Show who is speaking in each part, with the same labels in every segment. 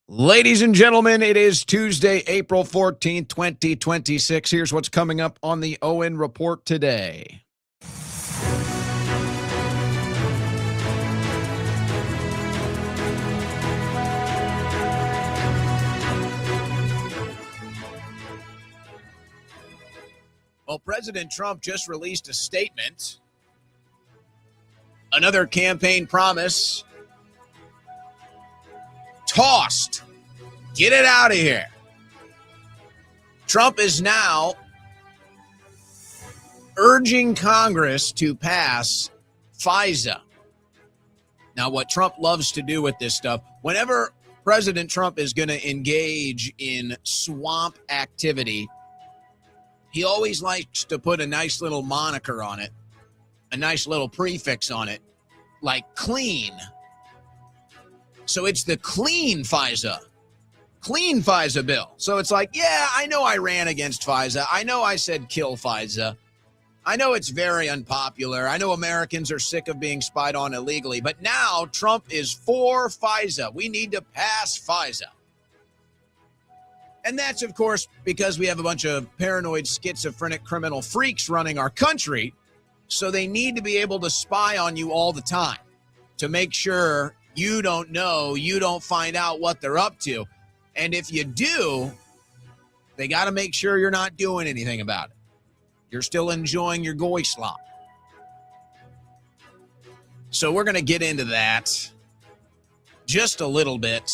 Speaker 1: Ladies and gentlemen, it is Tuesday, April 14th, 2026. Here's what's coming up on the Owen Report today. Well, President Trump just released a statement. Another campaign promise tossed. Get it out of here. Trump is now urging Congress to pass FISA. Now, what Trump loves to do with this stuff, whenever President Trump is going to engage in swamp activity, he always likes to put a nice little moniker on it, a nice little prefix on it, like clean. So it's the clean FISA bill. So it's like, yeah, I know I ran against FISA. I know I said kill FISA. I know it's very unpopular. I know Americans are sick of being spied on illegally. But now Trump is for FISA. We need to pass FISA. And that's, of course, because we have a bunch of paranoid, schizophrenic criminal freaks running our country. So they need to be able to spy on you all the time to make sure you don't know, you don't find out what they're up to. And if you do, they got to make sure you're not doing anything about it. You're still enjoying your goy slop. So we're going to get into that just a little bit.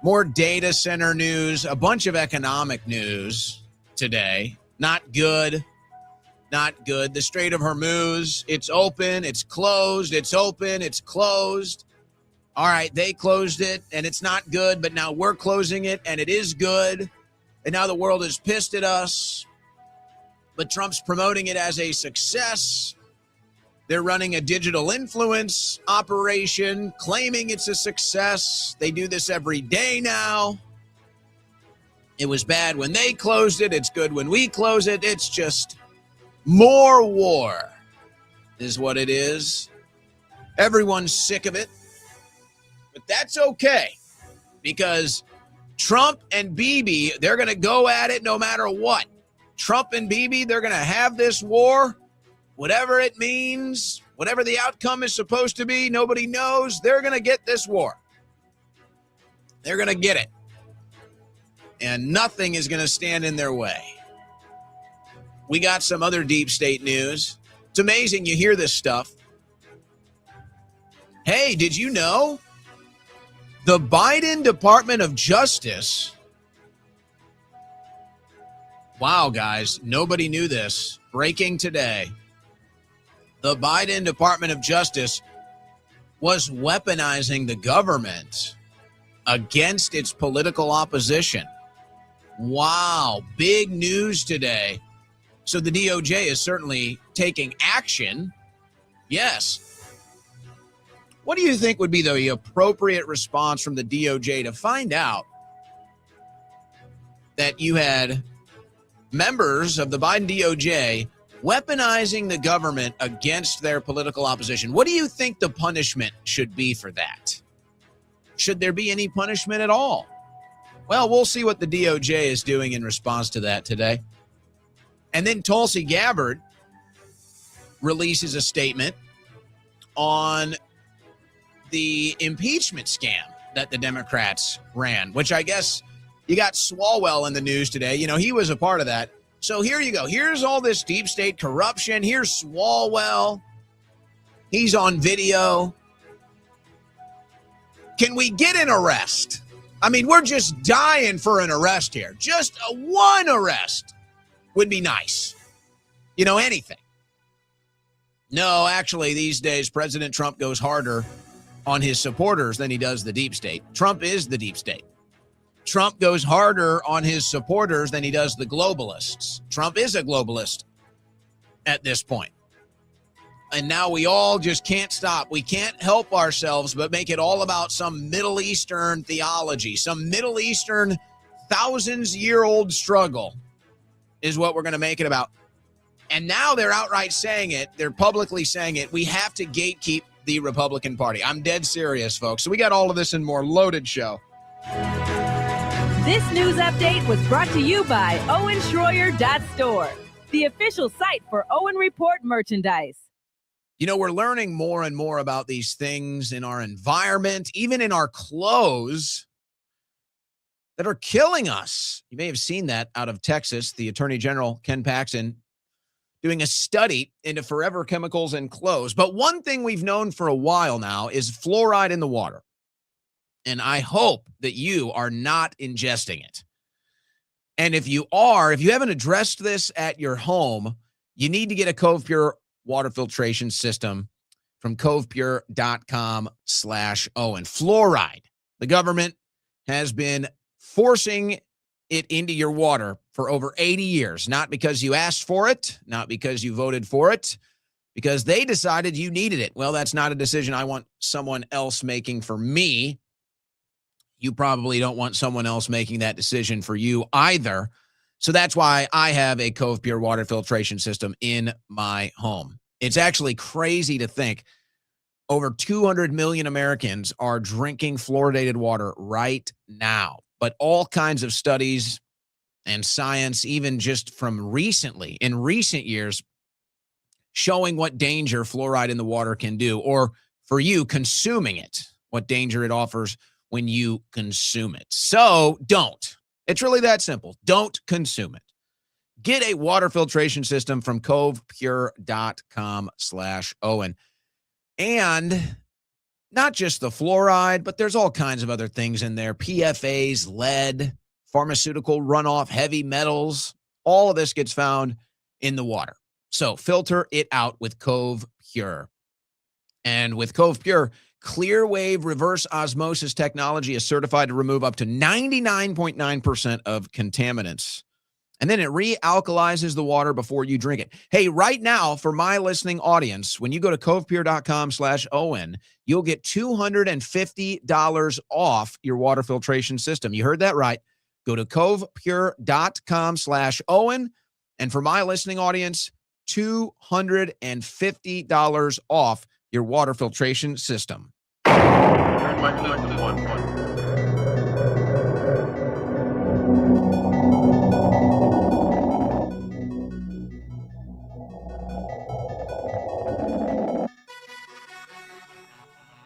Speaker 1: More data center news, a bunch of economic news today. Not good. Not good. The Strait of Hormuz, it's open, it's closed, it's open, it's closed. All right, they closed it, and it's not good, but now we're closing it, and it is good. And now the world is pissed at us, but Trump's promoting it as a success. They're running a digital influence operation, claiming it's a success. They do this every day now. It was bad when they closed it. It's good when we close it. It's just more war is what it is. Everyone's sick of it. But that's okay, because Trump and Bibi, they're going to go at it no matter what. Trump and Bibi, they're going to have this war, whatever it means, whatever the outcome is supposed to be, nobody knows. They're going to get this war. They're going to get it. And nothing is going to stand in their way. We got some other deep state news. It's amazing you hear this stuff. Hey, did you know? The Biden Department of Justice, wow, guys, nobody knew this. Breaking today. The Biden Department of Justice was weaponizing the government against its political opposition. Wow, big news today. So the DOJ is certainly taking action. Yes. What do you think would be the appropriate response from the DOJ to find out that you had members of the Biden DOJ weaponizing the government against their political opposition? What do you think the punishment should be for that? Should there be any punishment at all? Well, we'll see what the DOJ is doing in response to that today. And then Tulsi Gabbard releases a statement on the impeachment scam that the Democrats ran, which I guess you got Swalwell in the news today. You know, he was a part of that. So here you go. Here's all this deep state corruption. Here's Swalwell. He's on video. Can we get an arrest? I mean, we're just dying for an arrest here. Just one arrest would be nice. You know, anything. No, actually, these days, President Trump goes harder on his supporters than he does the deep state. Trump is the deep state. Trump goes harder on his supporters than he does the globalists. Trump is a globalist at this point. And now we all just can't stop. We can't help ourselves but make it all about some Middle Eastern theology, some Middle Eastern thousands-year-old struggle is what we're going to make it about. And now they're outright saying it. They're publicly saying it. We have to gatekeep the Republican Party. I'm dead serious, folks. So we got all of this and more. Loaded show.
Speaker 2: This news update was brought to you by OwenSchroyer.store, the official site for Owen Report merchandise.
Speaker 1: You know, we're learning more and more about these things in our environment, even in our clothes, that are killing us. You may have seen that out of Texas. The Attorney General, Ken Paxton, doing a study into forever chemicals in clothes. But one thing we've known for a while now is fluoride in the water. And I hope that you are not ingesting it. And if you are, if you haven't addressed this at your home, you need to get a Cove Pure water filtration system from covepure.com/Owen. Fluoride. The government has been forcing it into your water for over 80 years, not because you asked for it, not because you voted for it, because they decided you needed it. Well, that's not a decision I want someone else making for me. You probably don't want someone else making that decision for you either. So that's why I have a Cove Pure water filtration system in my home. It's actually crazy to think over 200 million Americans are drinking fluoridated water right now. But all kinds of studies and science, even just from recently, in recent years, showing what danger fluoride in the water can do, or for you consuming it, what danger it offers when you consume it. So don't. It's really that simple. Don't consume it. Get a water filtration system from covepure.com/Owen. And not just the fluoride, but there's all kinds of other things in there. PFAs, lead, pharmaceutical runoff, heavy metals. All of this gets found in the water. So filter it out with Cove Pure. And with Cove Pure, clear wave reverse osmosis technology is certified to remove up to 99.9% of contaminants. And then it realkalizes the water before you drink it. Hey, right now, for my listening audience, when you go to covepure.com/Owen, you'll get $250 off your water filtration system. You heard that right. Go to covepure.com/Owen. And for my listening audience, $250 off your water filtration system.
Speaker 3: Turn my flip to 1.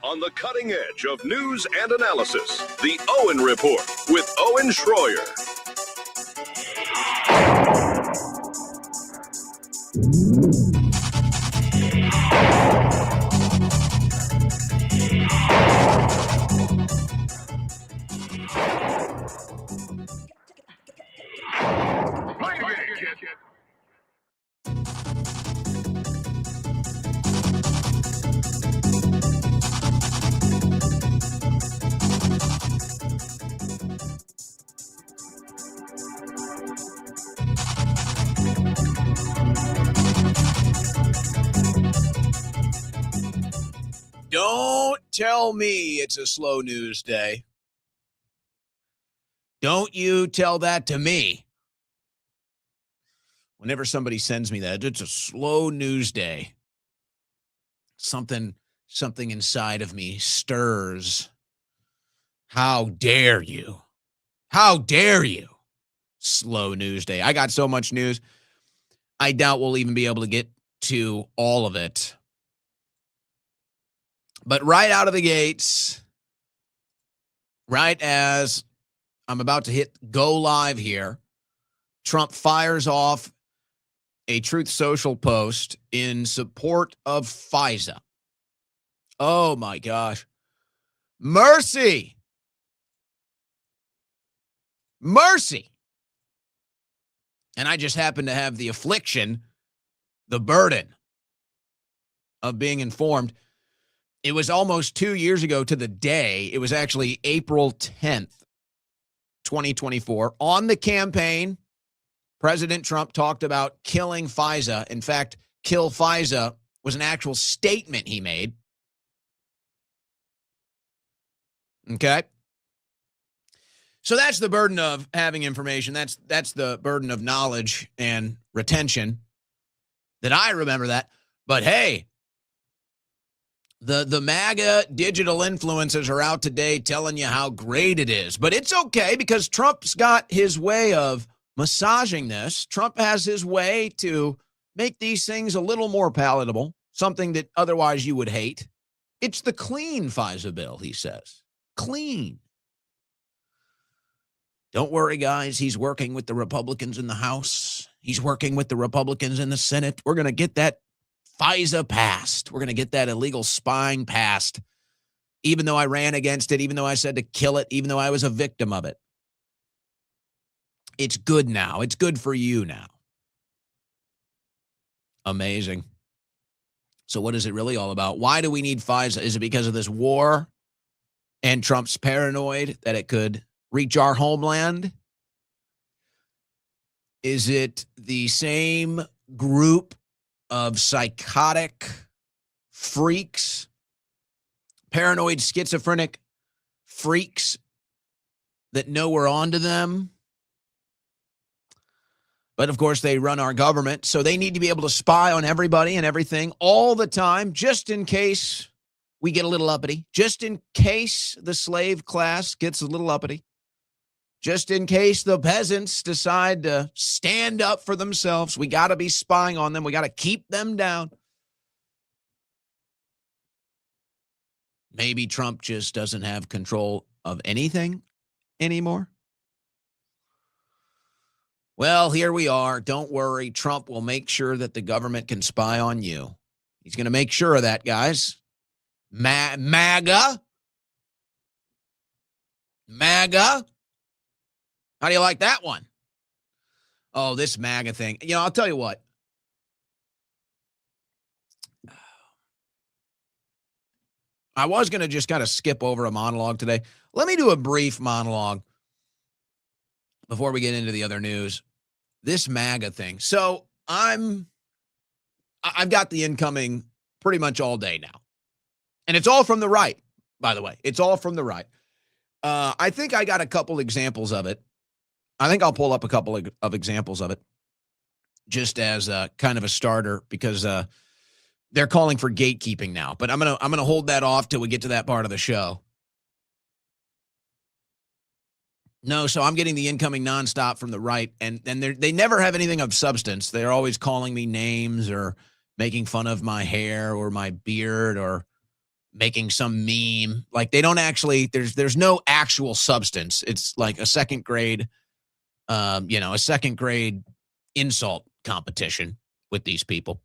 Speaker 4: On the cutting edge of news and analysis, the Owen Report with Owen Schroyer.
Speaker 1: Don't tell me it's a slow news day. Don't you tell that to me. Whenever somebody sends me that, it's a slow news day. Something inside of me stirs. How dare you? How dare you? Slow news day. I got so much news. I doubt we'll even be able to get to all of it. But right out of the gates, right as I'm about to hit go live here, Trump fires off a Truth Social post in support of FISA. Oh my gosh. Mercy. Mercy. And I just happen to have the affliction, the burden of being informed. It was almost 2 years ago to the day. It was actually April 10th, 2024. On the campaign, President Trump talked about killing FISA. In fact, kill FISA was an actual statement he made. Okay? So that's the burden of having information. That's the burden of knowledge and retention that I remember that. But hey, The MAGA digital influencers are out today telling you how great it is. But it's okay because Trump's got his way of massaging this. Trump has his way to make these things a little more palatable, something that otherwise you would hate. It's the clean FISA bill, he says. Clean. Don't worry, guys. He's working with the Republicans in the House. He's working with the Republicans in the Senate. We're going to get that FISA passed. We're going to get that illegal spying passed, even though I ran against it, even though I said to kill it, even though I was a victim of it. It's good now. It's good for you now. Amazing. So what is it really all about? Why do we need FISA? Is it because of this war and Trump's paranoid that it could reach our homeland? Is it the same group of psychotic freaks, paranoid, schizophrenic freaks that know we're onto them? But, of course, they run our government, so they need to be able to spy on everybody and everything all the time, just in case we get a little uppity, just in case the slave class gets a little uppity, just in case the peasants decide to stand up for themselves. We got to be spying on them. We got to keep them down. Maybe Trump just doesn't have control of anything anymore. Well, here we are. Don't worry. Trump will make sure that the government can spy on you. He's going to make sure of that, guys. MAGA. MAGA. How do you like that one? Oh, this MAGA thing. You know, I'll tell you what. I was going to just kind of skip over a monologue today. Let me do a brief monologue before we get into the other news. This MAGA thing. So I've got the incoming pretty much all day now. And it's all from the right, by the way. It's all from the right. I think I got a couple examples of it. I think I'll pull up a couple of examples of it just as kind of a starter because they're calling for gatekeeping now. But I'm gonna hold that off till we get to that part of the show. No, so I'm getting the incoming nonstop from the right, and they never have anything of substance. They're always calling me names or making fun of my hair or my beard or making some meme. Like they don't actually. There's no actual substance. It's like a second grade, a second grade insult competition with these people.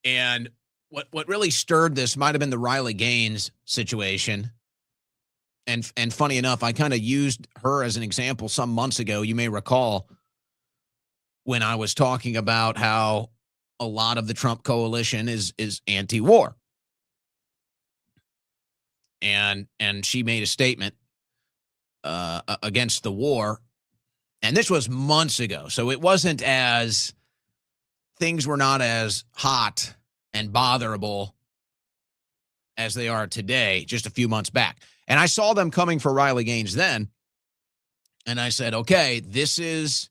Speaker 1: And what really stirred this might have been the Riley Gaines situation. And funny enough, I kind of used her as an example some months ago. You may recall when I was talking about how a lot of the Trump coalition is anti-war. And she made a statement against the war. And this was months ago. So it wasn't as things were not as hot and botherable as they are today, just a few months back. And I saw them coming for Riley Gaines then. And I said, okay, this is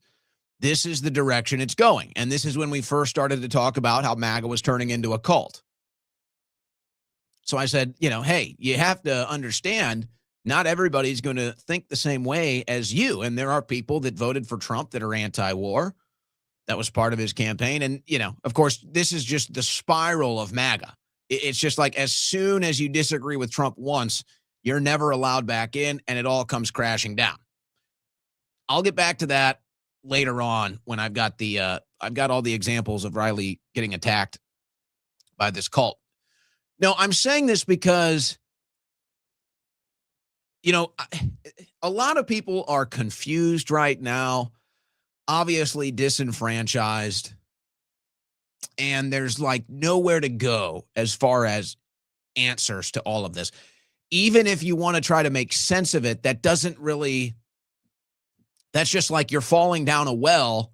Speaker 1: the direction it's going. And this is when we first started to talk about how MAGA was turning into a cult. So I said, hey, you have to understand, not everybody's going to think the same way as you. And there are people that voted for Trump that are anti-war. That was part of his campaign. And, of course, this is just the spiral of MAGA. It's just like as soon as you disagree with Trump once, you're never allowed back in, and it all comes crashing down. I'll get back to that later on when I've got all the examples of Riley getting attacked by this cult. No, I'm saying this because, a lot of people are confused right now, obviously disenfranchised, and there's like nowhere to go as far as answers to all of this. Even if you want to try to make sense of it, that's just like you're falling down a well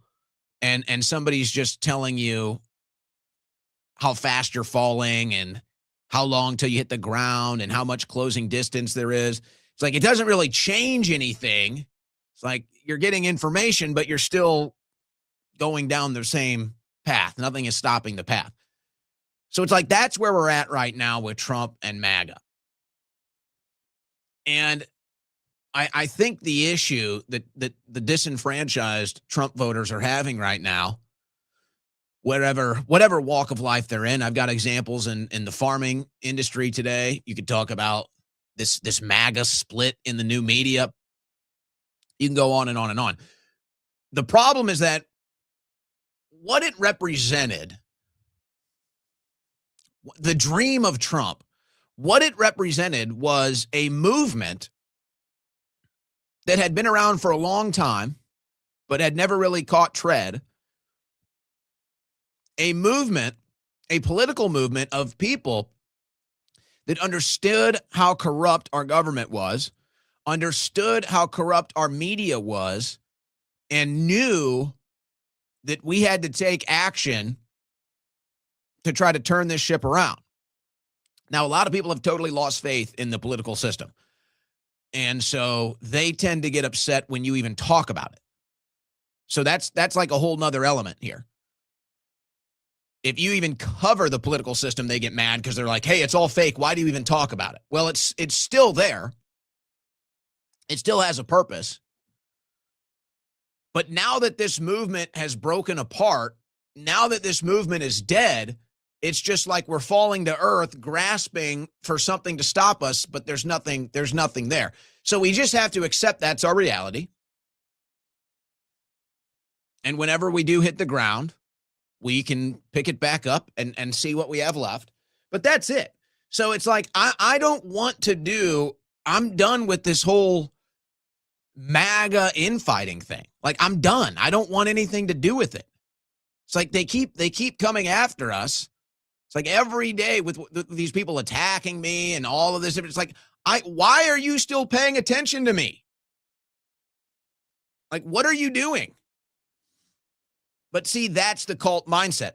Speaker 1: and somebody's just telling you how fast you're falling and how long till you hit the ground and how much closing distance there is. It's like, it doesn't really change anything. It's like you're getting information, but you're still going down the same path. Nothing is stopping the path. So it's like that's where we're at right now with Trump and MAGA. And I think the issue that the disenfranchised Trump voters are having right now, whatever walk of life they're in, I've got examples in the farming industry today. You could talk about this MAGA split in the new media. You can go on and on and on. The problem is that what it represented, the dream of Trump, what it represented was a movement that had been around for a long time, but had never really caught tread. A movement, a political movement of people that understood how corrupt our government was, understood how corrupt our media was, and knew that we had to take action to try to turn this ship around. Now, a lot of people have totally lost faith in the political system. And so they tend to get upset when you even talk about it. So that's like a whole nother element here. If you even cover the political system, they get mad because they're like, hey, it's all fake. Why do you even talk about it? Well, it's still there. It still has a purpose. But now that this movement has broken apart, now that this movement is dead, it's just like we're falling to earth, grasping for something to stop us, but there's nothing there. So we just have to accept that's our reality. And whenever we do hit the ground, we can pick it back up and see what we have left. But that's it. So it's like, I don't want to do, I'm done with this whole MAGA infighting thing. Like, I'm done. I don't want anything to do with it. It's like they keep coming after us. It's like every day with these people attacking me and all of this. It's like, why are you still paying attention to me? Like, what are you doing? But see, that's the cult mindset.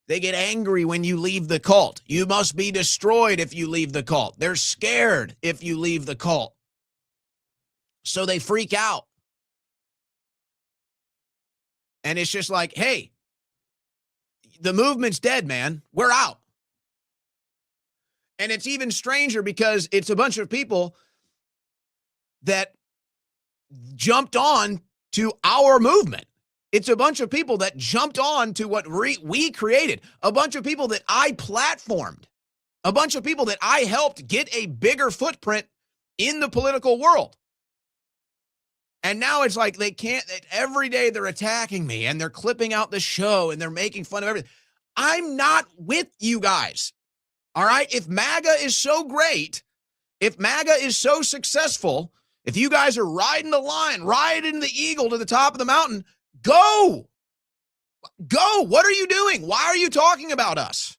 Speaker 1: They get angry when you leave the cult. You must be destroyed if you leave the cult. They're scared if you leave the cult. So they freak out. And it's just like, hey, the movement's dead, man. We're out. And it's even stranger because it's a bunch of people that jumped on to our movement. It's a bunch of people that jumped on to what we created. A bunch of people that I platformed. A bunch of people that I helped get a bigger footprint in the political world. And now it's like they can't, every day they're attacking me and they're clipping out the show and they're making fun of everything. I'm not with you guys. All right? If MAGA is so great, if MAGA is so successful, if you guys are riding the line, riding the eagle to the top of the mountain, go. Go. What are you doing? Why are you talking about us?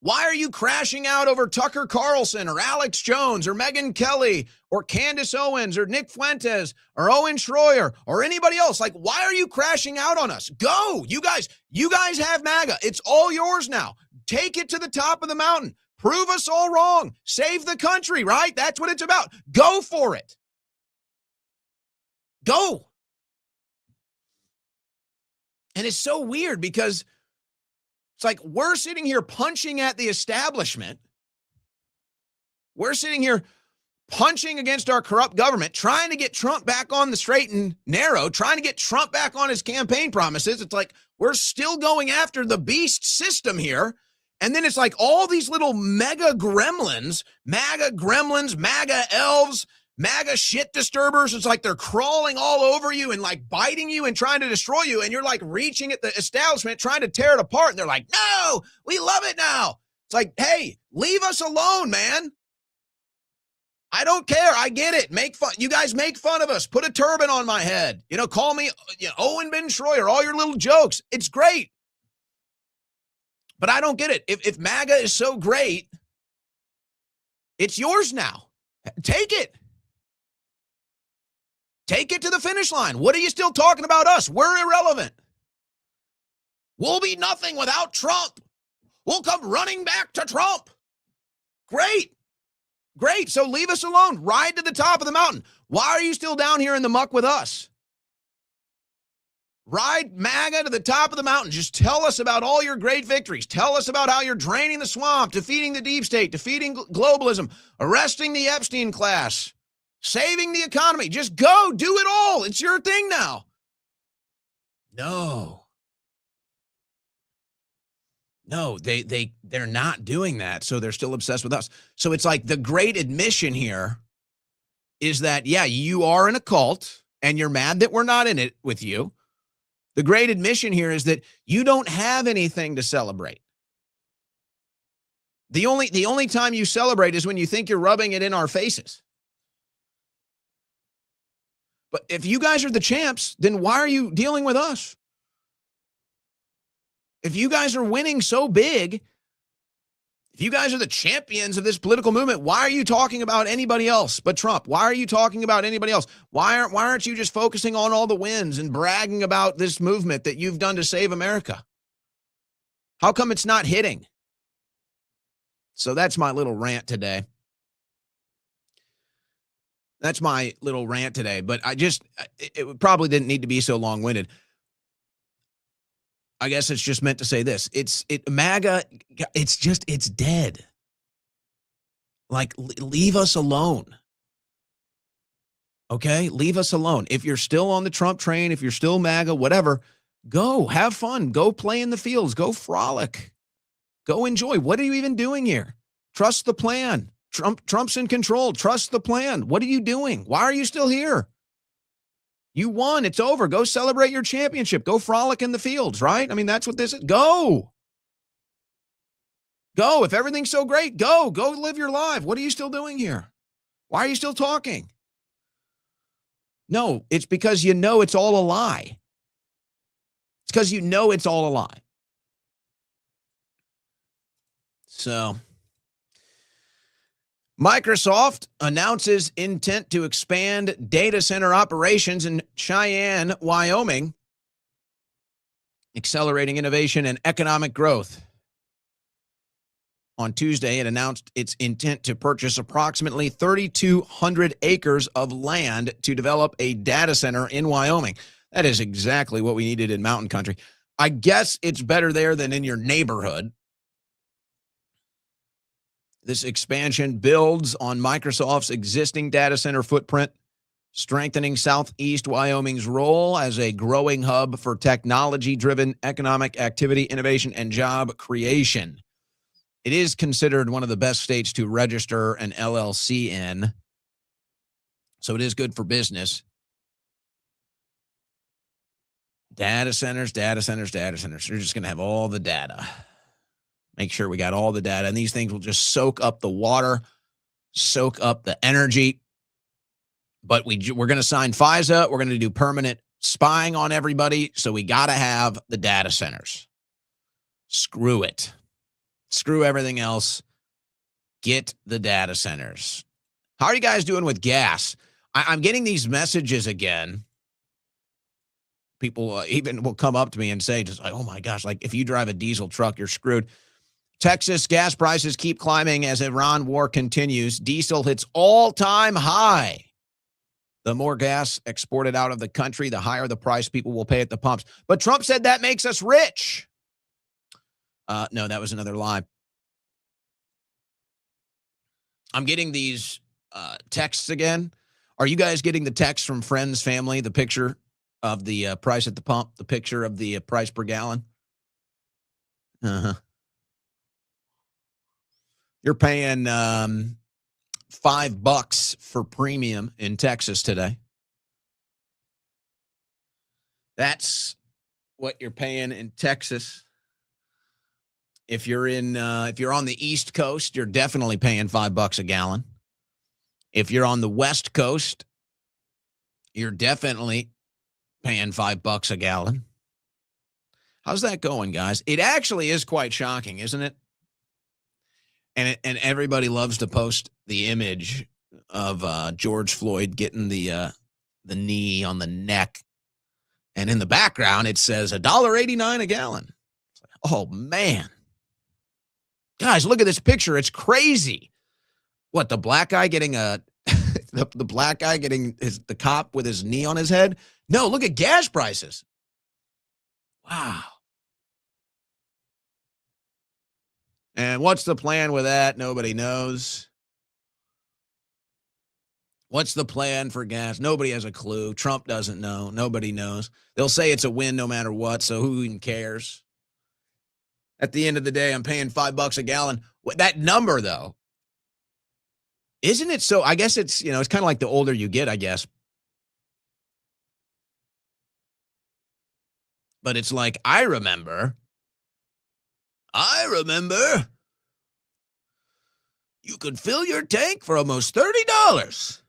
Speaker 1: Why are you crashing out over Tucker Carlson or Alex Jones or Megyn Kelly or Candace Owens or Nick Fuentes or Owen Schroyer or anybody else? Like, why are you crashing out on us? Go. You guys have MAGA. It's all yours now. Take it to the top of the mountain. Prove us all wrong. Save the country, right? That's what it's about. Go for it. Go. And it's so weird because it's like we're sitting here punching at the establishment. We're sitting here punching against our corrupt government, trying to get Trump back on the straight and narrow, trying to get Trump back on his campaign promises. It's like we're still going after the beast system here. And then it's like all these little MAGA gremlins, MAGA elves, MAGA shit disturbers. It's like they're crawling all over you and like biting you and trying to destroy you. And you're like reaching at the establishment, trying to tear it apart. And they're like, no, we love it now. It's like, hey, leave us alone, man. I don't care. I get it. Make fun. You guys make fun of us. Put a turban on my head. Call me Owen Ben Schroyer, all your little jokes. It's great. But I don't get it. If MAGA is so great, it's yours now. Take it. Take it to the finish line. What are you still talking about us? We're irrelevant. We'll be nothing without Trump. We'll come running back to Trump. Great. Great. So leave us alone. Ride to the top of the mountain. Why are you still down here in the muck with us? Ride MAGA to the top of the mountain. Just tell us about all your great victories. Tell us about how you're draining the swamp, defeating the deep state, defeating globalism, arresting the Epstein class, saving the economy. Just go, do it all. It's your thing now. No, they're not doing that. So they're still obsessed with us. So it's like the great admission here is that, yeah, you are in a cult and you're mad that we're not in it with you. The great admission here is that you don't have anything to celebrate. The only time you celebrate is when you think you're rubbing it in our faces. But if you guys are the champs, then why are you dealing with us? If you guys are winning so big, if you guys are the champions of this political movement, why are you talking about anybody else but Trump? Why are you talking about anybody else? Why aren't you just focusing on all the wins and bragging about this movement that you've done to save America? How come it's not hitting? So that's my little rant today. That's my little rant today, but it probably didn't need to be so long-winded. I guess it's just meant to say this. MAGA, it's dead. Like, leave us alone. Okay? Leave us alone. If you're still on the Trump train, if you're still MAGA, whatever, go have fun. Go play in the fields. Go frolic. Go enjoy. What are you even doing here? Trust the plan. Trump's in control. Trust the plan. What are you doing? Why are you still here? You won. It's over. Go celebrate your championship. Go frolic in the fields, right? I mean, that's what this is. Go. Go. If everything's so great, go. Go live your life. What are you still doing here? Why are you still talking? No, it's because you know it's all a lie. It's because you know it's all a lie. So, Microsoft announces intent to expand data center operations in Cheyenne, Wyoming, accelerating innovation and economic growth. On Tuesday, it announced its intent to purchase approximately 3,200 acres of land to develop a data center in Wyoming. That is exactly what we needed in mountain country. I guess it's better there than in your neighborhood. This expansion builds on Microsoft's existing data center footprint, strengthening Southeast Wyoming's role as a growing hub for technology-driven economic activity, innovation, and job creation. It is considered one of the best states to register an LLC in, so it is good for business. Data centers, data centers, data centers. You're just going to have all the data. Make sure we got all the data, and these things will just soak up the water, soak up the energy. But we're going to sign FISA. We're going to do permanent spying on everybody, so we got to have the data centers. Screw it. Screw everything else. Get the data centers. How are you guys doing with gas? I'm getting these messages again. People even will come up to me and say, just like, oh my gosh, like if you drive a diesel truck, you're screwed. Texas gas prices keep climbing as Iran war continues. Diesel hits all-time high. The more gas exported out of the country, the higher the price people will pay at the pumps. But Trump said that makes us rich. No, that was another lie. I'm getting these texts again. Are you guys getting the text from friends, family, the picture of the price at the pump, the picture of the price per gallon? Uh-huh. You're paying $5 for premium in Texas today. That's what you're paying in Texas. If you're on the East Coast, you're definitely paying $5 a gallon. If you're on the West Coast, you're definitely paying $5 a gallon. How's that going, guys? It actually is quite shocking, isn't it? And everybody loves to post the image of George Floyd getting the knee on the neck. And in the background, it says $1.89 a gallon. Oh, man. Guys, look at this picture. It's crazy. What, the black guy getting the black guy getting the cop with his knee on his head? No, look at gas prices. Wow. And what's the plan with that? Nobody knows. What's the plan for gas? Nobody has a clue. Trump doesn't know. Nobody knows. They'll say it's a win no matter what, so who even cares? At the end of the day, I'm paying $5 a gallon. That number, though, isn't it so? I guess it's, it's kind of like the older you get, I guess. But it's like, I remember you could fill your tank for almost $30.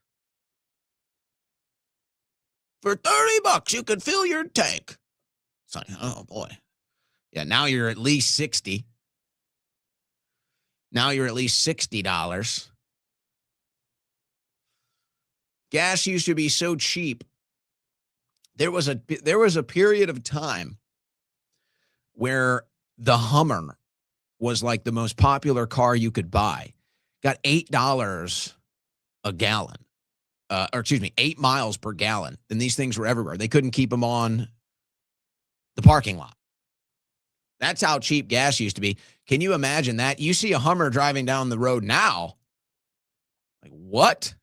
Speaker 1: For $30, you could fill your tank. It's like, oh boy. Yeah, now you're at least 60. Now you're at least $60. Gas used to be so cheap. There was a period of time where the Hummer was like the most popular car you could buy. Got $8 a gallon. 8 miles per gallon. And these things were everywhere. They couldn't keep them on the parking lot. That's how cheap gas used to be. Can you imagine that? You see a Hummer driving down the road now. Like, what?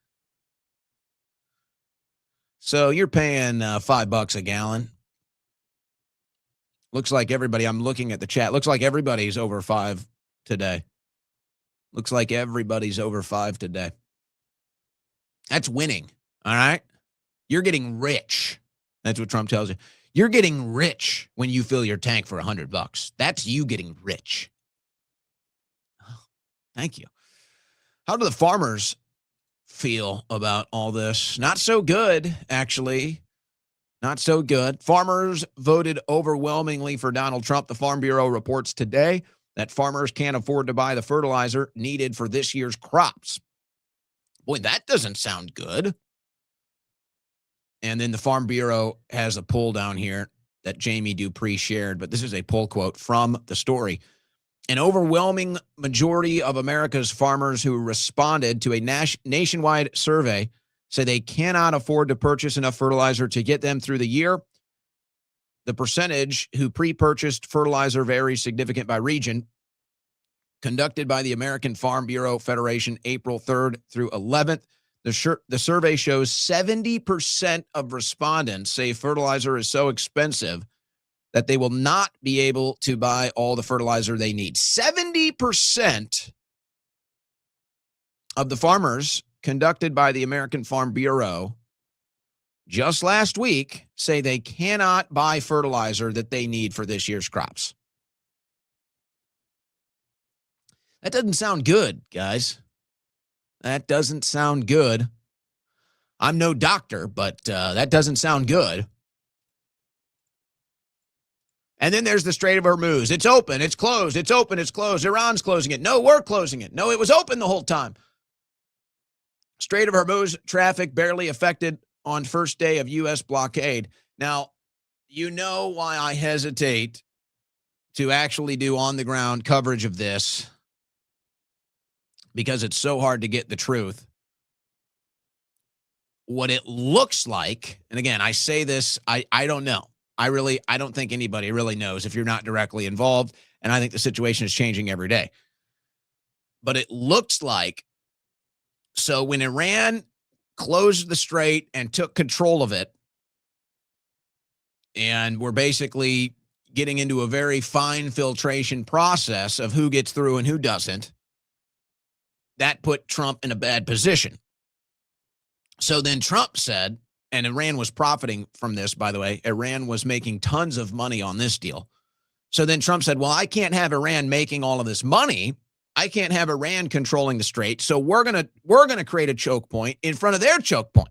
Speaker 1: So you're paying $5 a gallon. Looks like everybody, I'm looking at the chat, looks like everybody's over 5 today. Looks like everybody's over 5 today. That's winning, all right? You're getting rich. That's what Trump tells you. You're getting rich when you fill your tank for $100. That's you getting rich. Oh, thank you. How do the farmers feel about all this? Not so good, actually. Not so good. Farmers voted overwhelmingly for Donald Trump. The Farm Bureau reports today that farmers can't afford to buy the fertilizer needed for this year's crops. Boy, that doesn't sound good. And then the Farm Bureau has a poll down here that Jamie Dupree shared, but this is a poll quote from the story. An overwhelming majority of America's farmers who responded to a nationwide survey say they cannot afford to purchase enough fertilizer to get them through the year. The percentage who pre-purchased fertilizer varies significant by region. Conducted by the American Farm Bureau Federation April 3rd through 11th, the survey shows 70% of respondents say fertilizer is so expensive that they will not be able to buy all the fertilizer they need. 70% of the farmers conducted by the American Farm Bureau just last week say they cannot buy fertilizer that they need for this year's crops. That doesn't sound good, guys. That doesn't sound good. I'm no doctor, but that doesn't sound good. And then there's the Strait of Hormuz. It's open, it's closed, it's open, it's closed. Iran's closing it. No, we're closing it. No, it was open the whole time. Strait of Hormuz traffic barely affected on first day of U.S. blockade. Now, you know why I hesitate to actually do on-the-ground coverage of this, because it's so hard to get the truth. What it looks like, and again, I say this, I don't know. I don't think anybody really knows if you're not directly involved, and I think the situation is changing every day. But it looks like, so when Iran closed the strait and took control of it, and we're basically getting into a very fine filtration process of who gets through and who doesn't, that put Trump in a bad position. So then Trump said, and Iran was profiting from this, by the way. Iran was making tons of money on this deal. So then Trump said, well, I can't have Iran making all of this money. I can't have Iran controlling the strait. So we're gonna create a choke point in front of their choke point.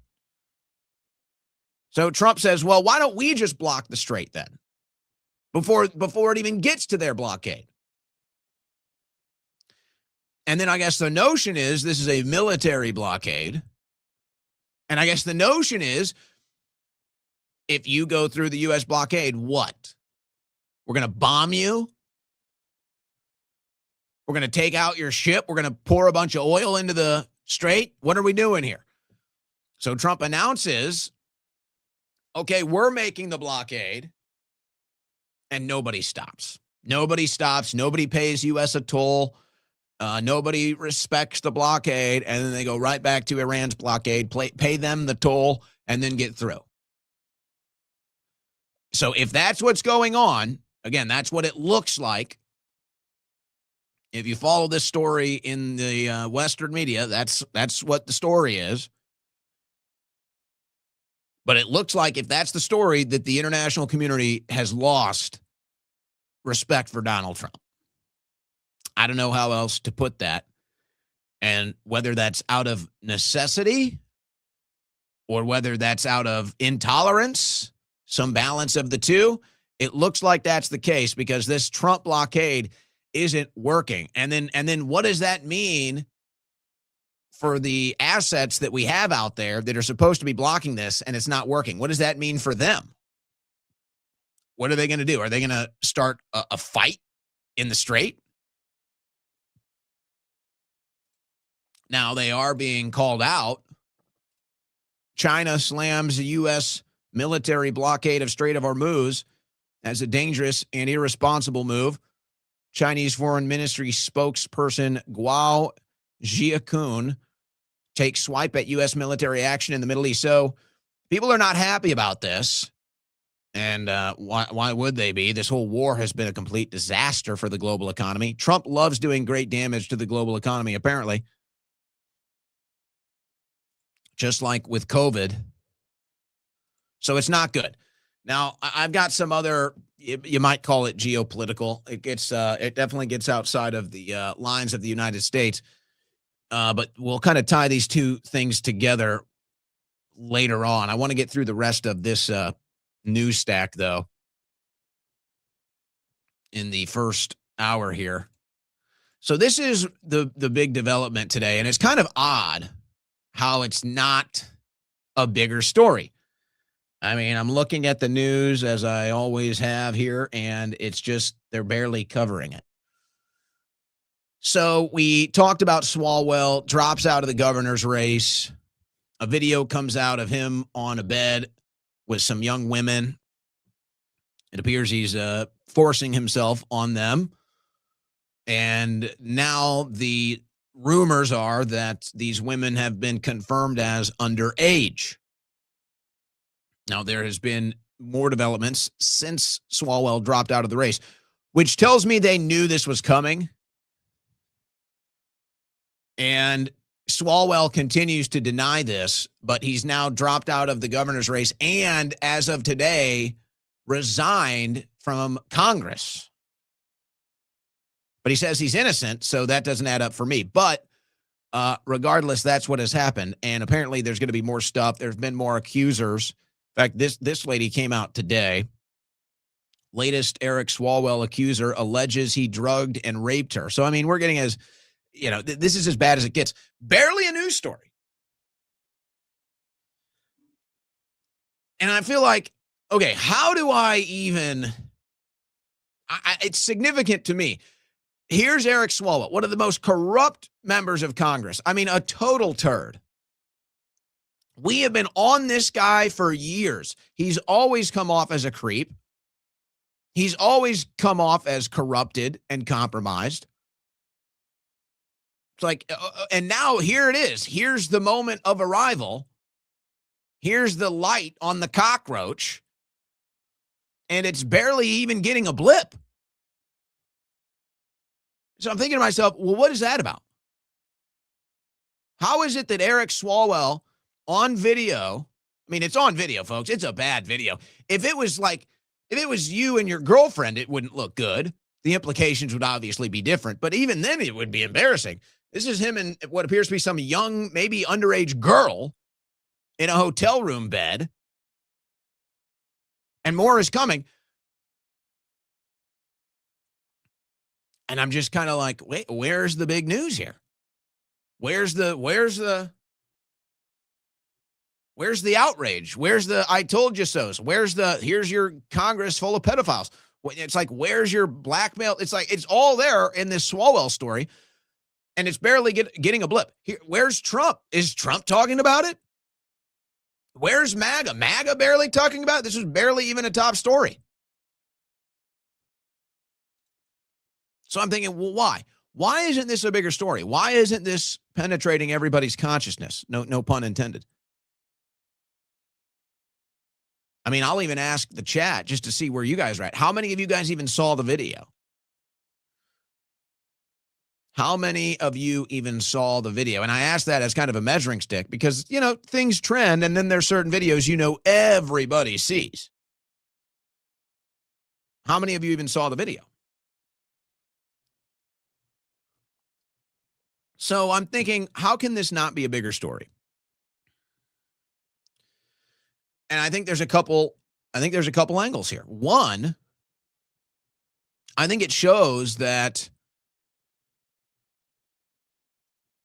Speaker 1: So Trump says, well, why don't we just block the strait then? Before it even gets to their blockade. And then I guess the notion is this is a military blockade. And I guess the notion is if you go through the U.S. blockade, what? We're going to bomb you? We're going to take out your ship? We're going to pour a bunch of oil into the strait? What are we doing here? So Trump announces, okay, we're making the blockade. and nobody stops. Nobody stops. Nobody pays U.S. a toll. Nobody respects the blockade, and then they go right back to Iran's blockade, pay them the toll, and then get through. So if that's what's going on, again, that's what it looks like. If you follow this story in the Western media, that's what the story is. But it looks like if that's the story, that the international community has lost respect for Donald Trump. I don't know how else to put that. And whether that's out of necessity or whether that's out of intolerance, some balance of the two, it looks like that's the case because this Trump blockade isn't working. And then what does that mean for the assets that we have out there that are supposed to be blocking this and it's not working? What does that mean for them? What are they going to do? Are they going to start a fight in the Strait? Now they are being called out. China slams the U.S. military blockade of Strait of Hormuz as a dangerous and irresponsible move. Chinese Foreign Ministry spokesperson Guo Jiakun takes swipe at U.S. military action in the Middle East. So people are not happy about this. And why would they be? This whole war has been a complete disaster for the global economy. Trump loves doing great damage to the global economy, apparently. Just like with COVID. So it's not good. Now, I've got some other, you might call it geopolitical. It definitely gets outside of the lines of the United States. But we'll kind of tie these two things together later on. I want to get through the rest of this news stack, though, in the first hour here. So this is the big development today, and it's kind of odd how it's not a bigger story. I mean, I'm looking at the news as I always have here, and it's just they're barely covering it. So we talked about Swalwell drops out of the governor's race. A video comes out of him on a bed with some young women. It appears he's forcing himself on them. And now the rumors are that these women have been confirmed as underage. Now, there has been more developments since Swalwell dropped out of the race, which tells me they knew this was coming. And Swalwell continues to deny this, but he's now dropped out of the governor's race and, as of today, resigned from Congress. But he says he's innocent, so that doesn't add up for me. But regardless, that's what has happened. And apparently there's going to be more stuff. There's been more accusers. In fact, this lady came out today. Latest Eric Swalwell accuser alleges he drugged and raped her. So, I mean, we're getting as, you know, this is as bad as it gets. Barely a news story. And I feel like, okay, how do I even, it's significant to me. Here's Eric Swalwell, one of the most corrupt members of Congress. I mean, a total turd. We have been on this guy for years. He's always come off as a creep. He's always come off as corrupted and compromised. It's like, and now here it is. Here's the moment of arrival. Here's the light on the cockroach. And it's barely even getting a blip. So I'm thinking to myself, well, what is that about? How is it that Eric Swalwell on video, I mean, it's on video, folks. It's a bad video. If it was you and your girlfriend, it wouldn't look good. The implications would obviously be different, but even then it would be embarrassing. This is him and what appears to be some young, maybe underage girl in a hotel room bed. And more is coming. And I'm just kind of like, wait, where's the big news here? Where's the outrage? Where's the I told you so's? Here's your Congress full of pedophiles? It's like, where's your blackmail? It's like, it's all there in this Swalwell story, and it's barely getting a blip. Here, where's Trump? Is Trump talking about it? Where's MAGA? MAGA barely talking about it? This was barely even a top story. So I'm thinking, well, why? Why isn't this a bigger story? Why isn't this penetrating everybody's consciousness? No pun intended. I mean, I'll even ask the chat just to see where you guys are at. How many of you guys even saw the video? How many of you even saw the video? And I ask that as kind of a measuring stick because, things trend, and then there's certain videos everybody sees. How many of you even saw the video? So I'm thinking, how can this not be a bigger story? And I think there's a couple angles here. One, I think it shows that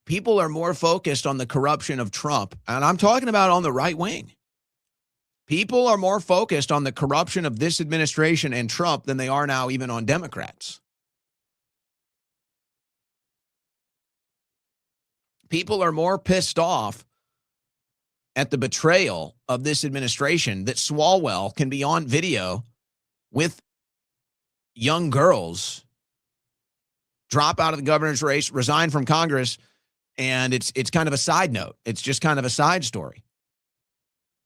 Speaker 1: people are more focused on the corruption of Trump, and I'm talking about on the right wing. People are more focused on the corruption of this administration and Trump than they are now even on Democrats. People are more pissed off at the betrayal of this administration that Swalwell can be on video with young girls, drop out of the governor's race, resign from Congress, and it's kind of a side note. It's just kind of a side story.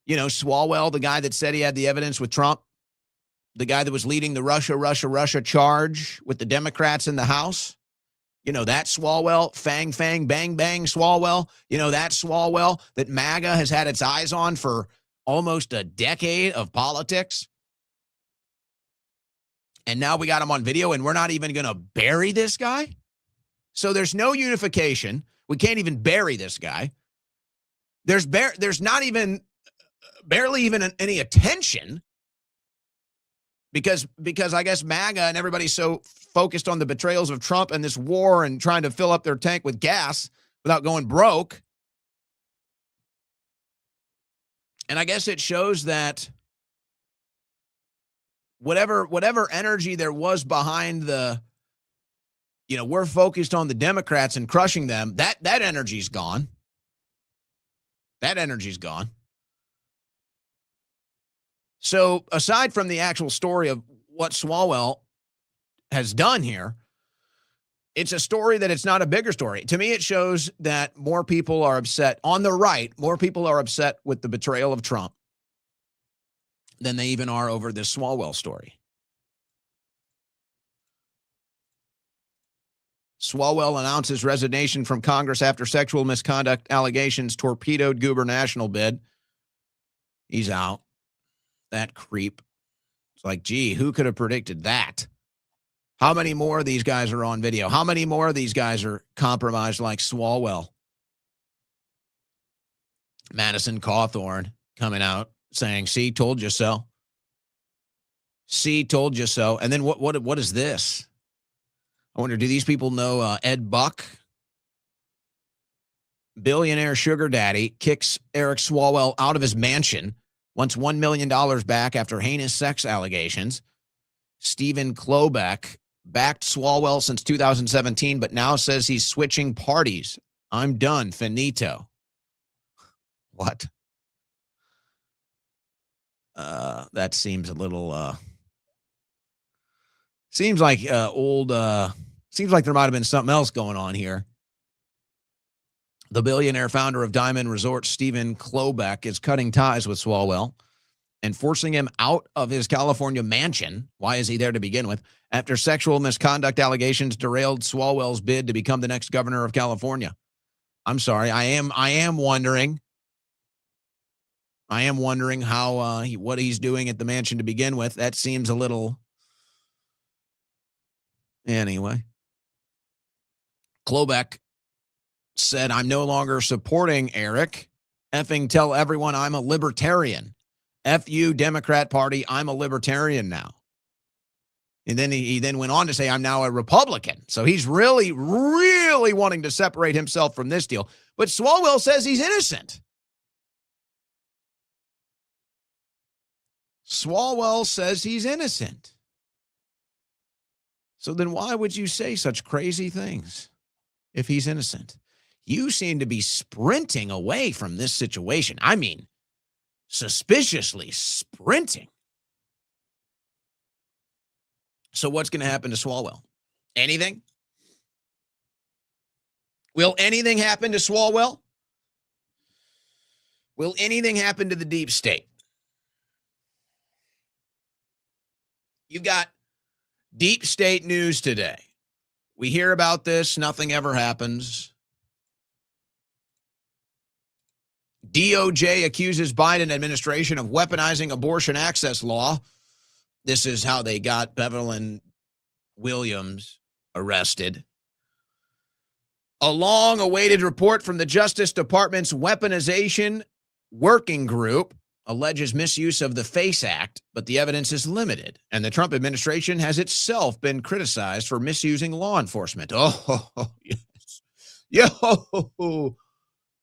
Speaker 1: Swalwell, the guy that said he had the evidence with Trump, the guy that was leading the Russia charge with the Democrats in the House, that Swalwell, fang, bang, bang Swalwell, that Swalwell that MAGA has had its eyes on for almost a decade of politics. And now we got him on video and we're not even going to bury this guy. So there's no unification. We can't even bury this guy. There's not even barely even any attention because I guess MAGA and everybody's so focused on the betrayals of Trump and this war and trying to fill up their tank with gas without going broke. And I guess it shows that whatever energy there was behind the, we're focused on the Democrats and crushing them, that energy's gone. That energy's gone. So aside from the actual story of what Swalwell has done here, it's a story that it's not a bigger story. To me, it shows that more people are upset on the right. More people are upset with the betrayal of Trump than they even are over this Swalwell story. Swalwell announces resignation from Congress after sexual misconduct allegations torpedoed gubernatorial bid. He's out. That creep. It's like, gee, who could have predicted that? How many more of these guys are on video? How many more of these guys are compromised like Swalwell? Madison Cawthorn coming out saying, see, told you so. See, told you so. And then what is this? I wonder, do these people know Ed Buck? Billionaire sugar daddy kicks Eric Swalwell out of his mansion, wants $1 million back after heinous sex allegations. Stephen Klobeck backed Swalwell since 2017, but now says he's switching parties. I'm done. Finito. What? That seems a little, seems like seems like there might have been something else going on here. The billionaire founder of Diamond Resorts, Stephen Klobeck, is cutting ties with Swalwell and forcing him out of his California mansion. Why is he there to begin with? After sexual misconduct allegations derailed Swalwell's bid to become the next governor of California. I'm sorry. I am wondering how what he's doing at the mansion to begin with. That seems a little. Anyway, Klobeck said, I'm no longer supporting Eric. Effing tell everyone I'm a libertarian. F you, Democrat Party, I'm a libertarian now. And then he then went on to say, I'm now a Republican. So he's really, really wanting to separate himself from this deal. But Swalwell says he's innocent. Swalwell says he's innocent. So then why would you say such crazy things if he's innocent? You seem to be sprinting away from this situation. I mean, suspiciously sprinting. So what's going to happen to Swalwell? Anything? Will anything happen to Swalwell? Will anything happen to the deep state? You've got deep state news today. We hear about this. Nothing ever happens. DOJ accuses Biden administration of weaponizing abortion access law. This is how they got Beverly Williams arrested. A long-awaited report from the Justice Department's weaponization working group alleges misuse of the FACE Act, but the evidence is limited, and the Trump administration has itself been criticized for misusing law enforcement. Oh, yes. Yo.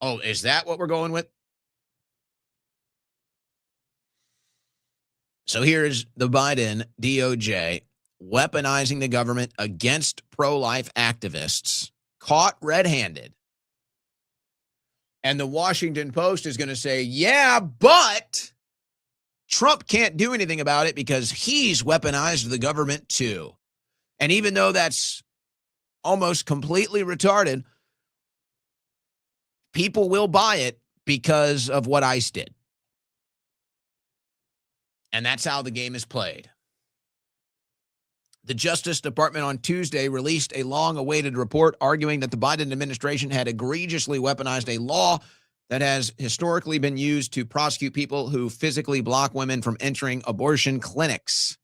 Speaker 1: Oh, is that what we're going with? So here's the Biden DOJ weaponizing the government against pro-life activists, caught red-handed. And the Washington Post is going to say, yeah, but Trump can't do anything about it because he's weaponized the government too. And even though that's almost completely retarded, people will buy it because of what ICE did. And that's how the game is played. The Justice Department on Tuesday released a long-awaited report arguing that the Biden administration had egregiously weaponized a law that has historically been used to prosecute people who physically block women from entering abortion clinics.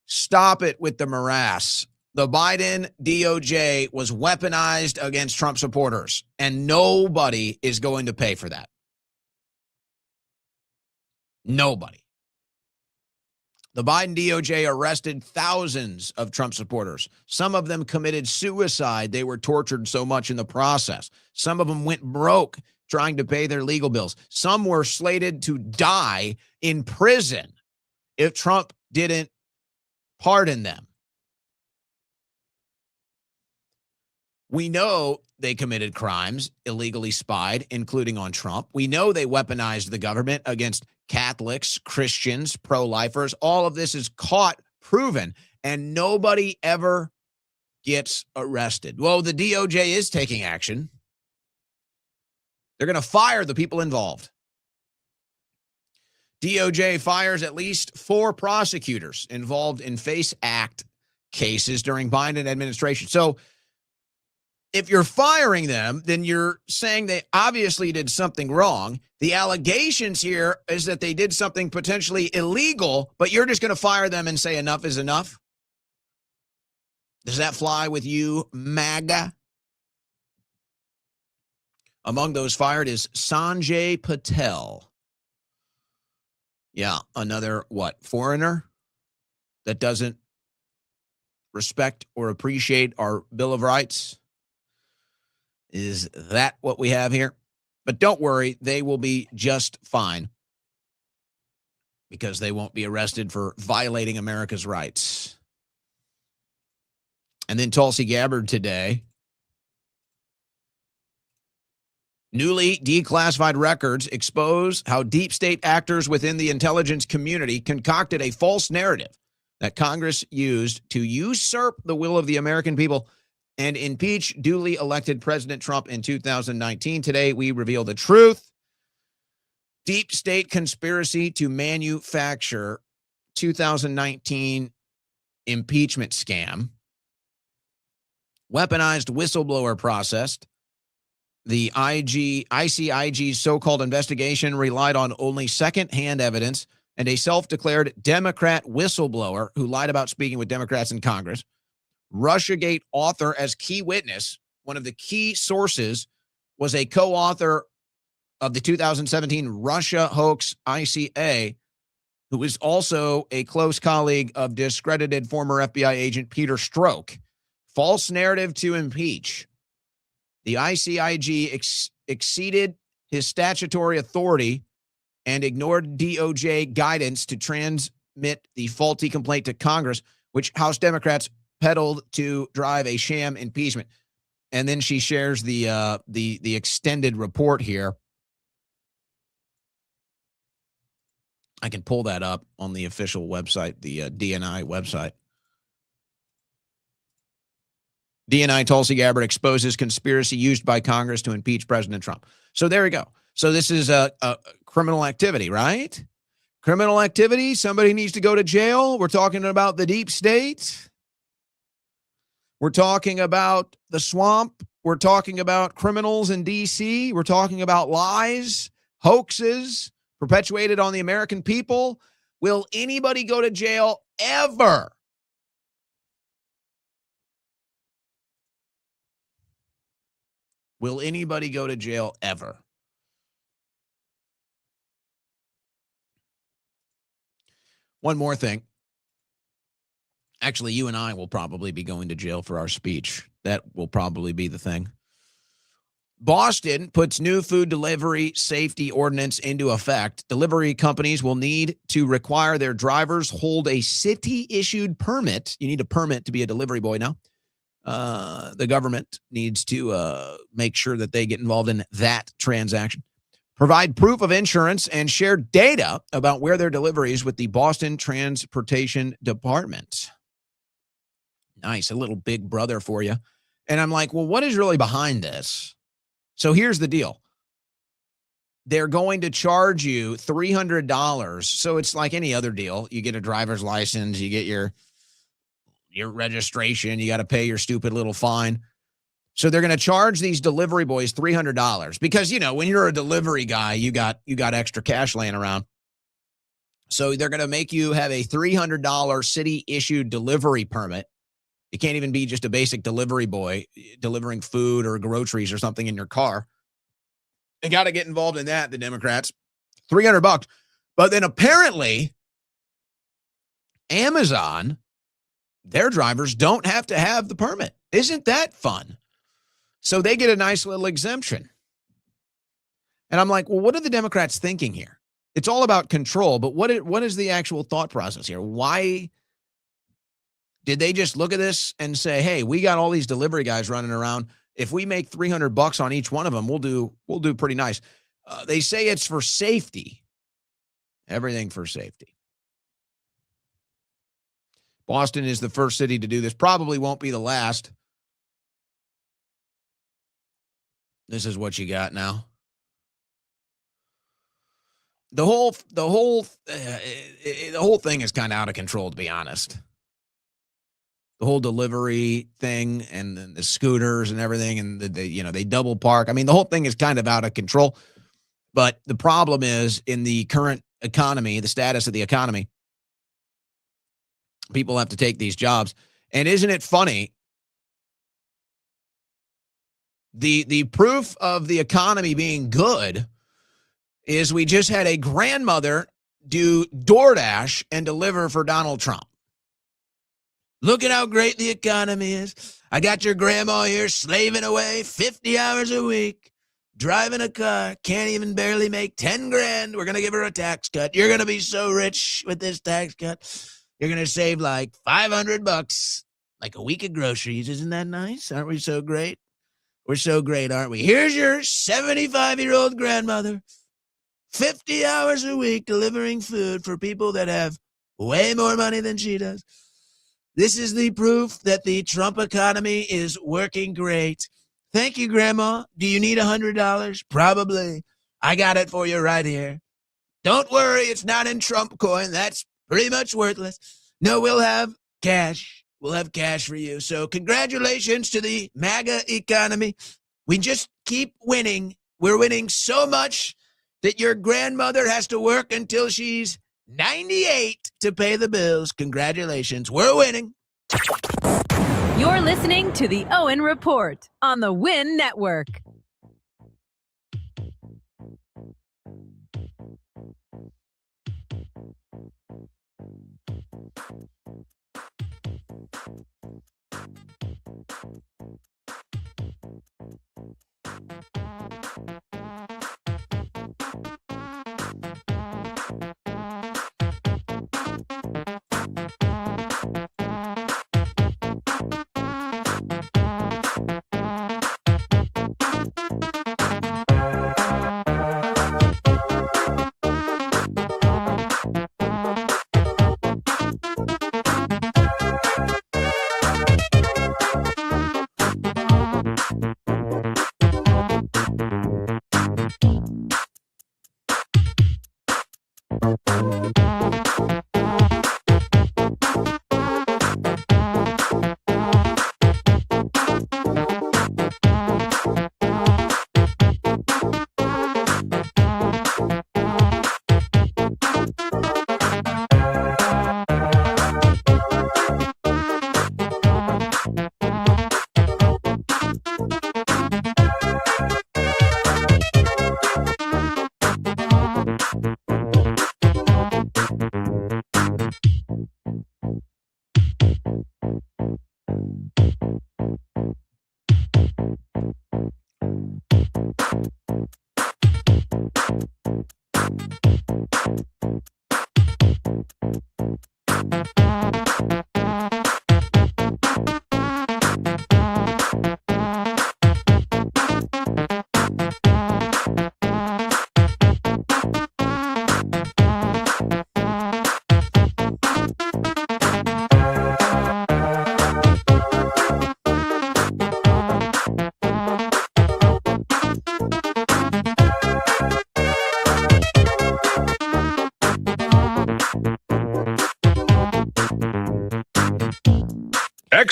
Speaker 1: Stop it with the morass. The Biden DOJ was weaponized against Trump supporters, and nobody is going to pay for that. Nobody. The Biden DOJ arrested thousands of Trump supporters. Some of them committed suicide. They were tortured so much in the process. Some of them went broke trying to pay their legal bills. Some were slated to die in prison if Trump didn't pardon them. We know they committed crimes, illegally spied, including on Trump. We know they weaponized the government against Catholics, Christians, pro-lifers. All of this is caught, proven, and nobody ever gets arrested. Well, the DOJ is taking action. They're going to fire the people involved. DOJ fires at least 4 prosecutors involved in FACE Act cases during Biden administration. So if you're firing them, then you're saying they obviously did something wrong. The allegations here is that they did something potentially illegal, but you're just going to fire them and say enough is enough? Does that fly with you, MAGA? Among those fired is Sanjay Patel. Yeah, another, foreigner that doesn't respect or appreciate our Bill of Rights? Is that what we have here? But don't worry, they will be just fine because they won't be arrested for violating America's rights. And then Tulsi Gabbard today. Newly declassified records expose how deep state actors within the intelligence community concocted a false narrative that Congress used to usurp the will of the American people and impeach duly elected President Trump in 2019. Today, we reveal the truth. Deep state conspiracy to manufacture 2019 impeachment scam. Weaponized whistleblower process. The ICIG's so-called investigation relied on only second-hand evidence and a self-declared Democrat whistleblower who lied about speaking with Democrats in Congress. Russiagate author as key witness. One of the key sources was a co-author of the 2017 Russia hoax ICA, who is also a close colleague of discredited former FBI agent Peter Strzok. False narrative to impeach. The ICIG exceeded his statutory authority and ignored DOJ guidance to transmit the faulty complaint to Congress, which House Democrats peddled to drive a sham impeachment. And then she shares the extended report here. I can pull that up on the official website, the DNI website. DNI Tulsi Gabbard exposes conspiracy used by Congress to impeach President Trump. So there we go. So this is a criminal activity, right? Criminal activity. Somebody needs to go to jail. We're talking about the deep state. We're talking about the swamp. We're talking about criminals in D.C. We're talking about lies, hoaxes perpetuated on the American people. Will anybody go to jail ever? Will anybody go to jail ever? One more thing. Actually, you and I will probably be going to jail for our speech. That will probably be the thing. Boston puts new food delivery safety ordinance into effect. Delivery companies will need to require their drivers hold a city-issued permit. You need a permit to be a delivery boy now. The government needs to make sure that they get involved in that transaction. Provide proof of insurance and share data about where their deliveries with the Boston Transportation Department. Nice, a little big brother for you. And I'm like, well, what is really behind this? So here's the deal. They're going to charge you $300. So it's like any other deal. You get a driver's license, you get your registration, you got to pay your stupid little fine. So they're going to charge these delivery boys $300 because, you know, when you're a delivery guy, you got extra cash laying around. So they're going to make you have a $300 city-issued delivery permit. It can't even be just a basic delivery boy delivering food or groceries or something in your car. They got to get involved in that, the Democrats. $300. But then apparently Amazon, their drivers don't have to have the permit. Isn't that fun? So they get a nice little exemption. And I'm like, well, what are the Democrats thinking here? It's all about control, but what is the actual thought process here? Why did they just look at this and say, hey, we got all these delivery guys running around. If we make $300 on each one of them, we'll do pretty nice. They say it's for safety. Everything for safety. Boston is the first city to do this. Probably won't be the last. This is what you got now. The whole thing is kind of out of control, to be honest. The whole delivery thing and the scooters and everything, and they double park. I mean, the whole thing is kind of out of control. But the problem is, in the current economy, the status of the economy, people have to take these jobs. And isn't it funny? The proof of the economy being good is we just had a grandmother do DoorDash and deliver for Donald Trump. Look at how great the economy is. I got your grandma here slaving away 50 hours a week, driving a car, can't even barely make 10 grand. We're going to give her a tax cut. You're going to be so rich with this tax cut. You're going to save like $500, like a week of groceries. Isn't that nice? Aren't we so great? We're so great, aren't we? Here's your 75-year-old grandmother, 50 hours a week delivering food for people that have way more money than she does. This is the proof that the Trump economy is working great. Thank you, Grandma. Do you need $100? Probably. I got it for you right here. Don't worry, it's not in Trump coin. That's pretty much worthless. No, we'll have cash. We'll have cash for you. So congratulations to the MAGA economy. We just keep winning. We're winning so much that your grandmother has to work until she's 98 to pay the bills. Congratulations. We're winning.
Speaker 2: You're listening to the Owen Report on the Win Network.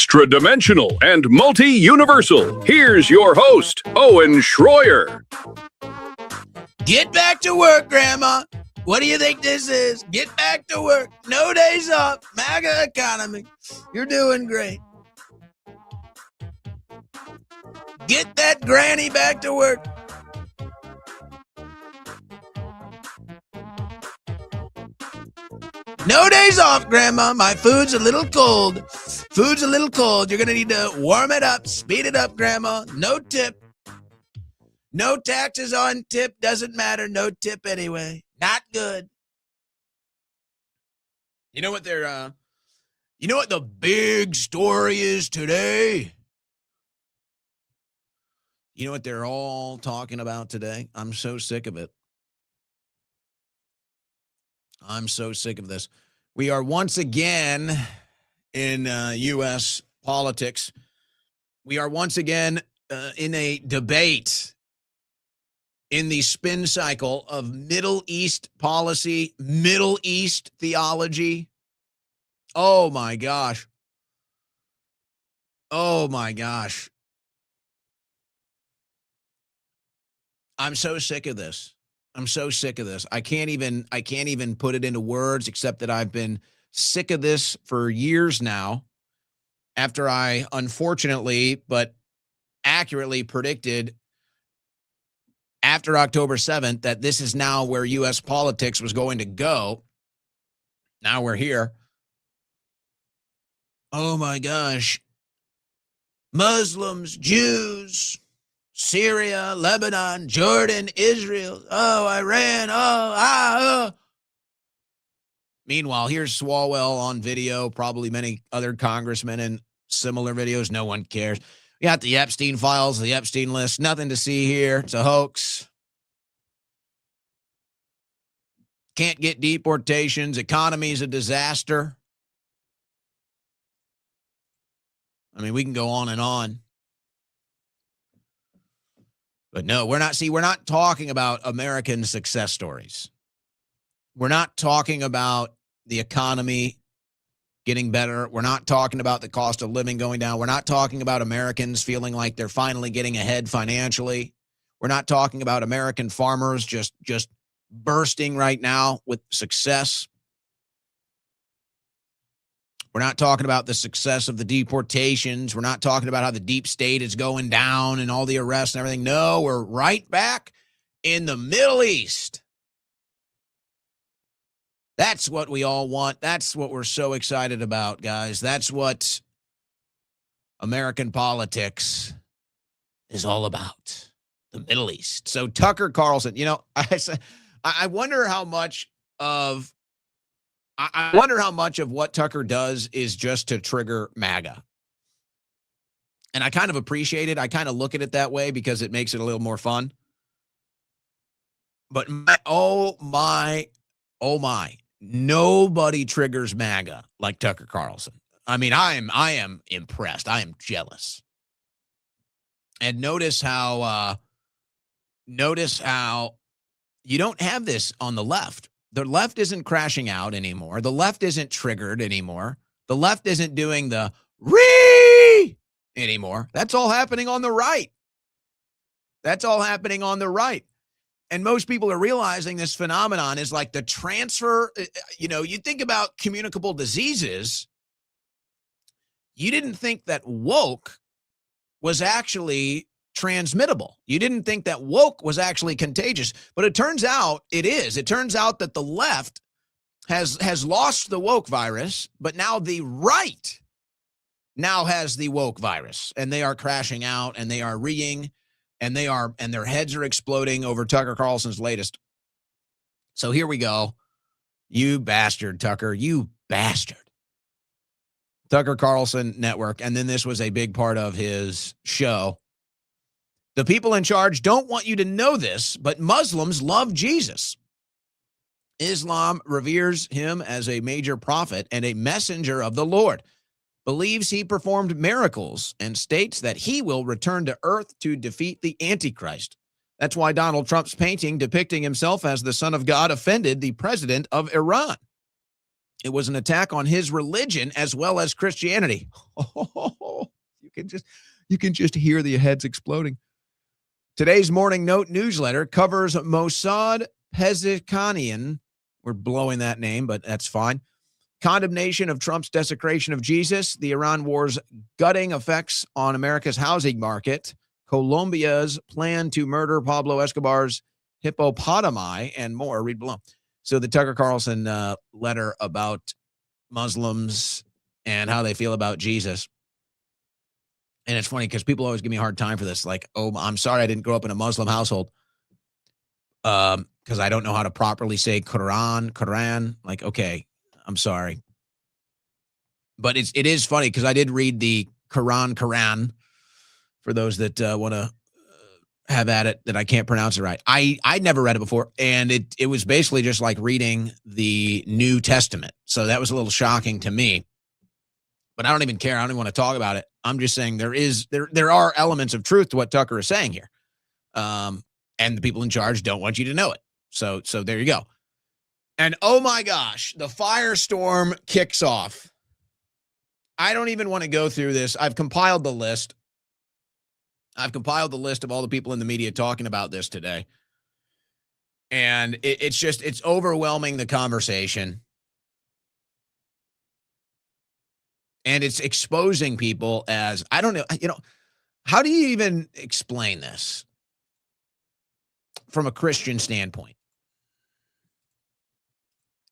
Speaker 4: Extra-dimensional and multi-universal. Here's your host, Owen Schroyer.
Speaker 1: Get back to work, Grandma. What do you think this is? Get back to work. No days off. MAGA economy. You're doing great. Get that granny back to work. No days off, Grandma. My food's a little cold. Food's a little cold. You're going to need to warm it up, speed it up, Grandma. No tip. No taxes on tip. Doesn't matter. No tip anyway. Not good. You know what you know what the big story is today? You know what they're all talking about today? I'm so sick of it. I'm so sick of this. We are once again in U.S. politics. We are once again in a debate in the spin cycle of Middle East policy, Middle East theology. Oh, my gosh. Oh, my gosh. I'm so sick of this. I'm so sick of this. I can't even put it into words, except that I've been sick of this for years now, after I unfortunately but accurately predicted after October 7th that this is now where U.S. politics was going to go. Now we're here. Oh my gosh. Muslims, Jews, Syria, Lebanon, Jordan, Israel, Iran, Meanwhile, here's Swalwell on video, probably many other congressmen in similar videos. No one cares. We got the Epstein files, the Epstein list. Nothing to see here. It's a hoax. Can't get deportations. Economy's a disaster. I mean, we can go on and on. But no, we're not talking about American success stories. We're not talking about the economy getting better. We're not talking about the cost of living going down. We're not talking about Americans feeling like they're finally getting ahead financially. We're not talking about American farmers just bursting right now with success. We're not talking about the success of the deportations. We're not talking about how the deep state is going down and all the arrests and everything. No, we're right back in the Middle East. That's what we all want. That's what we're so excited about, guys. That's what American politics is all about, the Middle East. So Tucker Carlson, I wonder how much of what Tucker does is just to trigger MAGA. And I kind of appreciate it. I kind of look at it that way because it makes it a little more fun. But oh my, nobody triggers MAGA like Tucker Carlson. I mean, I am impressed. I am jealous. And notice how you don't have this on the left. The left isn't crashing out anymore. The left isn't triggered anymore. The left isn't doing the ree anymore. That's all happening on the right. That's all happening on the right. And most people are realizing this phenomenon is like the transfer. You think about communicable diseases. You didn't think that woke was actually transmittable. You didn't think that woke was actually contagious, but it turns out it is. It turns out that the left has lost the woke virus, but now the right now has the woke virus, and they are crashing out, and they are reeing, and their heads are exploding over Tucker Carlson's latest. So here we go. You bastard, Tucker. You bastard. Tucker Carlson Network, and then this was a big part of his show. The people in charge don't want you to know this, but Muslims love Jesus. Islam reveres him as a major prophet and a messenger of the Lord, believes he performed miracles, and states that he will return to earth to defeat the Antichrist. That's why Donald Trump's painting depicting himself as the Son of God offended the president of Iran. It was an attack on his religion as well as Christianity. You can just hear the heads exploding. Today's Morning Note newsletter covers Mossad Pezeshkian. We're blowing that name, but that's fine. Condemnation of Trump's desecration of Jesus, the Iran war's gutting effects on America's housing market, Colombia's plan to murder Pablo Escobar's hippopotami, and more. Read below. So the Tucker Carlson letter about Muslims and how they feel about Jesus. And it's funny because people always give me a hard time for this. Like, oh, I'm sorry I didn't grow up in a Muslim household because I don't know how to properly say Quran. Like, okay, I'm sorry. But it is funny because I did read the Quran for those that want to have at it that I can't pronounce it right. I'd never read it before, and it was basically just like reading the New Testament. So that was a little shocking to me. But I don't even care. I don't even want to talk about it. I'm just saying there are elements of truth to what Tucker is saying here. And the people in charge don't want you to know it. So there you go. And oh my gosh, the firestorm kicks off. I don't even want to go through this. I've compiled the list of all the people in the media talking about this today. And it's overwhelming the conversation. And it's exposing people as, I don't know, how do you even explain this from a Christian standpoint?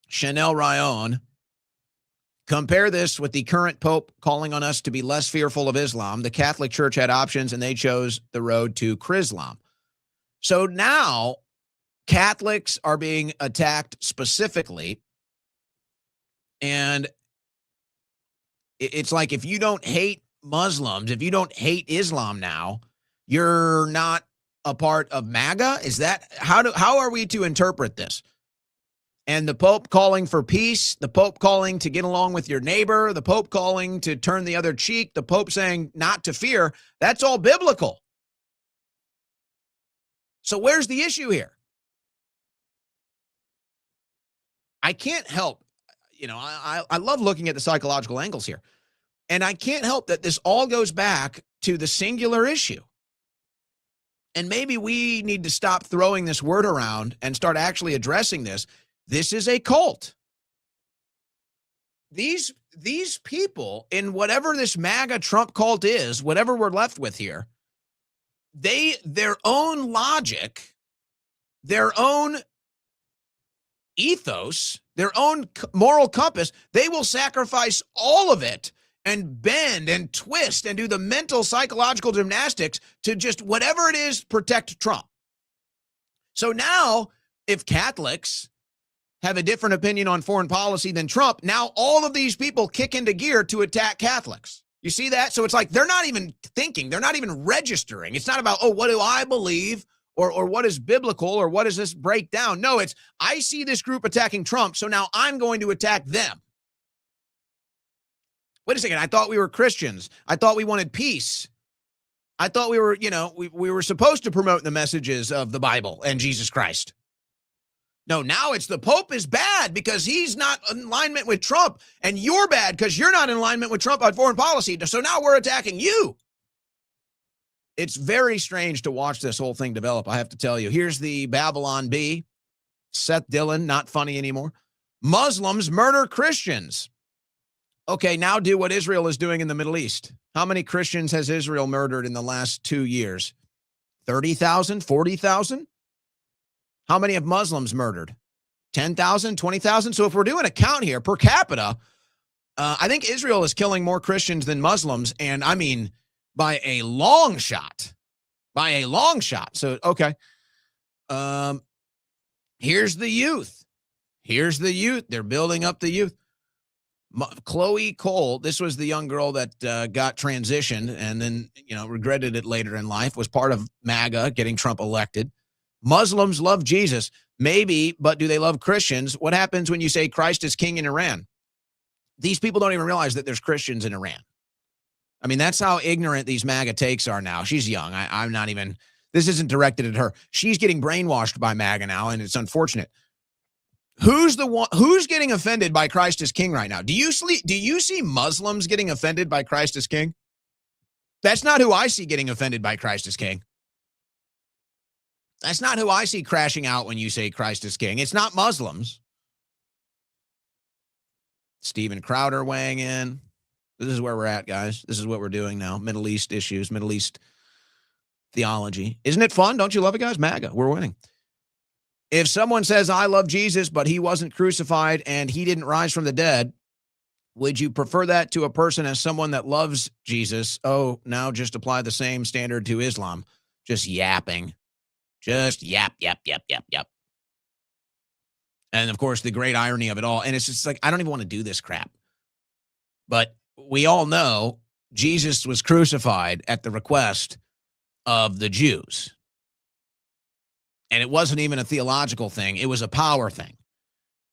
Speaker 1: Chanel Ryan, compare this with the current Pope calling on us to be less fearful of Islam. The Catholic Church had options, and they chose the road to Chrislam. So now Catholics are being attacked specifically, and it's like if you don't hate Muslims, if you don't hate Islam now, you're not a part of MAGA? Is that how are we to interpret this? And the Pope calling for peace, the Pope calling to get along with your neighbor, the Pope calling to turn the other cheek, the Pope saying not to fear, that's all biblical. So where's the issue here? I can't help, I love looking at the psychological angles here. And I can't help that this all goes back to the singular issue. And maybe we need to stop throwing this word around and start actually addressing this. This is a cult. These people in whatever this MAGA Trump cult is, whatever we're left with here, their own logic, their own ethos, their own moral compass, they will sacrifice all of it and bend and twist and do the mental psychological gymnastics to just whatever it is protect Trump. So now if Catholics have a different opinion on foreign policy than Trump, now all of these people kick into gear to attack Catholics. You see that? So it's like they're not even thinking, they're not even registering. It's not about, oh, what do I believe or what is biblical or what does this break down? No, it's I see this group attacking Trump, so now I'm going to attack them. Wait a second, I thought we were Christians. I thought we wanted peace. I thought we were, we were supposed to promote the messages of the Bible and Jesus Christ. No, now it's the Pope is bad because he's not in alignment with Trump, and you're bad because you're not in alignment with Trump on foreign policy. So now we're attacking you. It's very strange to watch this whole thing develop, I have to tell you. Here's the Babylon Bee. Seth Dillon, not funny anymore. Muslims murder Christians. Okay, now do what Israel is doing in the Middle East. How many Christians has Israel murdered in the last 2 years? 30,000, 40,000? How many have Muslims murdered? 10,000, 20,000? So if we're doing a count here per capita, I think Israel is killing more Christians than Muslims, and I mean by a long shot. By a long shot. So, okay. Here's the youth. Here's the youth. They're building up the youth. Chloe Cole, this was the young girl that got transitioned and then, regretted it later in life, was part of MAGA getting Trump elected. Muslims love Jesus, maybe, but do they love Christians? What happens when you say Christ is king in Iran? These people don't even realize that there's Christians in Iran. I mean, that's how ignorant these MAGA takes are now. She's young. I'm not even, this isn't directed at her. She's getting brainwashed by MAGA now, and it's unfortunate. Who's getting offended by Christ as king right now? Do you see Muslims getting offended by Christ as king? That's not who I see getting offended by Christ is king. That's not who I see crashing out when you say Christ is king. It's not Muslims. Stephen Crowder weighing in. This is where we're at, guys. This is what we're doing now. Middle East issues, Middle East theology. Isn't it fun? Don't you love it, guys? MAGA, we're winning. If someone says, I love Jesus, but he wasn't crucified and he didn't rise from the dead, would you prefer that to a person as someone that loves Jesus? Oh, now just apply the same standard to Islam. Just yapping. Just yap. And, of course, the great irony of it all. And it's just like, I don't even want to do this crap. But we all know Jesus was crucified at the request of the Jews. And it wasn't even a theological thing. It was a power thing.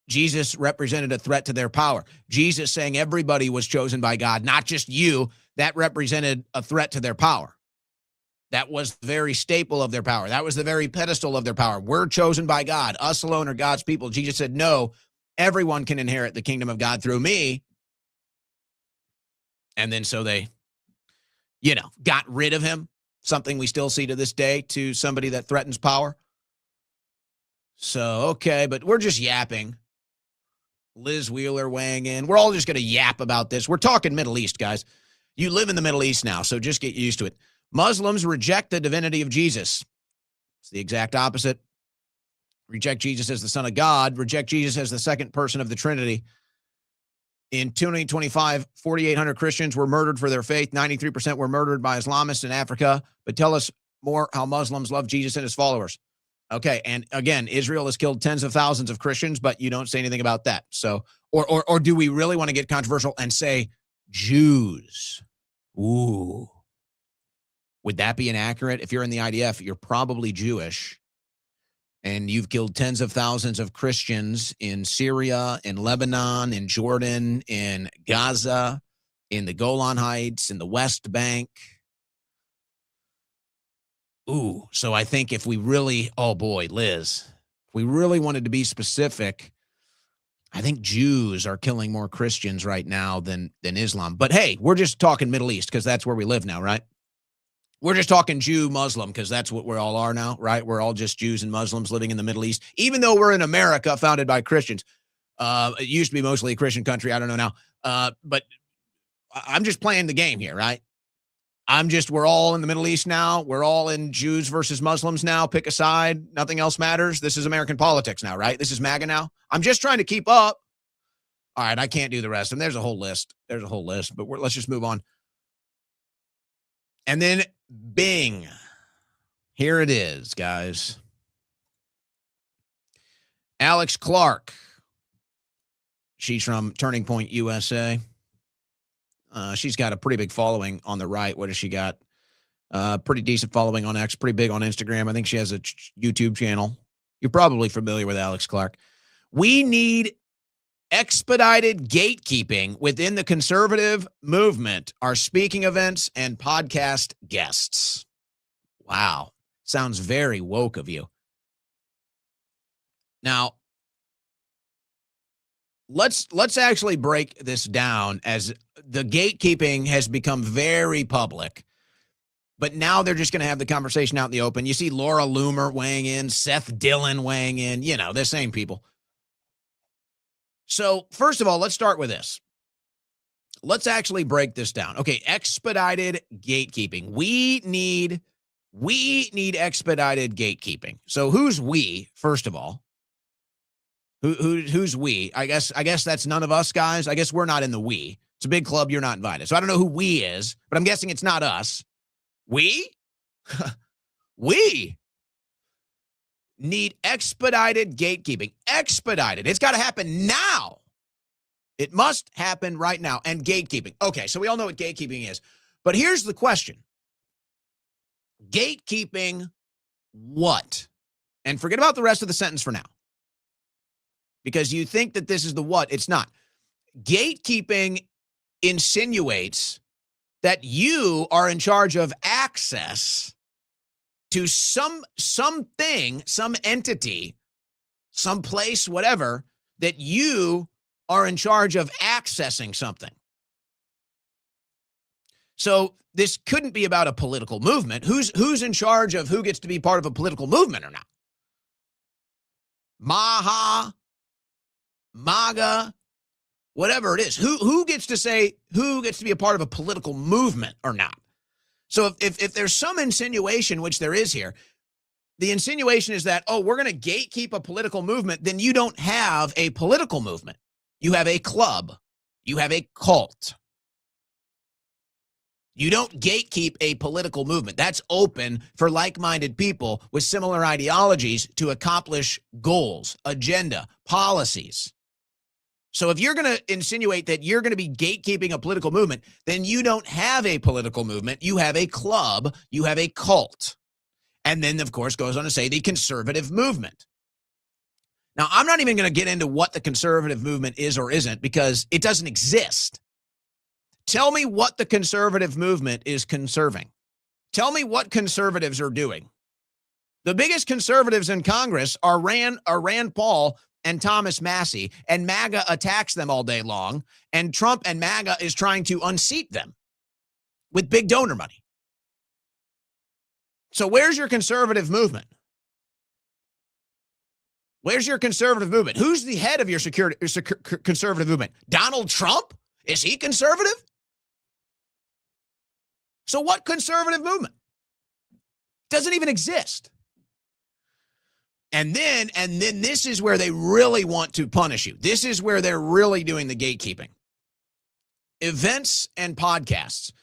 Speaker 1: Jesus represented a threat to their power. Jesus saying everybody was chosen by God, not just you, that represented a threat to their power. That was the very staple of their power. That was the very pedestal of their power. We're chosen by God. Us alone are God's people. Jesus said, no, everyone can inherit the kingdom of God through me. And then so they, got rid of him, something we still see to this day to somebody that threatens power. So, okay, but we're just yapping. Liz Wheeler weighing in. We're all just going to yap about this. We're talking Middle East, guys. You live in the Middle East now, so just get used to it. Muslims reject the divinity of Jesus. It's the exact opposite. Reject Jesus as the Son of God. Reject Jesus as the second person of the Trinity. In 2025, 4,800 Christians were murdered for their faith. 93% were murdered by Islamists in Africa. But tell us more how Muslims love Jesus and his followers. Okay, and again, Israel has killed tens of thousands of Christians, but you don't say anything about that. So, or do we really want to get controversial and say Jews? Ooh. Would that be inaccurate? If you're in the IDF, you're probably Jewish. And you've killed tens of thousands of Christians in Syria, in Lebanon, in Jordan, in Gaza, in the Golan Heights, in the West Bank. Ooh, so I think if we really, oh boy, Liz, if we really wanted to be specific, I think Jews are killing more Christians right now than Islam. But hey, we're just talking Middle East because that's where we live now, right? We're just talking Jew, Muslim, because that's what we all are now, right? We're all just Jews and Muslims living in the Middle East, even though we're in America, founded by Christians. It used to be mostly a Christian country. I don't know now. But I'm just playing the game here, right? We're all in the Middle East now. We're all in Jews versus Muslims now. Pick a side. Nothing else matters. This is American politics now, right? This is MAGA now. I'm just trying to keep up. All right, I can't do the rest. And there's a whole list. But let's just move on. And then bing. Here it is, guys. Alex Clark. She's from Turning Point USA. She's got a pretty big following on the right. What has she got? Pretty decent following on X, pretty big on Instagram. I think she has a YouTube channel. You're probably familiar with Alex Clark. We need expedited gatekeeping within the conservative movement, our speaking events and podcast guests. Wow. Sounds very woke of you. Now, let's actually break this down, as the gatekeeping has become very public. But now they're just going to have the conversation out in the open. You see Laura Loomer weighing in, Seth Dillon weighing in, the same people. So first of all, let's start with this. Let's actually break this down. Okay, expedited gatekeeping. We need expedited gatekeeping. So who's we, first of all? Who's we? I guess that's none of us, guys. I guess we're not in the we. It's a big club. You're not invited. So I don't know who we is, but I'm guessing it's not us. We? We need expedited gatekeeping. Expedited. It's got to happen now. It must happen right now. And gatekeeping. Okay, so we all know what gatekeeping is. But here's the question. Gatekeeping what? And forget about the rest of the sentence for now. Because you think that this is the what. It's not. Gatekeeping insinuates that you are in charge of access to something, some entity, some place, whatever, that you are in charge of accessing something. So this couldn't be about a political movement. Who's in charge of who gets to be part of a political movement or not? MAGA, whatever it is. Who gets to say who gets to be a part of a political movement or not? So if there's some insinuation, which there is here, the insinuation is that, oh, we're going to gatekeep a political movement, then you don't have a political movement. You have a club. You have a cult. You don't gatekeep a political movement. That's open for like-minded people with similar ideologies to accomplish goals, agenda, policies. So if you're going to insinuate that you're going to be gatekeeping a political movement, then you don't have a political movement. You have a club. You have a cult. And then, of course, goes on to say the conservative movement. Now, I'm not even going to get into what the conservative movement is or isn't because it doesn't exist. Tell me what the conservative movement is conserving. Tell me what conservatives are doing. The biggest conservatives in Congress are Rand Paul and Thomas Massey, and MAGA attacks them all day long, and Trump and MAGA is trying to unseat them with big donor money. So where's your conservative movement? Where's your conservative movement? Who's the head of your conservative movement? Donald Trump? Is he conservative? So what conservative movement? Doesn't even exist. And then this is where they really want to punish you. This is where they're really doing the gatekeeping. Events and podcasts.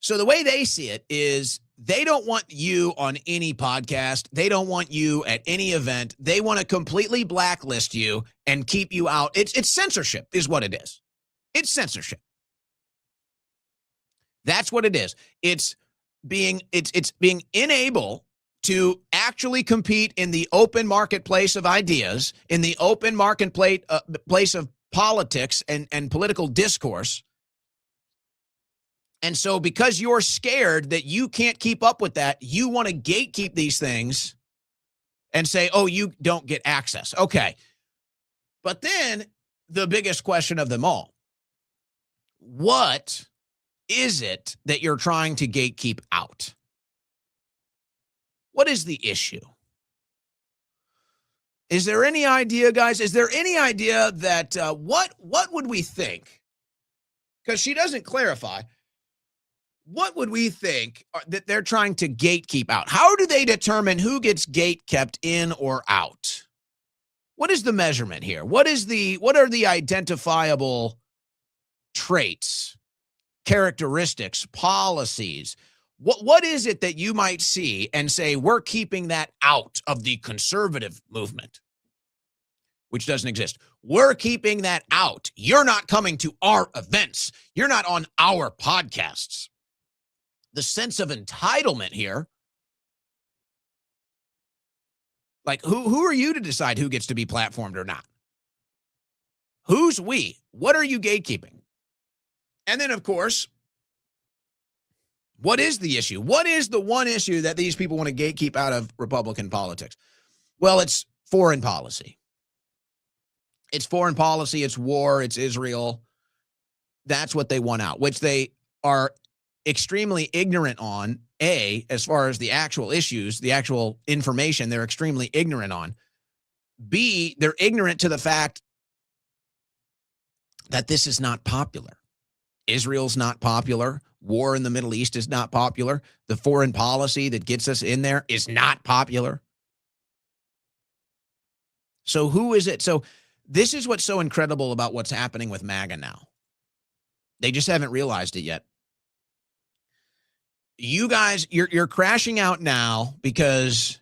Speaker 1: So the way they see it is they don't want you on any podcast. They don't want you at any event. They want to completely blacklist you and keep you out. It's censorship is what it is. It's censorship. That's what it is. It's being unable to actually compete in the open marketplace of ideas, in the open marketplace place of politics and political discourse. And so because you're scared that you can't keep up with that, you want to gatekeep these things and say, oh, you don't get access. Okay. But then the biggest question of them all, what is it that you're trying to gatekeep out? What is the issue? Is there any idea, guys? Is there any idea that what would we think? Because she doesn't clarify. What would we think that they're trying to gatekeep out? How do they determine who gets gate kept in or out? What is the measurement here? What are the identifiable traits, characteristics, policies? What is it that you might see and say, we're keeping that out of the conservative movement, which doesn't exist? We're keeping that out. You're not coming to our events. You're not on our podcasts. The sense of entitlement here. Like, who are you to decide who gets to be platformed or not? Who's we? What are you gatekeeping? And then, of course, what is the issue? What is the one issue that these people want to gatekeep out of Republican politics? Well, it's foreign policy. It's foreign policy. It's war. It's Israel. That's what they want out, which they are extremely ignorant on, as far as the actual issues, the actual information, they're extremely ignorant on. B, they're ignorant to the fact that this is not popular. Israel's not popular. War in the Middle East is not popular. The foreign policy that gets us in there is not popular. So who is it? So this is what's so incredible about what's happening with MAGA now. They just haven't realized it yet. You guys, you're crashing out now because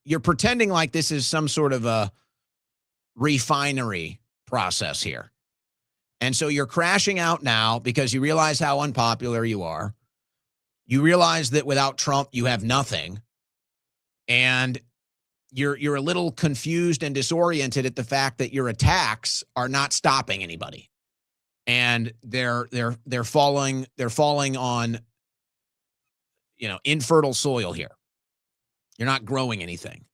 Speaker 1: you're pretending like this is some sort of a refinery process here. And so you're crashing out now because you realize how unpopular you are. You realize that without Trump, you have nothing. And you're a little confused and disoriented at the fact that your attacks are not stopping anybody. And they're falling on, infertile soil here. You're not growing anything.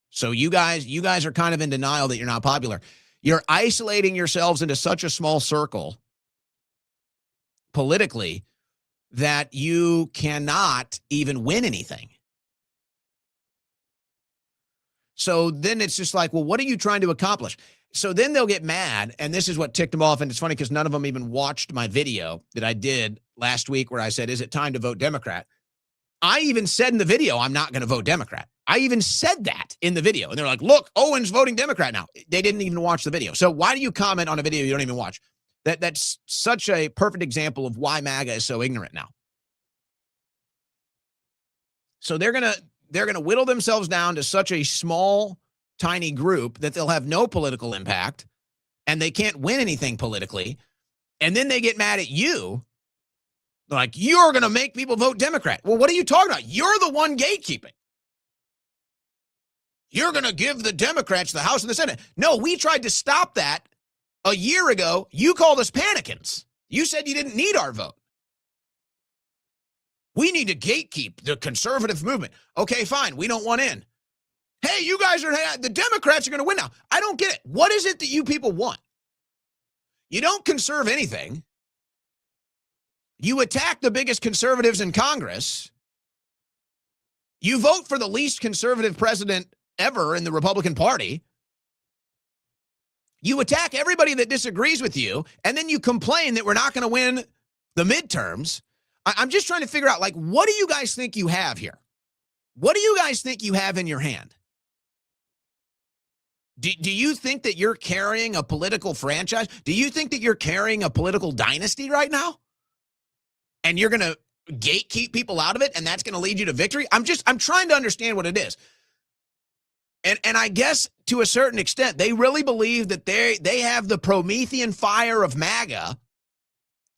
Speaker 1: So you guys are kind of in denial that you're not popular. You're isolating yourselves into such a small circle politically that you cannot even win anything. So then it's just like, well, what are you trying to accomplish? So then they'll get mad, and this is what ticked them off, and it's funny because none of them even watched my video that I did last week where I said, is it time to vote Democrat? I even said in the video, I'm not going to vote Democrat. I even said that in the video, and they're like, look, Owen's voting Democrat now. They didn't even watch the video. So why do you comment on a video you don't even watch? That's such a perfect example of why MAGA is so ignorant now. So they're going to whittle themselves down to such a small, tiny group that they'll have no political impact and they can't win anything politically. And then they get mad at you. They're like, you're going to make people vote Democrat. Well, what are you talking about? You're the one gatekeeping. You're going to give the Democrats the House and the Senate. No, we tried to stop that a year ago. You called us panicans. You said you didn't need our vote. We need to gatekeep the conservative movement. Okay, fine. We don't want in. Hey, you guys the Democrats are going to win now. I don't get it. What is it that you people want? You don't conserve anything. You attack the biggest conservatives in Congress. You vote for the least conservative president ever in the Republican Party. You attack everybody that disagrees with you, and then you complain that we're not going to win the midterms. I'm just trying to figure out, like, what do you guys think you have here? What do you guys think you have in your hand? Do you think that you're carrying a political franchise? Do you think that you're carrying a political dynasty right now? And you're going to gatekeep people out of it, and that's going to lead you to victory? I'm trying to understand what it is. And I guess to a certain extent, they really believe that they have the Promethean fire of MAGA,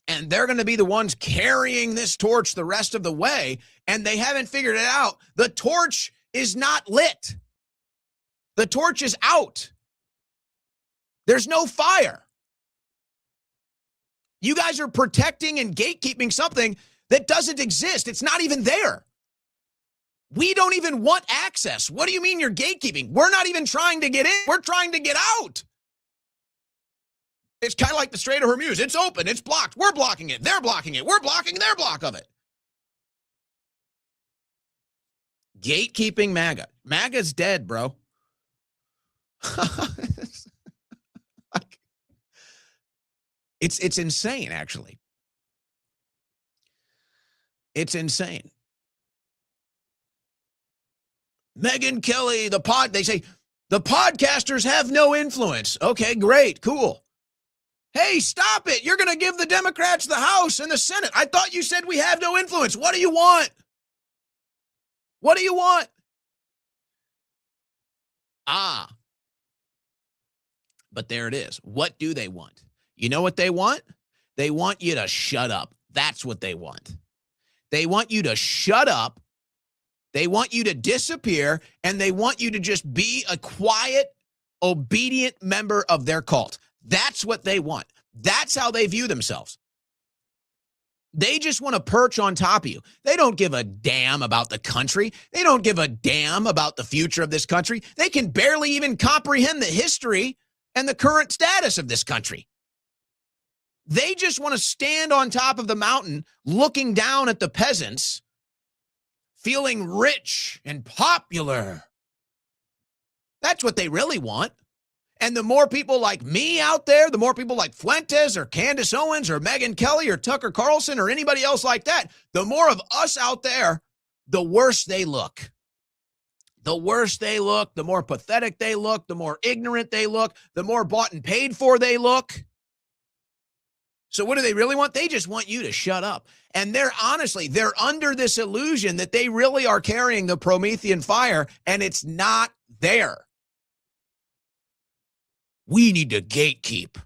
Speaker 1: and they're going to be the ones carrying this torch the rest of the way, and they haven't figured it out. The torch is not lit. The torch is out. There's no fire. You guys are protecting and gatekeeping something that doesn't exist. It's not even there. We don't even want access. What do you mean you're gatekeeping? We're not even trying to get in. We're trying to get out. It's kind of like the Strait of Hormuz. It's open. It's blocked. We're blocking it. They're blocking it. We're blocking their block of it. Gatekeeping MAGA. MAGA's dead, bro. It's insane, actually. It's insane. Megyn Kelly, they say the podcasters have no influence. Okay, great, cool. Hey, stop it. You're going to give the Democrats the House and the Senate. I thought you said we have no influence. What do you want? What do you want? But there it is. What do they want? You know what they want? They want you to shut up. That's what they want. They want you to shut up. They want you to disappear, and they want you to just be a quiet, obedient member of their cult. That's what they want. That's how they view themselves. They just want to perch on top of you. They don't give a damn about the country. They don't give a damn about the future of this country. They can barely even comprehend the history and the current status of this country. They just want to stand on top of the mountain, looking down at the peasants, feeling rich and popular. That's what they really want. And the more people like me out there, the more people like Fuentes or Candace Owens or Megyn Kelly or Tucker Carlson or anybody else like that, the more of us out there, the worse they look. The worse they look, the more pathetic they look, the more ignorant they look, the more bought and paid for they look. So what do they really want? They just want you to shut up. And they're under this illusion that they really are carrying the Promethean fire, and it's not there. We need to gatekeep.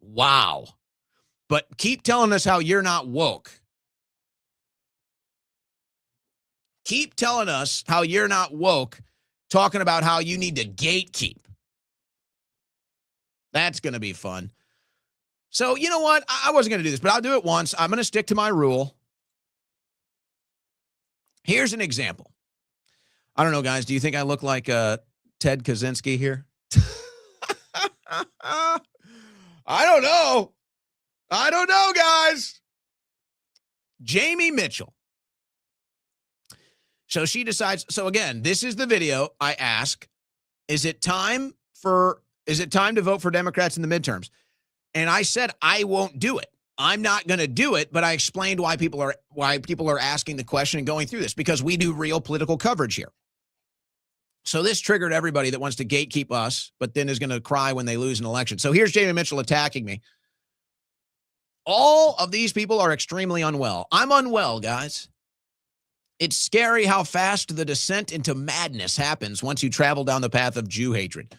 Speaker 1: Wow. But keep telling us how you're not woke. Keep telling us how you're not woke, talking about how you need to gatekeep. That's going to be fun. So, you know what? I wasn't going to do this, but I'll do it once. I'm going to stick to my rule. Here's an example. I don't know, guys. Do you think I look like Ted Kaczynski here? I don't know. I don't know, guys. Jamie Mitchell. So she decides. So again, this is the video. I ask, is it time to vote for Democrats in the midterms? And I said, I won't do it. I'm not going to do it, but I explained why people are asking the question and going through this, because we do real political coverage here. So this triggered everybody that wants to gatekeep us, but then is going to cry when they lose an election. So here's Jamie Mitchell attacking me. All of these people are extremely unwell. I'm unwell, guys. It's scary how fast the descent into madness happens once you travel down the path of Jew hatred.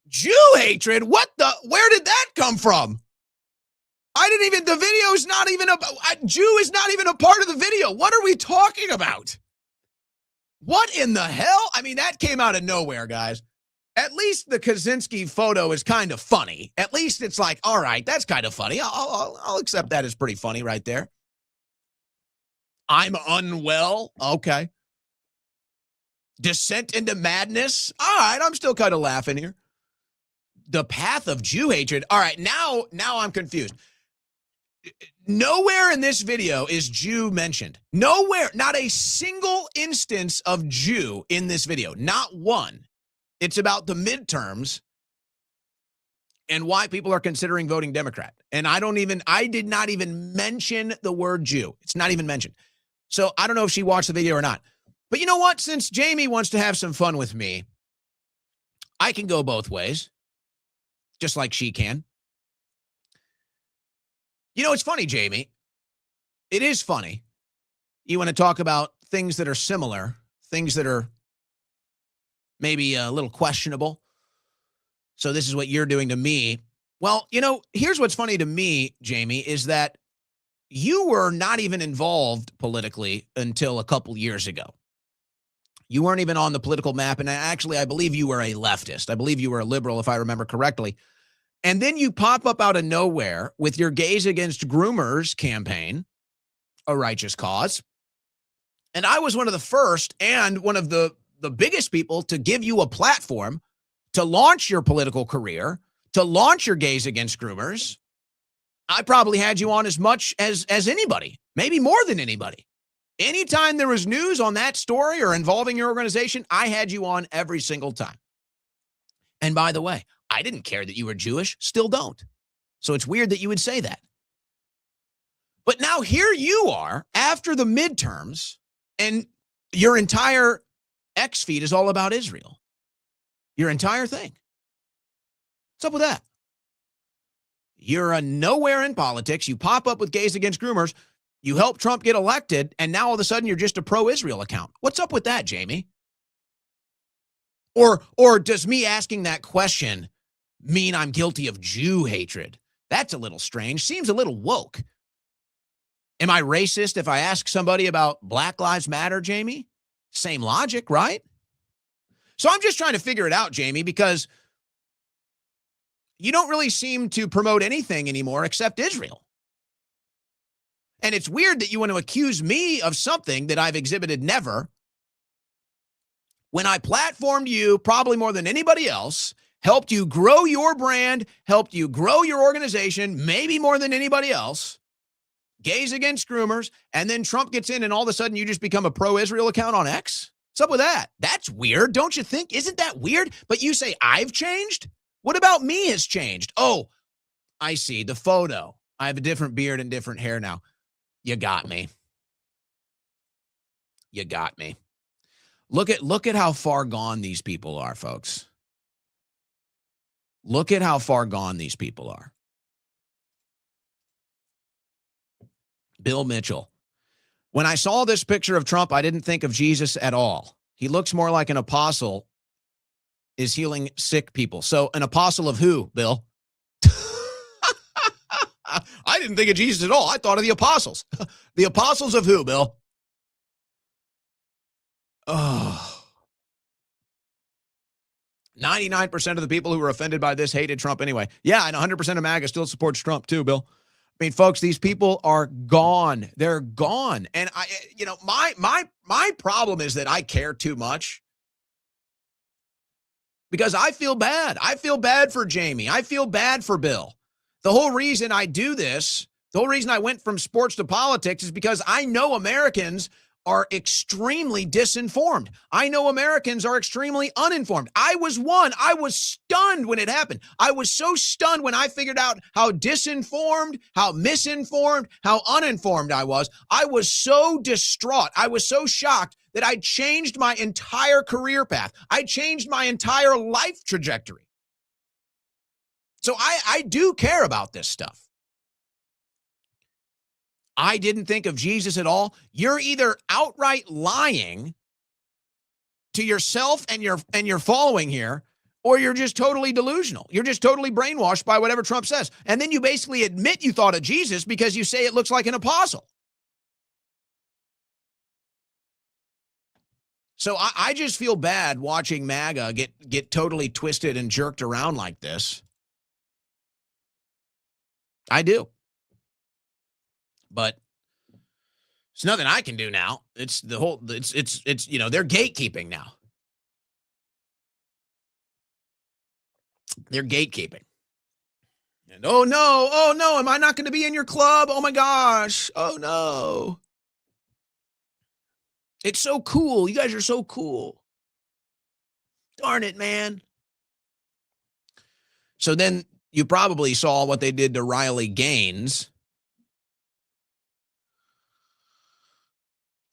Speaker 1: Jew hatred? Where did that come from? The video is not even Jew is not even a part of the video. What are we talking about? What in the hell? I mean, that came out of nowhere, guys. At least the Kaczynski photo is kind of funny. At least it's like, all right, that's kind of funny. I'll accept that as pretty funny right there. I'm unwell. Okay. Descent into madness. All right, I'm still kind of laughing here. The path of Jew hatred. All right, now I'm confused. Nowhere in this video is Jew mentioned. Nowhere, not a single instance of Jew in this video. Not one. It's about the midterms and why people are considering voting Democrat. And I did not even mention the word Jew. It's not even mentioned. So I don't know if she watched the video or not. But you know what? Since Jamie wants to have some fun with me, I can go both ways, just like she can. You know, it's funny, Jamie. It is funny. You want to talk about things that are similar, things that are maybe a little questionable. So this is what you're doing to me. Well, you know, here's what's funny to me, Jamie, is that you were not even involved politically until a couple years ago. You weren't even on the political map. And actually, I believe you were a leftist. I believe you were a liberal, if I remember correctly. And then you pop up out of nowhere with your Gays Against Groomers campaign, a righteous cause. And I was one of the first and one of the biggest people to give you a platform to launch your political career, to launch your Gays Against Groomers. I probably had you on as much as anybody, maybe more than anybody. Anytime there was news on that story or involving your organization, I had you on every single time. And by the way, I didn't care that you were Jewish, still don't. So it's weird that you would say that. But now here you are after the midterms, and your entire X feed is all about Israel. Your entire thing. What's up with that? You're a nowhere in politics. You pop up with Gays Against Groomers. You help Trump get elected, and now all of a sudden you're just a pro-Israel account. What's up with that, Jamie? Or does me asking that question mean I'm guilty of Jew hatred? That's a little strange. Seems a little woke. Am I racist if I ask somebody about Black Lives Matter, Jamie? Same logic, right? So I'm just trying to figure it out, Jamie, because you don't really seem to promote anything anymore except Israel. And it's weird that you want to accuse me of something that I've exhibited never, when I platformed you probably more than anybody else, helped you grow your brand, helped you grow your organization, maybe more than anybody else, Gays Against Groomers, and then Trump gets in and all of a sudden you just become a pro-Israel account on X? What's up with that? That's weird, don't you think? Isn't that weird? But you say I've changed? What about me has changed? Oh, I see, the photo. I have a different beard and different hair now. You got me. You got me. Look at how far gone these people are, folks. Look at how far gone these people are. Bill Mitchell. When I saw this picture of Trump, I didn't think of Jesus at all. He looks more like an apostle is healing sick people. So an apostle of who, Bill? I didn't think of Jesus at all. I thought of the apostles. The apostles of who, Bill? Oh. 99% of the people who were offended by this hated Trump anyway. Yeah, and 100% of MAGA still supports Trump too, Bill. I mean, folks, these people are gone. They're gone. And my problem is that I care too much. Because I feel bad. I feel bad for Jamie. I feel bad for Bill. The whole reason I do this The whole reason I went from sports to politics is because I know Americans are extremely disinformed. I know Americans are extremely uninformed. I was one. I was stunned when it happened. I was so stunned when I figured out how disinformed, how misinformed, how uninformed I was. I was so distraught. I was so shocked that I changed my entire career path. I changed my entire life trajectory. So I do care about this stuff. I didn't think of Jesus at all. You're either outright lying to yourself and your following here, or you're just totally delusional. You're just totally brainwashed by whatever Trump says. And then you basically admit you thought of Jesus because you say it looks like an apostle. So I just feel bad watching MAGA get totally twisted and jerked around like this. I do. But it's nothing I can do now. It's the whole, it's you know, they're gatekeeping now. They're gatekeeping. And oh no, am I not going to be in your club? Oh my gosh. Oh no. It's so cool. You guys are so cool. Darn it, man. So then you probably saw what they did to Riley Gaines.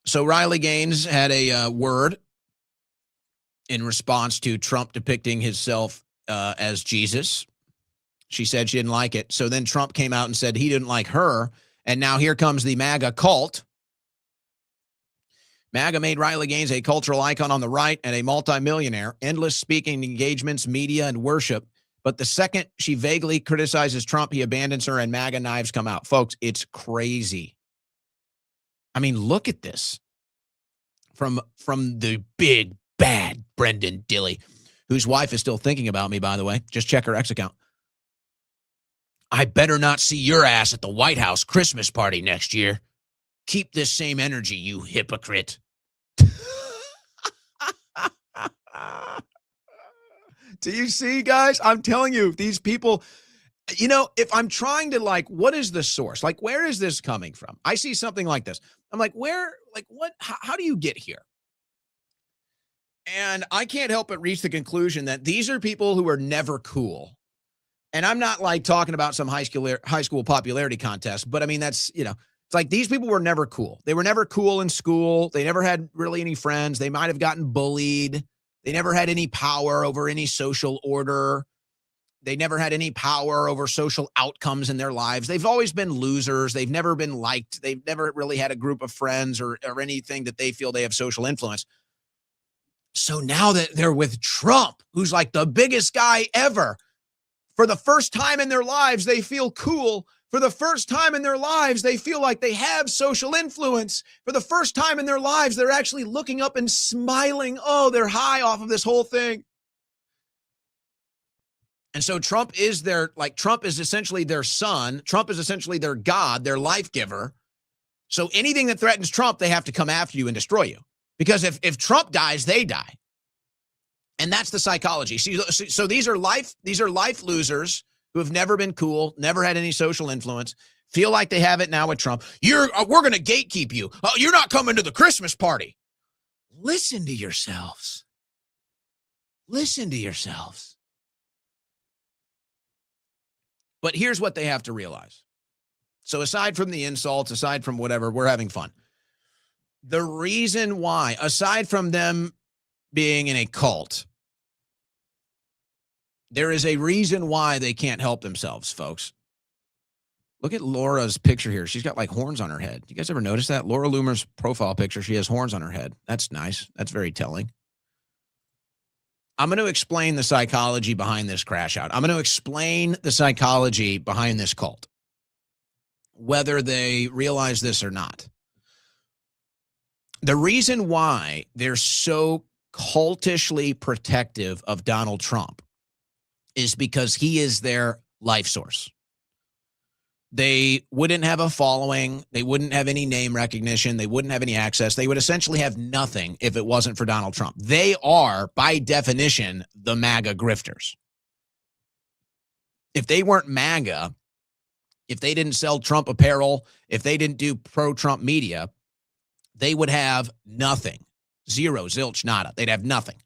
Speaker 1: So Riley Gaines had a word in response to Trump depicting himself as Jesus. She said she didn't like it. So then Trump came out and said he didn't like her. And now here comes the MAGA cult. MAGA made Riley Gaines a cultural icon on the right and a multimillionaire, endless speaking engagements, media, and worship. But the second she vaguely criticizes Trump, he abandons her and MAGA knives come out. Folks, it's crazy. I mean, look at this from the big, bad Brendan Dilley, whose wife is still thinking about me, by the way. Just check her X account. I better not see your ass at the White House Christmas party next year. Keep this same energy, you hypocrite. Do you see, guys? I'm telling you, these people... You know, if I'm trying to what is the source? Where is this coming from? I see something like this. I'm like, where, what, how do you get here? And I can't help but reach the conclusion that these are people who are never cool. And I'm not talking about some high school popularity contest, but I mean, that's, it's like these people were never cool. They were never cool in school. They never had really any friends. They might've gotten bullied. They never had any power over any social order. They never had any power over social outcomes in their lives. They've always been losers. They've never been liked. They've never really had a group of friends or anything that they feel they have social influence. So now that they're with Trump, who's the biggest guy ever, for the first time in their lives, they feel cool. For the first time in their lives, they feel like they have social influence. For the first time in their lives, they're actually looking up and smiling. Oh, they're high off of this whole thing. And so Trump is Trump is essentially their son. Trump is essentially their God, their life giver. So anything that threatens Trump, they have to come after you and destroy you. Because if Trump dies, they die. And that's the psychology. So these are life losers who have never been cool, never had any social influence, feel like they have it now with Trump. We're going to gatekeep you. Oh, you're not coming to the Christmas party. Listen to yourselves. Listen to yourselves. But here's what they have to realize. So aside from the insults, aside from whatever, we're having fun. The reason why, aside from them being in a cult, there is a reason why they can't help themselves, folks. Look at Laura's picture here. She's got horns on her head. You guys ever notice that? Laura Loomer's profile picture, she has horns on her head. That's nice. That's very telling. I'm going to explain the psychology behind this crash out. I'm going to explain the psychology behind this cult, whether they realize this or not. The reason why they're so cultishly protective of Donald Trump is because he is their life source. They wouldn't have a following. They wouldn't have any name recognition. They wouldn't have any access. They would essentially have nothing if it wasn't for Donald Trump. They are, by definition, the MAGA grifters. If they weren't MAGA, if they didn't sell Trump apparel, if they didn't do pro-Trump media, they would have nothing. Zero, zilch, nada. They'd have nothing.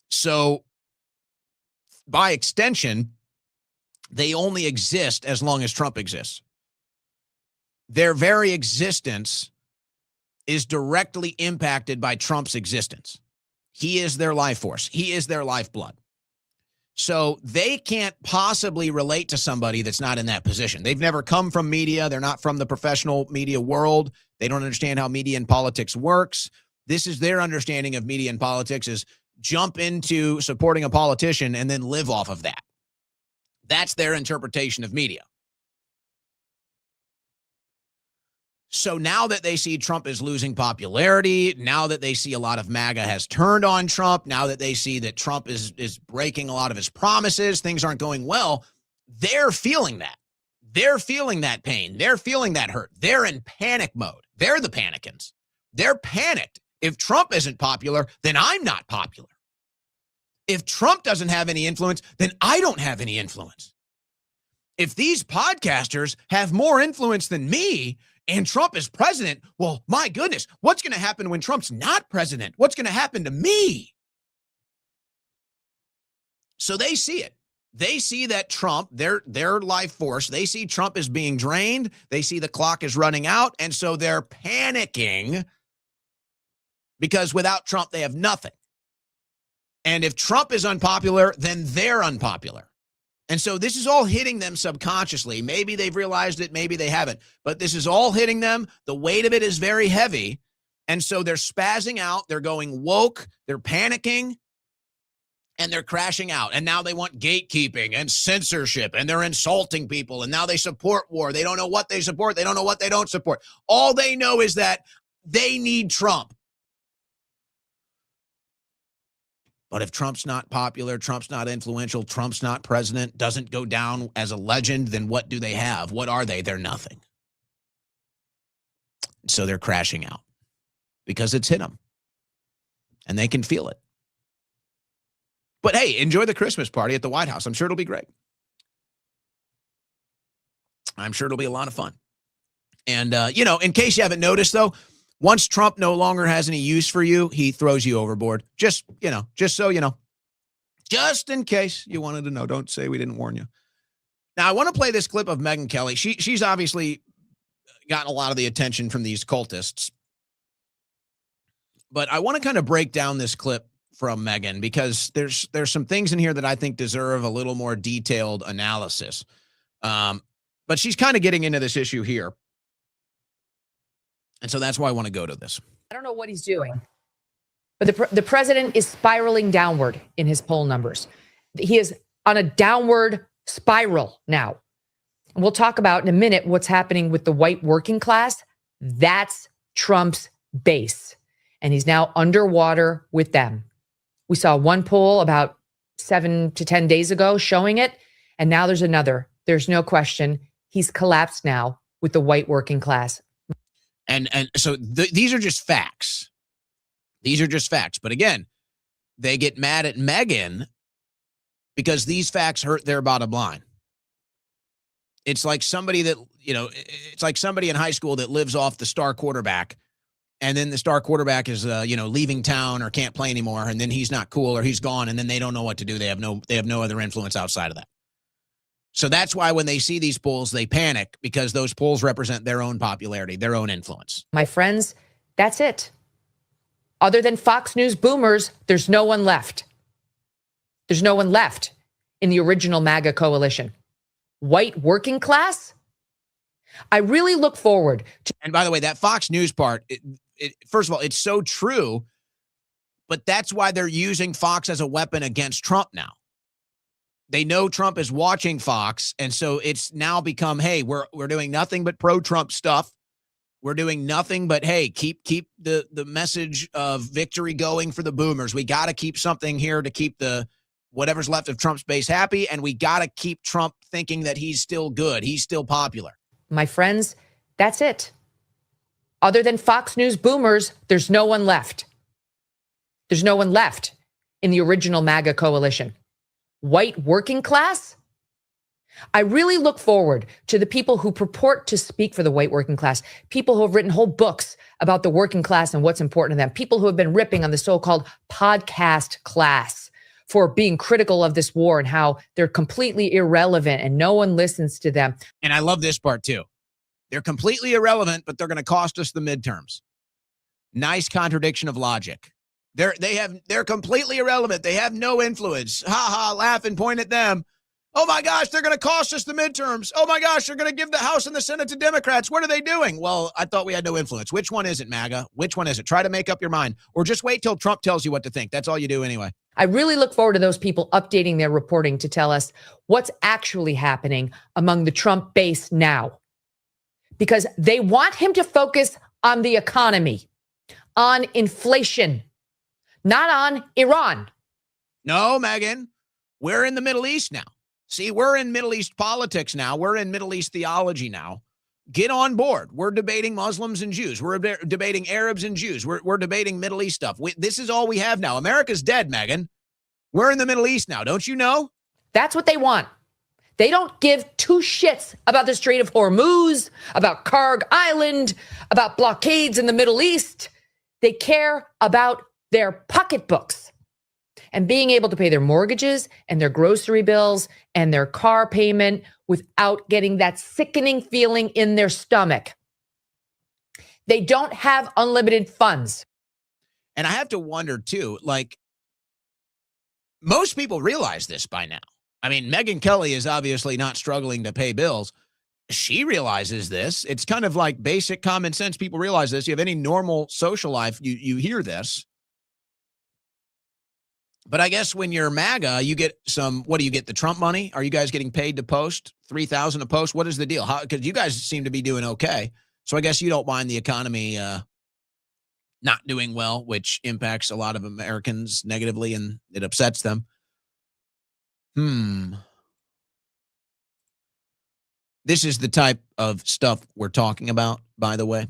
Speaker 1: So by extension, they only exist as long as Trump exists. Their very existence is directly impacted by Trump's existence. He is their life force. He is their lifeblood. So they can't possibly relate to somebody that's not in that position. They've never come from media. They're not from the professional media world. They don't understand how media and politics works. This is their understanding of media and politics, is jump into supporting a politician and then live off of that. That's their interpretation of media. So now that they see Trump is losing popularity, now that they see a lot of MAGA has turned on Trump, now that they see that Trump is breaking a lot of his promises, things aren't going well, they're feeling that. They're feeling that pain. They're feeling that hurt. They're in panic mode. They're the panicans. They're panicked. If Trump isn't popular, then I'm not popular. If Trump doesn't have any influence, then I don't have any influence. If these podcasters have more influence than me and Trump is president, well, my goodness, what's going to happen when Trump's not president? What's going to happen to me? So they see it. They see that Trump, their life force, they see Trump is being drained. They see the clock is running out. And so they're panicking because without Trump, they have nothing. And if Trump is unpopular, then they're unpopular. And so this is all hitting them subconsciously. Maybe they've realized it, maybe they haven't. But this is all hitting them. The weight of it is very heavy. And so they're spazzing out. They're going woke. They're panicking. And they're crashing out. And now they want gatekeeping and censorship. And they're insulting people. And now they support war. They don't know what they support. They don't know what they don't support. All they know is that they need Trump. But if Trump's not popular, Trump's not influential, Trump's not president, doesn't go down as a legend, then what do they have? What are they? They're nothing. So they're crashing out because it's hit them. And they can feel it. But hey, enjoy the Christmas party at the White House. I'm sure it'll be great. I'm sure it'll be a lot of fun. And, in case you haven't noticed, though, once Trump no longer has any use for you, he throws you overboard. Just so you know. Just in case you wanted to know. Don't say we didn't warn you. Now, I want to play this clip of Megyn Kelly. She's obviously gotten a lot of the attention from these cultists. But I want to kind of break down this clip from Megyn because there's some things in here that I think deserve a little more detailed analysis. But she's kind of getting into this issue here. And so that's why I want to go to this.
Speaker 5: I don't know what he's doing, but the president is spiraling downward in his poll numbers. He is on a downward spiral now. And we'll talk about in a minute what's happening with the white working class. That's Trump's base. And he's now underwater with them. We saw one poll about 7 to 10 days ago showing it. And now there's another. There's no question. He's collapsed now with the white working class.
Speaker 1: And so these are just facts. These are just facts. But again, they get mad at Megyn because these facts hurt their bottom line. It's like somebody that, it's like somebody in high school that lives off the star quarterback. And then the star quarterback is, leaving town or can't play anymore. And then he's not cool or he's gone. And then they don't know what to do. They have no other influence outside of that. So that's why when they see these polls, they panic because those polls represent their own popularity, their own influence.
Speaker 5: My friends, that's it. Other than Fox News boomers, there's no one left. There's no one left in the original MAGA coalition. White working class? I really look forward to.
Speaker 1: And by the way, that Fox News part, first of all, it's so true, but that's why they're using Fox as a weapon against Trump now. They know Trump is watching Fox, and so it's now become, hey, we're doing nothing but pro-Trump stuff. We're doing nothing but, hey, keep the message of victory going for the boomers. We got to keep something here to keep the whatever's left of Trump's base happy, and we got to keep Trump thinking that he's still good. He's still popular.
Speaker 5: My friends, that's it. Other than Fox News boomers, there's no one left. There's no one left in the original MAGA coalition. White working class? I really look forward to the people who purport to speak for the white working class, people who have written whole books about the working class and what's important to them, people who have been ripping on the so-called podcast class for being critical of this war and how they're completely irrelevant and no one listens to them.
Speaker 1: And I love this part too. They're completely irrelevant, but they're going to cost us the midterms. Nice contradiction of logic. They're completely irrelevant. They have no influence. Ha ha, laugh and point at them. Oh my gosh, they're going to cost us the midterms. Oh my gosh, they're going to give the House and the Senate to Democrats. What are they doing? Well, I thought we had no influence. Which one is it, MAGA? Which one is it? Try to make up your mind. Or just wait till Trump tells you what to think. That's all you do anyway.
Speaker 5: I really look forward to those people updating their reporting to tell us what's actually happening among the Trump base now. Because they want him to focus on the economy, on inflation, not on Iran.
Speaker 1: No, Megan, we're in the Middle East now. See, we're in Middle East politics now. We're in Middle East theology now. Get on board. We're debating Muslims and Jews. We're debating Arabs and Jews. We're debating Middle East stuff. This is all we have now. America's dead, Megan. We're in the Middle East now. Don't you know?
Speaker 5: That's what they want. They don't give two shits about the Strait of Hormuz, about Karg Island, about blockades in the Middle East. They care about their pocketbooks and being able to pay their mortgages and their grocery bills and their car payment without getting that sickening feeling in their stomach. They don't have unlimited funds.
Speaker 1: And I have to wonder, too, like, most people realize this by now. I mean, Megyn Kelly is obviously not struggling to pay bills. She realizes this. It's kind of like basic common sense. People realize this. You have any normal social life, you hear this. But I guess when you're MAGA, you get some, what do you get, the Trump money? Are you guys getting paid to post? $3,000 a post? What is the deal? Because you guys seem to be doing okay. So I guess you don't mind the economy not doing well, which impacts a lot of Americans negatively and it upsets them. This is the type of stuff we're talking about, by the way.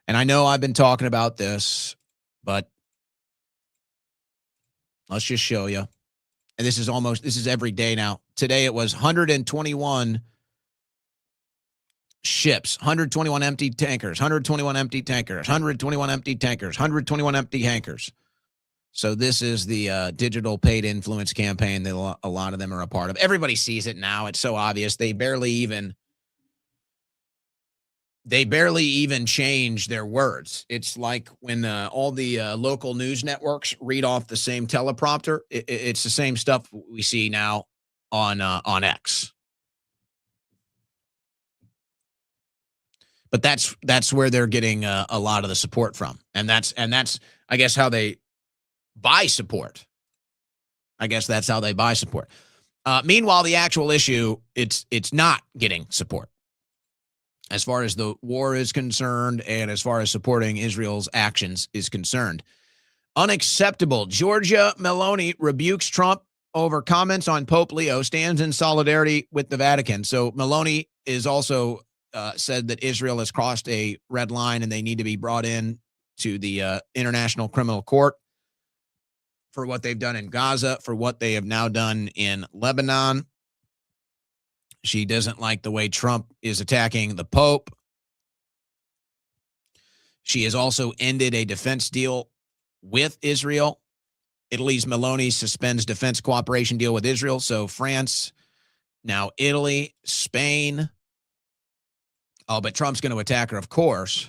Speaker 1: And I know I've been talking about this, but let's just show you. And this is every day now. Today it was 121 ships, 121 empty tankers, 121 empty tankers, 121 empty tankers, 121 empty tankers. So this is the digital paid influence campaign that a lot of them are a part of. Everybody sees it now. It's so obvious. They barely even change their words. It's like when all the local news networks read off the same teleprompter. It's the same stuff we see now on X. But that's where they're getting a lot of the support from, and that's I guess how they buy support. I guess that's how they buy support. Meanwhile, the actual issue, it's not getting support. As far as the war is concerned and as far as supporting Israel's actions is concerned. Unacceptable. Giorgia Meloni rebukes Trump over comments on Pope Leo, stands in solidarity with the Vatican. So Meloni is also said that Israel has crossed a red line and they need to be brought in to the International Criminal Court for what they've done in Gaza, for what they have now done in Lebanon. She doesn't like the way Trump is attacking the Pope. She has also ended a defense deal with Israel. Italy's Meloni suspends defense cooperation deal with Israel. So France, now Italy, Spain. Oh, but Trump's going to attack her, of course,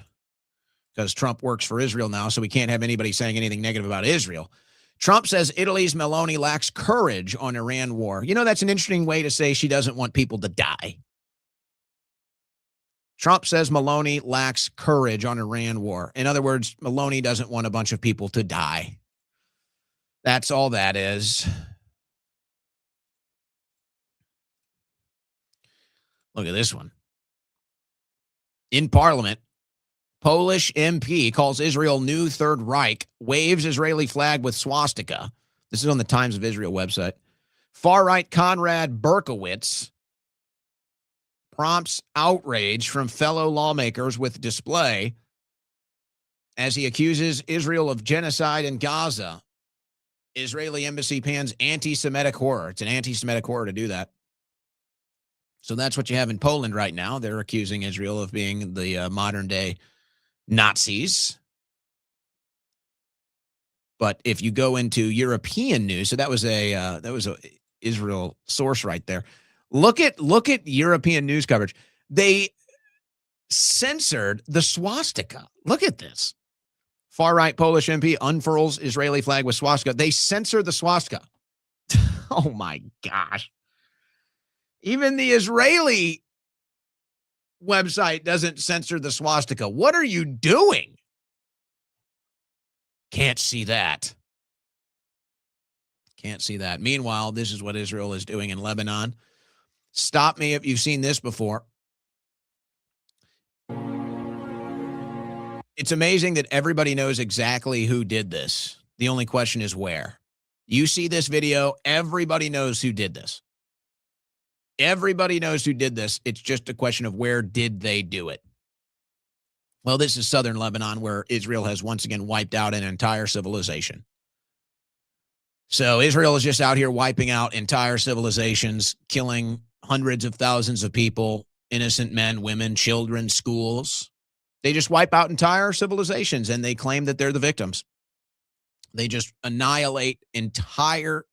Speaker 1: because Trump works for Israel now, so we can't have anybody saying anything negative about Israel. Trump says Italy's Meloni lacks courage on Iran war. You know, that's an interesting way to say she doesn't want people to die. Trump says Meloni lacks courage on Iran war. In other words, Meloni doesn't want a bunch of people to die. That's all that is. Look at this one. In Parliament, Polish MP calls Israel new Third Reich, waves Israeli flag with swastika. This is on the Times of Israel website. Far-right Konrad Berkowitz prompts outrage from fellow lawmakers with display as he accuses Israel of genocide in Gaza. Israeli embassy pans anti-Semitic horror. It's an anti-Semitic horror to do that. So that's what you have in Poland right now. They're accusing Israel of being the modern day Nazis. But if you go into European news, so that was a Israel source right there. Look at European news coverage. They censored the swastika. Look at this. Far-right Polish MP unfurls Israeli flag with swastika. They censor the swastika. Oh, my gosh. Even the Israeli website doesn't censor the swastika. What are you doing? Can't see that. Can't see that. Meanwhile, this is what Israel is doing in Lebanon. Stop me if you've seen this before. It's amazing that everybody knows exactly who did this. The only question is where. You see this video, everybody knows who did this. Everybody knows who did this. It's just a question of where did they do it. Well, this is southern Lebanon, where Israel has once again wiped out an entire civilization. So Israel is just out here wiping out entire civilizations, killing hundreds of thousands of people, innocent men, women, children, schools. They just wipe out entire civilizations, and they claim that they're the victims. They just annihilate entire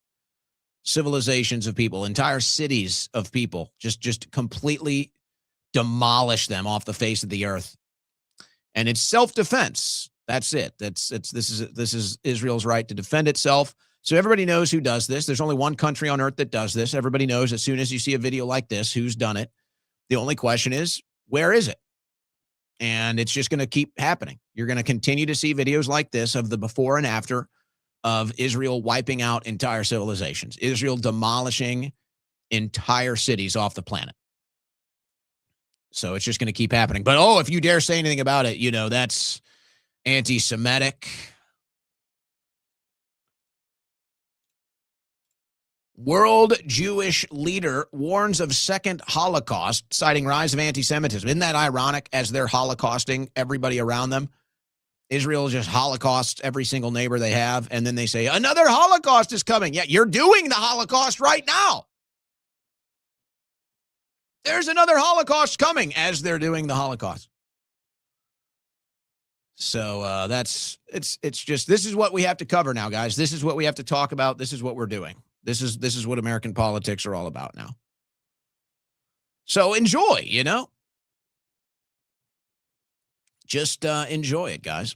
Speaker 1: civilizations of people, entire cities of people, just completely demolish them off the face of the earth. And it's self-defense. That's it. This is Israel's right to defend itself. So everybody knows who does this. There's only one country on earth that does this. Everybody knows as soon as you see a video like this, who's done it. The only question is, where is it? And it's just going to keep happening. You're going to continue to see videos like this of the before and after of Israel wiping out entire civilizations, Israel demolishing entire cities off the planet. So it's just going to keep happening. But, if you dare say anything about it, that's anti-Semitic. World Jewish leader warns of second Holocaust, citing rise of anti-Semitism. Isn't that ironic? As they're holocausting everybody around them, Israel just holocausts every single neighbor they have, and then they say, another Holocaust is coming. Yeah, you're doing the Holocaust right now. There's another Holocaust coming as they're doing the Holocaust. So it's just, this is what we have to cover now, guys. This is what we have to talk about. This is what we're doing. This is what American politics are all about now. So enjoy, Just enjoy it, guys.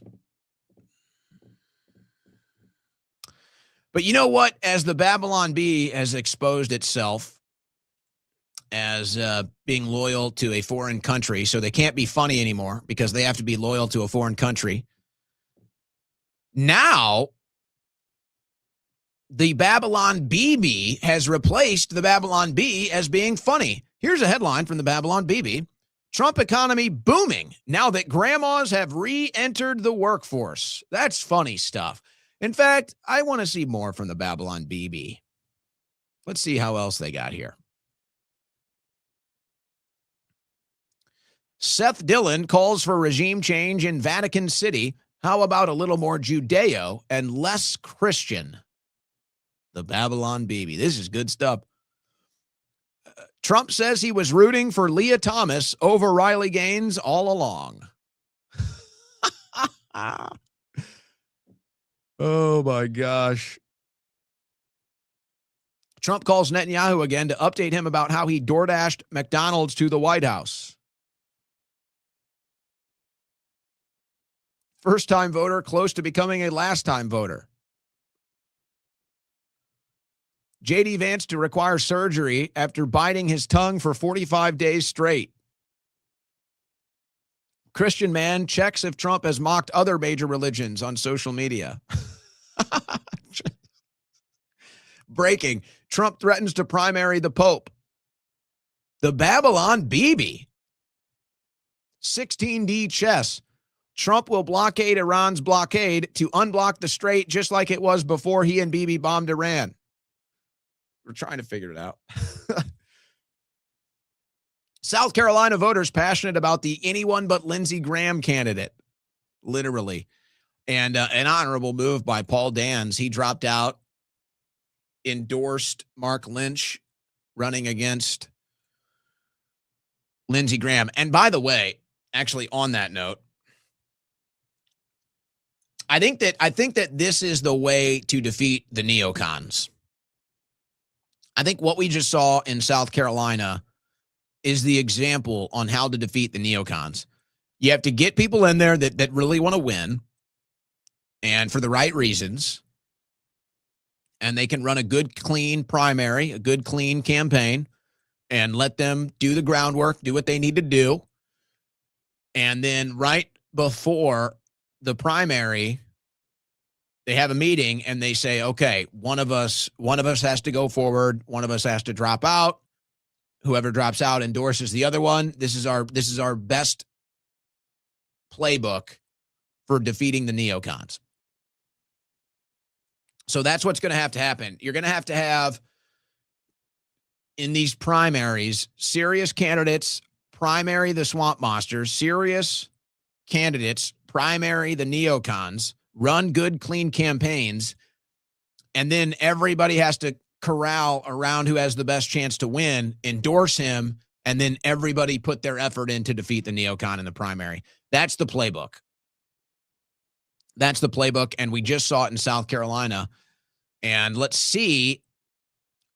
Speaker 1: But you know what? As the Babylon Bee has exposed itself as being loyal to a foreign country, so they can't be funny anymore because they have to be loyal to a foreign country. Now, the Babylon BB has replaced the Babylon Bee as being funny. Here's a headline from the Babylon BB. Trump economy booming now that grandmas have re-entered the workforce. That's funny stuff. In fact, I want to see more from the Babylon BB. Let's see how else they got here. Seth Dillon calls for regime change in Vatican City. How about a little more Judeo and less Christian? The Babylon BB. This is good stuff. Trump says he was rooting for Leah Thomas over Riley Gaines all along. Oh, my gosh. Trump calls Netanyahu again to update him about how he DoorDashed McDonald's to the White House. First-time voter close to becoming a last-time voter. J.D. Vance to require surgery after biting his tongue for 45 days straight. Christian man checks if Trump has mocked other major religions on social media. Breaking. Trump threatens to primary the Pope. The Babylon BB. 16D chess. Trump will blockade Iran's blockade to unblock the strait just like it was before he and Bibi bombed Iran. We're trying to figure it out. South Carolina voters passionate about the anyone but Lindsey Graham candidate, literally. And an honorable move by Paul Dans. He dropped out, endorsed Mark Lynch running against Lindsey Graham. And by the way, actually on that note, I think that this is the way to defeat the neocons. I think what we just saw in South Carolina is the example on how to defeat the neocons. You have to get people in there that really want to win and for the right reasons. And they can run a good, clean primary, a good, clean campaign, and let them do the groundwork, do what they need to do. And then right before the primary, they have a meeting and they say, okay, one of us has to go forward. One of us has to drop out. Whoever drops out endorses the other one. This is our best playbook for defeating the neocons. So that's what's going to happen. You're going to have in these primaries, serious candidates primary the swamp monsters, serious candidates primary the neocons, run good, clean campaigns, and then everybody has to corral around who has the best chance to win, endorse him, and then everybody put their effort in to defeat the neocon in the primary. That's the playbook. That's the playbook, and we just saw it in South Carolina. And let's see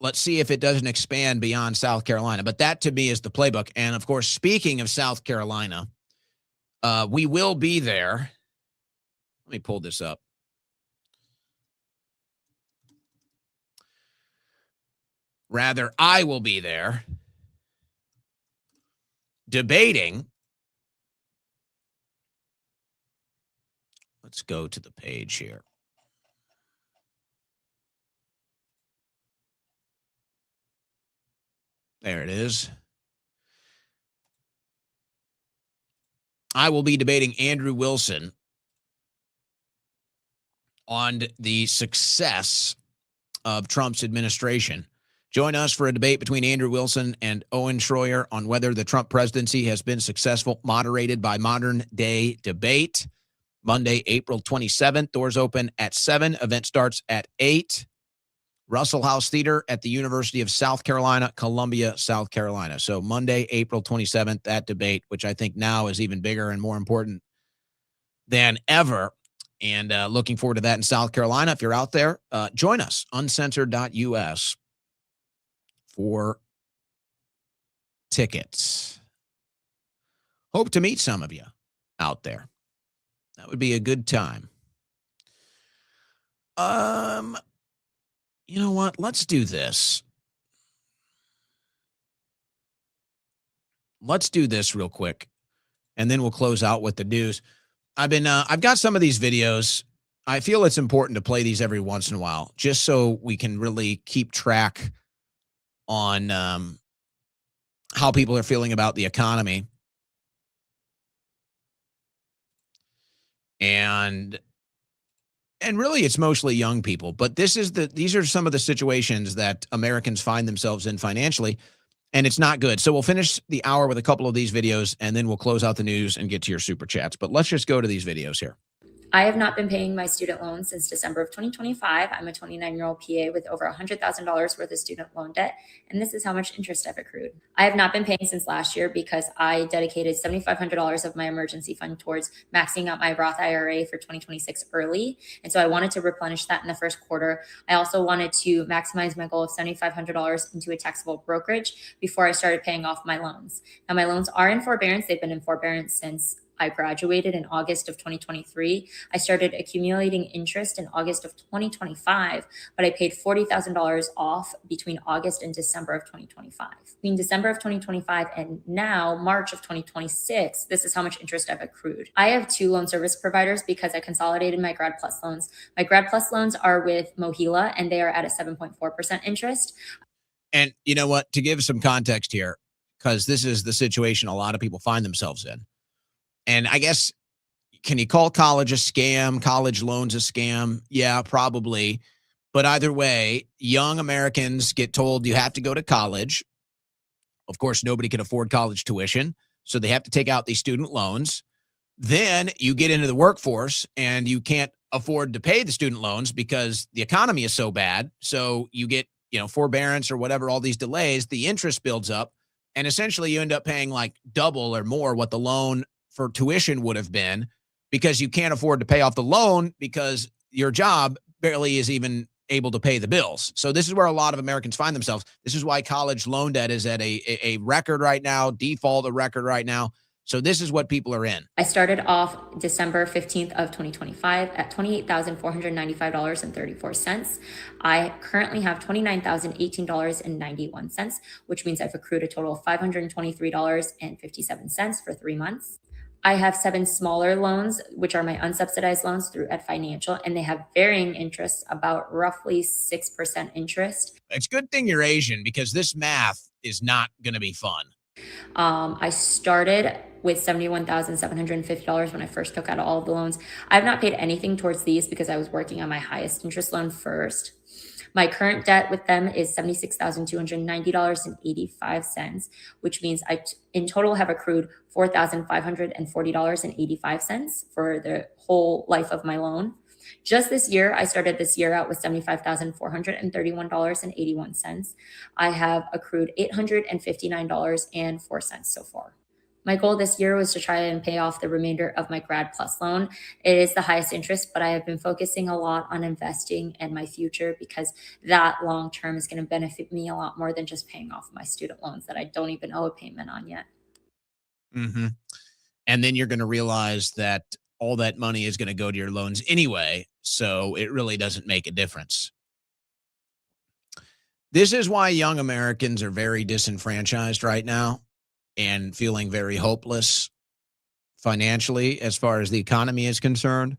Speaker 1: if it doesn't expand beyond South Carolina. But that, to me, is the playbook. And, of course, speaking of South Carolina, we will be there. Let me pull this up. Rather, I will be there debating. Let's go to the page here. There it is. I will be debating Andrew Wilson on the success of Trump's administration. Join us for a debate between Andrew Wilson and Owen Schroyer on whether the Trump presidency has been successful, moderated by Modern Day Debate. Monday, April 27th. Doors open at 7. Event starts at 8. Russell House Theater at the University of South Carolina, Columbia, South Carolina. So Monday, April 27th, that debate, which I think now is even bigger and more important than ever. And looking forward to that in South Carolina. If you're out there, join us, uncensored.us, for tickets. Hope to meet some of you out there. That would be a good time. You know what? Let's do this. Let's do this real quick, and then we'll close out with the news. I've got some of these videos. I feel it's important to play these every once in a while, just so we can really keep track on how people are feeling about the economy. And really, it's mostly young people, but these are some of the situations that Americans find themselves in financially, and it's not good. So we'll finish the hour with a couple of these videos, and then we'll close out the news and get to your super chats. But let's just go to these videos here.
Speaker 6: I have not been paying my student loans since December of 2025. I'm a 29-year-old PA with over $100,000 worth of student loan debt, and this is how much interest I've accrued. I have not been paying since last year because I dedicated $7,500 of my emergency fund towards maxing out my Roth IRA for 2026 early, and so I wanted to replenish that in the first quarter. I also wanted to maximize my goal of $7,500 into a taxable brokerage before I started paying off my loans. Now, my loans are in forbearance. They've been in forbearance since I graduated in August of 2023. I started accumulating interest in August of 2025, but I paid $40,000 off between August and December of 2025. Between December of 2025 and now, March of 2026, this is how much interest I've accrued. I have 2 loan service providers because I consolidated my Grad Plus loans. My Grad Plus loans are with Mohila, and they are at a 7.4% interest.
Speaker 1: And you know what? To give some context here, because this is the situation a lot of people find themselves in. And I guess, can you call college a scam? College loans a scam? Yeah, probably. But either way, young Americans get told you have to go to college. Of course, nobody can afford college tuition, so they have to take out these student loans. Then you get into the workforce and you can't afford to pay the student loans because the economy is so bad. So you get, forbearance or whatever, all these delays, the interest builds up. And essentially you end up paying like double or more what the loan for tuition would have been, because you can't afford to pay off the loan because your job barely is even able to pay the bills. So this is where a lot of Americans find themselves. This is why college loan debt is at a record right now, default a record right now. So this is what people are in.
Speaker 6: I started off December 15th of 2025 at $28,495.34. I currently have $29,018.91, which means I've accrued a total of $523.57 for 3 months. I have 7 smaller loans, which are my unsubsidized loans through Ed Financial, and they have varying interests, about roughly 6% interest.
Speaker 1: It's a good thing you're Asian, because this math is not going to be fun.
Speaker 6: I started with $71,750 when I first took out all of the loans. I have not paid anything towards these because I was working on my highest interest loan first. My current debt with them is $76,290.85, which means I in total have accrued $4,540.85 for the whole life of my loan. Just this year, I started this year out with $75,431.81. I have accrued $859.04 so far. My goal this year was to try and pay off the remainder of my Grad Plus loan. It is the highest interest, but I have been focusing a lot on investing in my future, because that long term is going to benefit me a lot more than just paying off my student loans that I don't even owe a payment on yet.
Speaker 1: Mm-hmm. And then you're going to realize that all that money is going to go to your loans anyway, so it really doesn't make a difference. This is why young Americans are very disenfranchised right now and feeling very hopeless financially as far as the economy is concerned.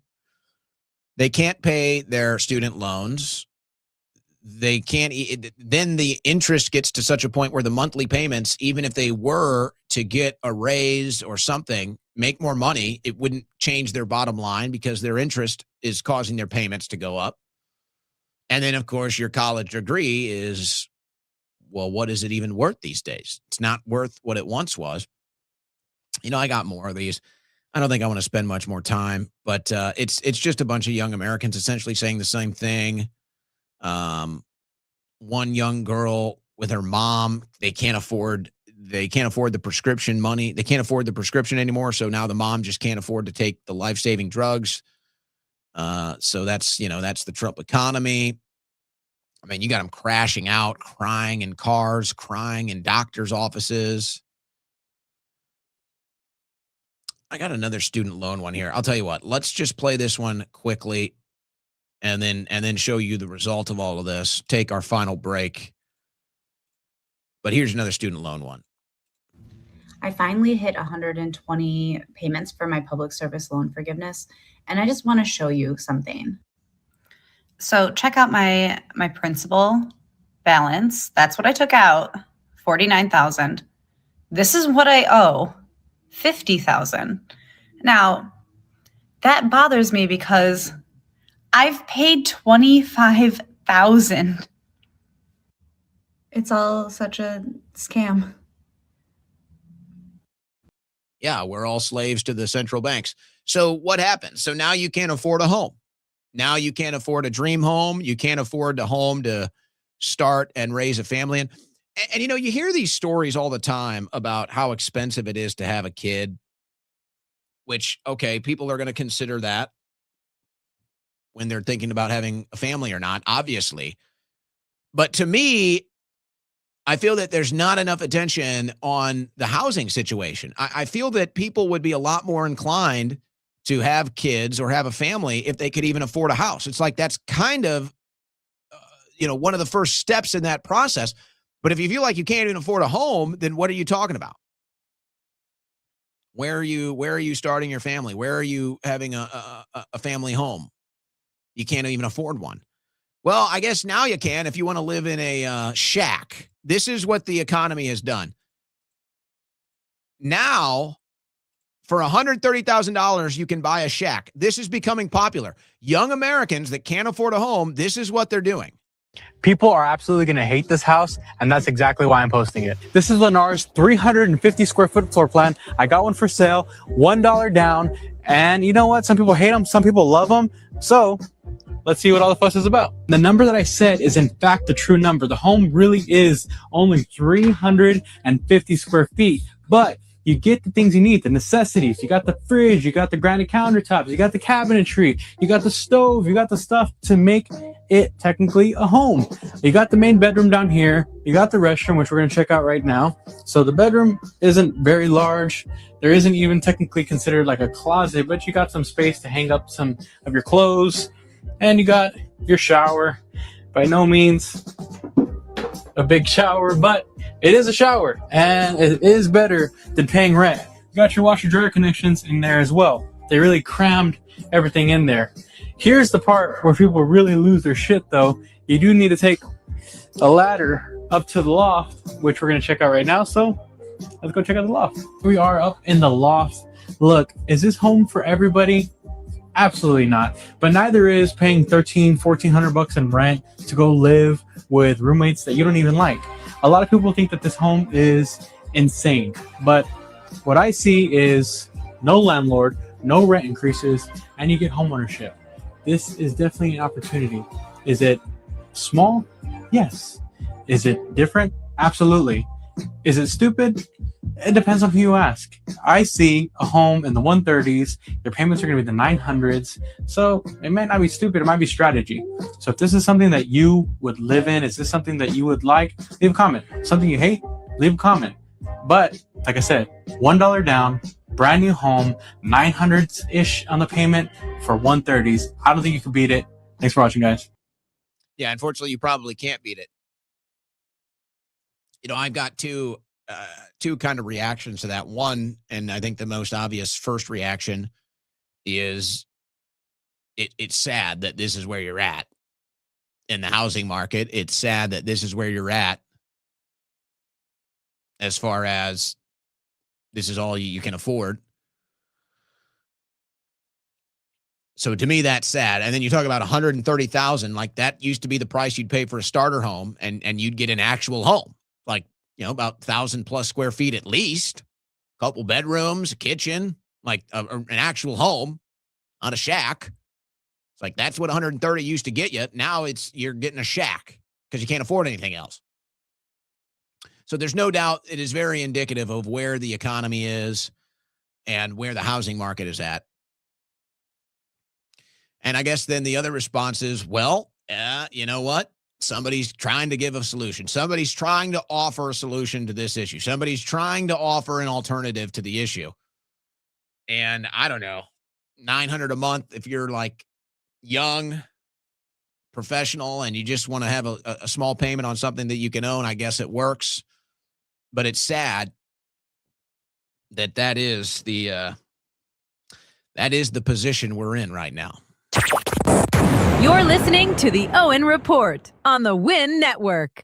Speaker 1: They can't pay their student loans. They can't, then the interest gets to such a point where the monthly payments, even if they were to get a raise or something, make more money, it wouldn't change their bottom line because their interest is causing their payments to go up. And then, of course, your college degree is, well, what is it even worth these days? It's not worth what it once was. You know, I got more of these. I don't think I want to spend much more time, but it's just a bunch of young Americans essentially saying the same thing. One young girl with her mom, they can't afford the prescription money. They can't afford the prescription anymore. So now the mom just can't afford to take the life-saving drugs. So that's the Trump economy. I mean, you got them crashing out, crying in cars, crying in doctors' offices. I got another student loan one here. I'll tell you what, let's just play this one quickly and then show you the result of all of this. Take our final break. But here's another student loan one.
Speaker 7: I finally hit 120 payments for my public service loan forgiveness, and I just want to show you something.
Speaker 8: So check out my principal balance. That's what I took out, $49,000. This is what I owe, $50,000. Now, that bothers me because I've paid $25,000.
Speaker 7: It's all such a scam.
Speaker 1: Yeah, we're all slaves to the central banks. So what happens? So now you can't afford a home. Now you can't afford a dream home. You can't afford a home to start and raise a family in. And you know, you hear these stories all the time about how expensive it is to have a kid, which, okay, people are going to consider that when they're thinking about having a family or not, obviously. But to me, I feel that there's not enough attention on the housing situation. I feel that people would be a lot more inclined to have kids or have a family if they could even afford a house. It's like that's kind of, one of the first steps in that process. But if you feel like you can't even afford a home, then what are you talking about? Where are you starting your family? Where are you having a family home? You can't even afford one. Well, I guess now you can if you want to live in a shack. This is what the economy has done. Now, for $130,000, you can buy a shack. This is becoming popular. Young Americans that can't afford a home, this is what they're doing.
Speaker 9: People are absolutely going to hate this house, and that's exactly why I'm posting it. This is Lennar's 350 square foot floor plan. I got one for sale, $1 down, and you know what? Some people hate them, some people love them. So let's see what all the fuss is about. The number that I said is in fact the true number. The home really is only 350 square feet, but you get the things you need, the necessities. You got the fridge, you got the granite countertops, you got the cabinetry, you got the stove, you got the stuff to make it technically a home. You got the main bedroom down here, you got the restroom, which we're going to check out right now. So the bedroom isn't very large. There isn't even technically considered like a closet, but you got some space to hang up some of your clothes, and you got your shower. By no means a big shower, but it is a shower, and it is better than paying rent. You got your washer dryer connections in there as well. They really crammed everything in there. Here's the part where people really lose their shit though. You do need to take a ladder up to the loft, which we're going to check out right now. So let's go check out the loft. We are up in the loft. Look, is this home for everybody? Absolutely not. But neither is paying $1,400 in rent to go live with roommates that you don't even like. A lot of people think that this home is insane, but what I see is no landlord, no rent increases, and you get homeownership. This is definitely an opportunity. Is it small? Yes. Is it different? Absolutely. Is it stupid? It depends on who you ask. I see a home in the 130s. Their payments are going to be the 900s. So it might not be stupid. It might be strategy. So if this is something that you would live in, is this something that you would like? Leave a comment. Something you hate? Leave a comment. But like I said, $1 down, brand new home, 900s-ish on the payment for 130s. I don't think you can beat it. Thanks for watching, guys.
Speaker 1: Yeah, unfortunately, you probably can't beat it. You know, I've got two kind of reactions to that. One, and I think the most obvious first reaction is it's sad that this is where you're at in the housing market. It's sad that this is where you're at as far as this is all you can afford. So to me, that's sad. And then you talk about $130,000, like that used to be the price you'd pay for a starter home, and you'd get an actual home, like, you know, about 1,000+ square feet at least, a couple bedrooms, a kitchen, like an actual home, not a shack. It's like that's what 130 used to get you. Now you're getting a shack because you can't afford anything else. So there's no doubt it is very indicative of where the economy is and where the housing market is at. And I guess then the other response is, well, you know what? Somebody's trying to give a solution. Somebody's trying to offer a solution to this issue. Somebody's trying to offer an alternative to the issue. And I don't know, $900 a month if you're like young, professional, and you just want to have a small payment on something that you can own, I guess it works. But it's sad that is the position we're in right now.
Speaker 2: You're listening to the Owen Report on the Win Network.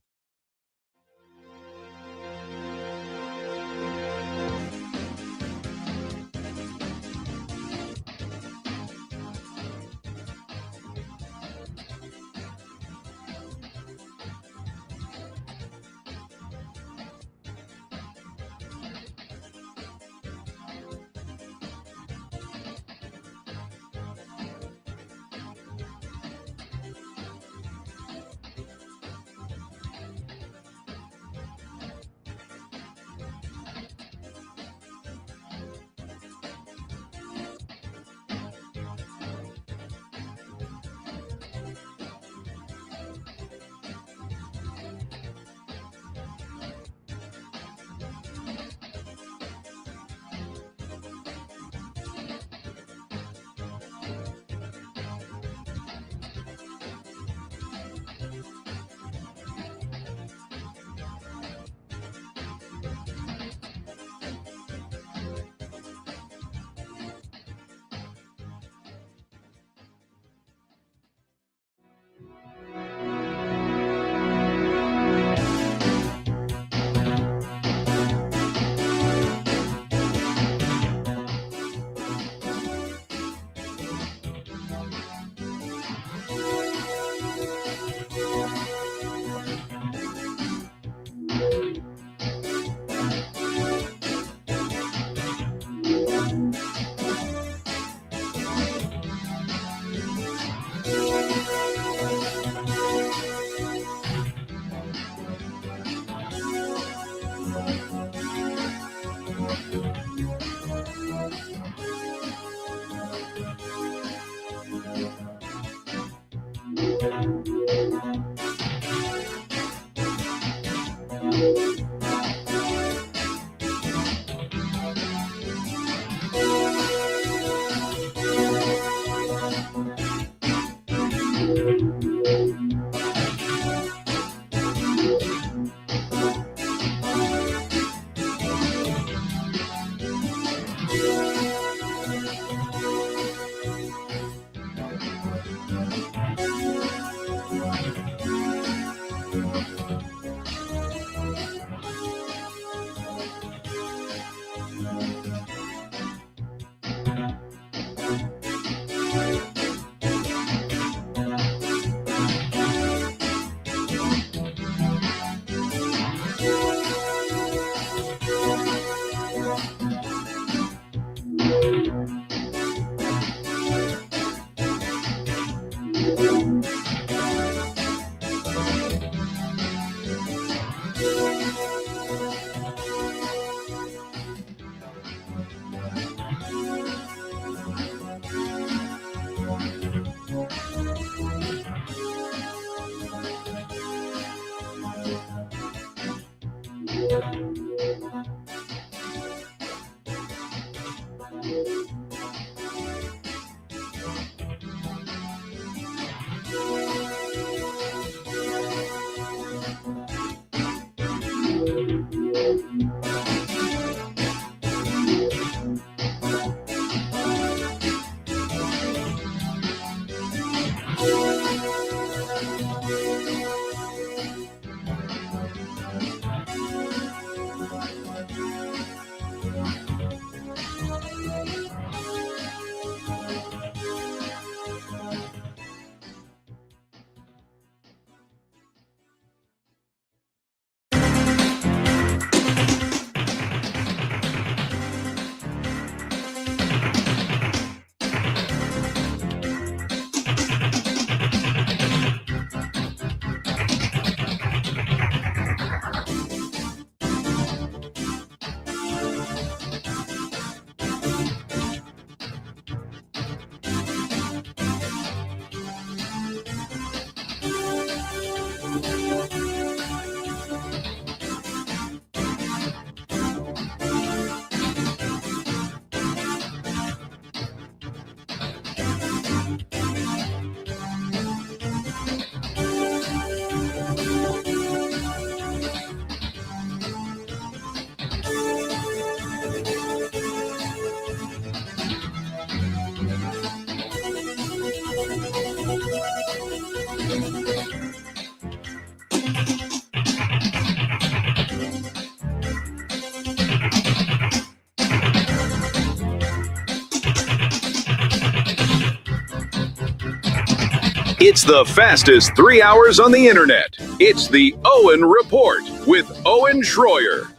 Speaker 4: It's the fastest 3 hours on the internet. It's the Owen Report with Owen Schroyer.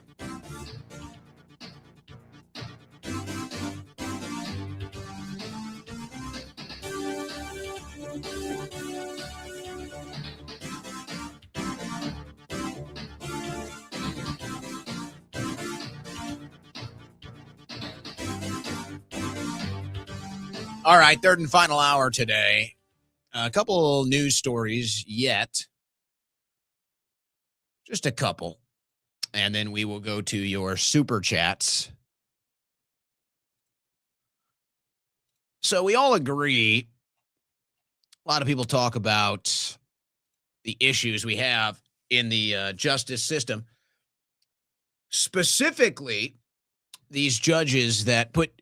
Speaker 1: All right, third and final hour today. A couple news stories yet. Just a couple. And then we will go to your super chats. So we all agree, a lot of people talk about the issues we have in the justice system. Specifically, these judges that put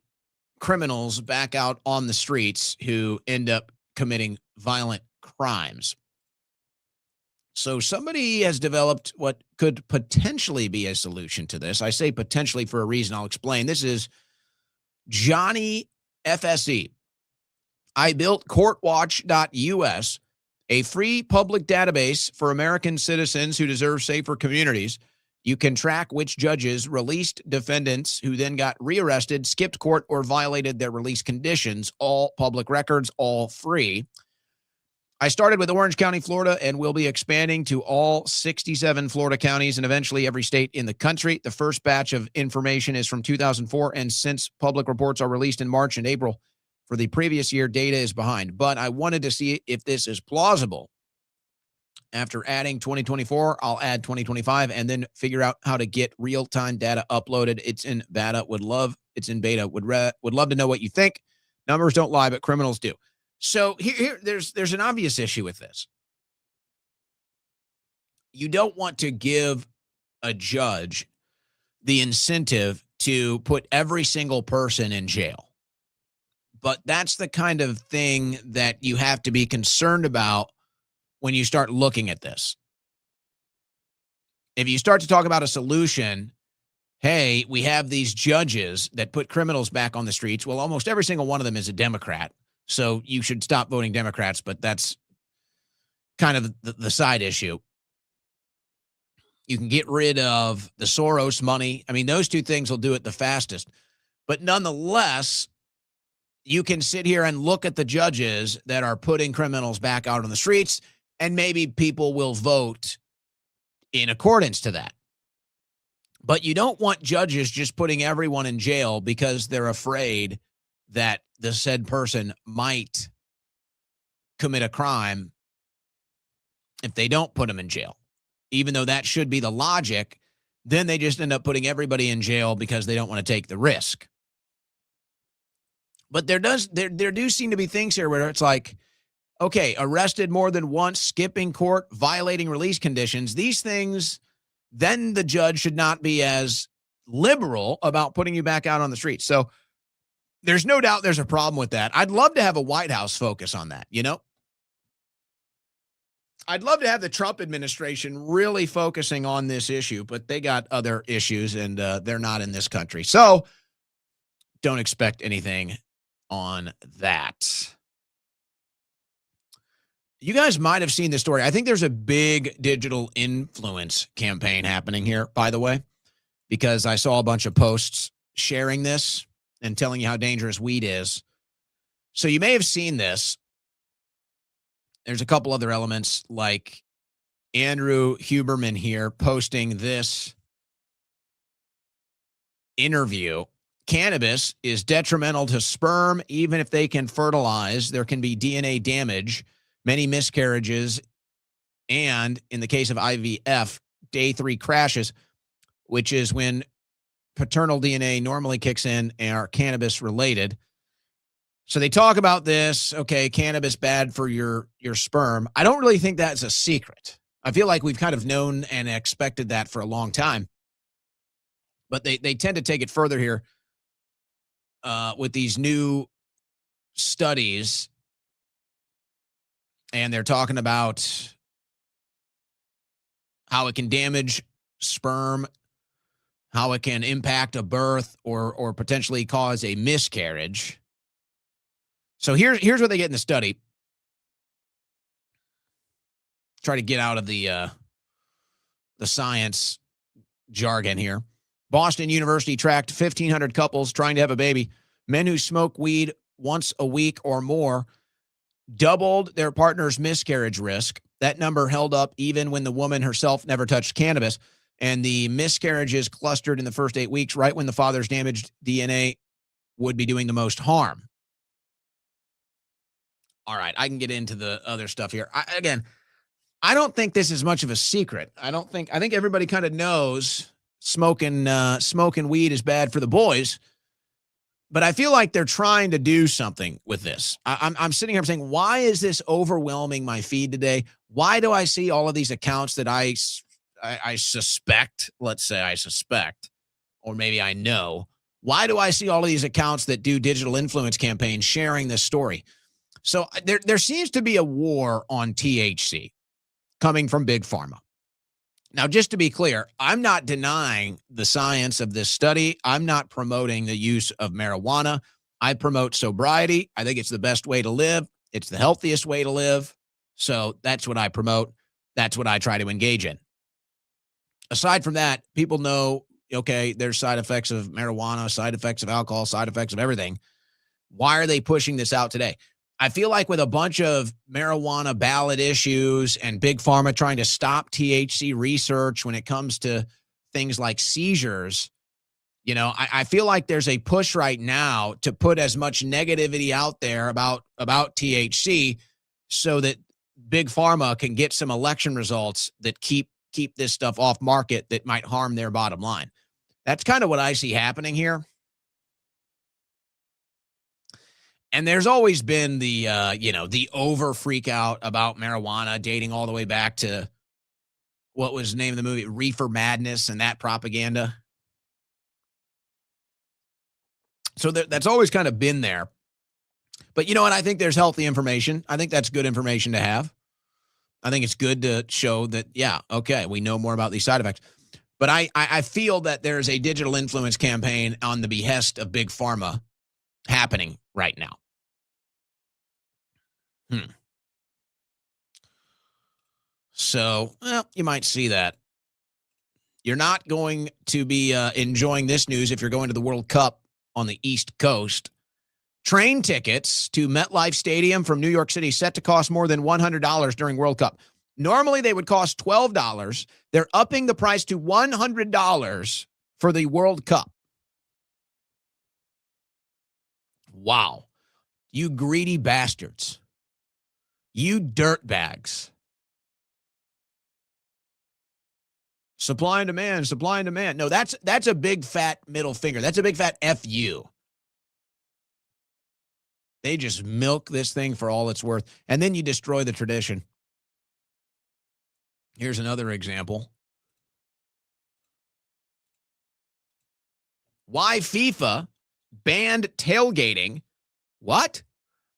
Speaker 1: criminals back out on the streets who end up committing violent crimes. So somebody has developed what could potentially be a solution to this. I say potentially for a reason. I'll explain. This is Johnny FSE. I built courtwatch.us, a free public database for American citizens who deserve safer communities. You can track which judges released defendants who then got rearrested, skipped court, or violated their release conditions. All public records, all free. I started with Orange County, Florida, and will be expanding to all 67 Florida counties and eventually every state in the country. The first batch of information is from 2004, and since public reports are released in March and April, For the previous year, data is behind, but I wanted to see if this is plausible. After adding 2024, I'll add 2025 and then figure out how to get real-time data uploaded. It's in beta. It's in beta. Would love to know what you think. Numbers don't lie, but criminals do. So there's an obvious issue with this. You don't want to give a judge the incentive to put every single person in jail. But that's the kind of thing that you have to be concerned about when you start looking at this. If you start to talk about a solution, hey, we have these judges that put criminals back on the streets. Well, almost every single one of them is a Democrat. So you should stop voting Democrats, but that's kind of the side issue. You can get rid of the Soros money. I mean, those two things will do it the fastest. But nonetheless, you can sit here and look at the judges that are putting criminals back out on the streets, and maybe people will vote in accordance to that. But you don't want judges just putting everyone in jail because they're afraid that the said person might commit a crime if they don't put them in jail. Even though that should be the logic, then they just end up putting everybody in jail because they don't want to take the risk. But there do seem to be things here where it's like, okay, arrested more than once, skipping court, violating release conditions. These things, then the judge should not be as liberal about putting you back out on the street. So there's no doubt there's a problem with that. I'd love to have a White House focus on that, you know? I'd love to have the Trump administration really focusing on this issue, but they got other issues and they're not in this country. So don't expect anything on that. You guys might have seen this story. I think there's a big digital influence campaign happening here, by the way, because I saw a bunch of posts sharing this and telling you how dangerous weed is. So you may have seen this. There's a couple other elements like Andrew Huberman here posting this interview. Cannabis is detrimental to sperm, even if they can fertilize. There can be DNA damage, many miscarriages, and in the case of IVF, day 3 crashes, which is when paternal DNA normally kicks in and are cannabis related. So they talk about this, okay, cannabis bad for your sperm. I don't really think that's a secret. I feel like we've kind of known and expected that for a long time. But they tend to take it further here with these new studies. And they're talking about how it can damage sperm, how it can impact a birth or potentially cause a miscarriage. So here's what they get in the study. Try to get out of the science jargon here. Boston University tracked 1,500 couples trying to have a baby. Men who smoke weed once a week or more doubled their partner's miscarriage risk. That number held up even when the woman herself never touched cannabis. And the miscarriages clustered in the first 8 weeks, right when the father's damaged DNA would be doing the most harm. All right, I can get into the other stuff here. I don't think this is much of a secret. I think everybody kind of knows smoking weed is bad for the boys. But I feel like they're trying to do something with this. I'm sitting here saying, why is this overwhelming my feed today? Why do I see all of these accounts that I suspect, let's say I suspect, or maybe I know. Why do I see all of these accounts that do digital influence campaigns sharing this story? So there seems to be a war on THC coming from Big Pharma. Now, just to be clear, I'm not denying the science of this study. I'm not promoting the use of marijuana. I promote sobriety. I think it's the best way to live. It's the healthiest way to live. So that's what I promote. That's what I try to engage in. Aside from that, people know, okay, there's side effects of marijuana, side effects of alcohol, side effects of everything. Why are they pushing this out today? I feel like with a bunch of marijuana ballot issues and Big Pharma trying to stop THC research when it comes to things like seizures, You know, I feel like there's a push right now to put as much negativity out there about THC so that big pharma can get some election results that keep this stuff off market that might harm their bottom line. That's kind of what I see happening here. And there's always been the the over freak out about marijuana dating all the way back to what was the name of the movie, Reefer Madness, and that propaganda. So that's always kind of been there. But you know what? I think there's healthy information. I think that's good information to have. I think it's good to show that, yeah, okay, we know more about these side effects. But I feel that there's a digital influence campaign on the behest of big pharma happening right now. So, well, you might see that. You're not going to be enjoying this news if you're going to the World Cup on the East Coast. Train tickets to MetLife Stadium from New York City set to cost more than $100 during World Cup. Normally, they would cost $12. They're upping the price to $100 for the World Cup. Wow. You greedy bastards. You dirtbags. Supply and demand, supply and demand. No, that's a big fat middle finger. That's a big fat F you. They just milk this thing for all it's worth. And then you destroy the tradition. Here's another example. Why FIFA banned tailgating. What?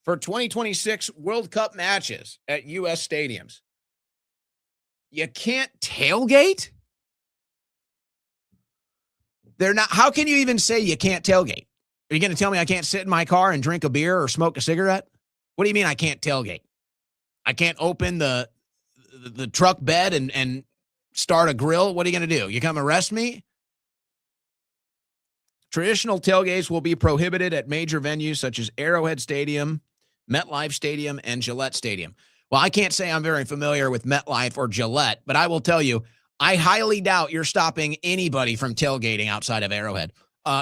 Speaker 1: For 2026 World Cup matches at U.S. stadiums. You can't tailgate? They're not. How can you even say you can't tailgate? Are you going to tell me I can't sit in my car and drink a beer or smoke a cigarette? What do you mean I can't tailgate? I can't open the truck bed and start a grill? What are you going to do? You come arrest me? Traditional tailgates will be prohibited at major venues such as Arrowhead Stadium, MetLife Stadium, and Gillette Stadium. Well, I can't say I'm very familiar with MetLife or Gillette, but I will tell you, I highly doubt you're stopping anybody from tailgating outside of Arrowhead.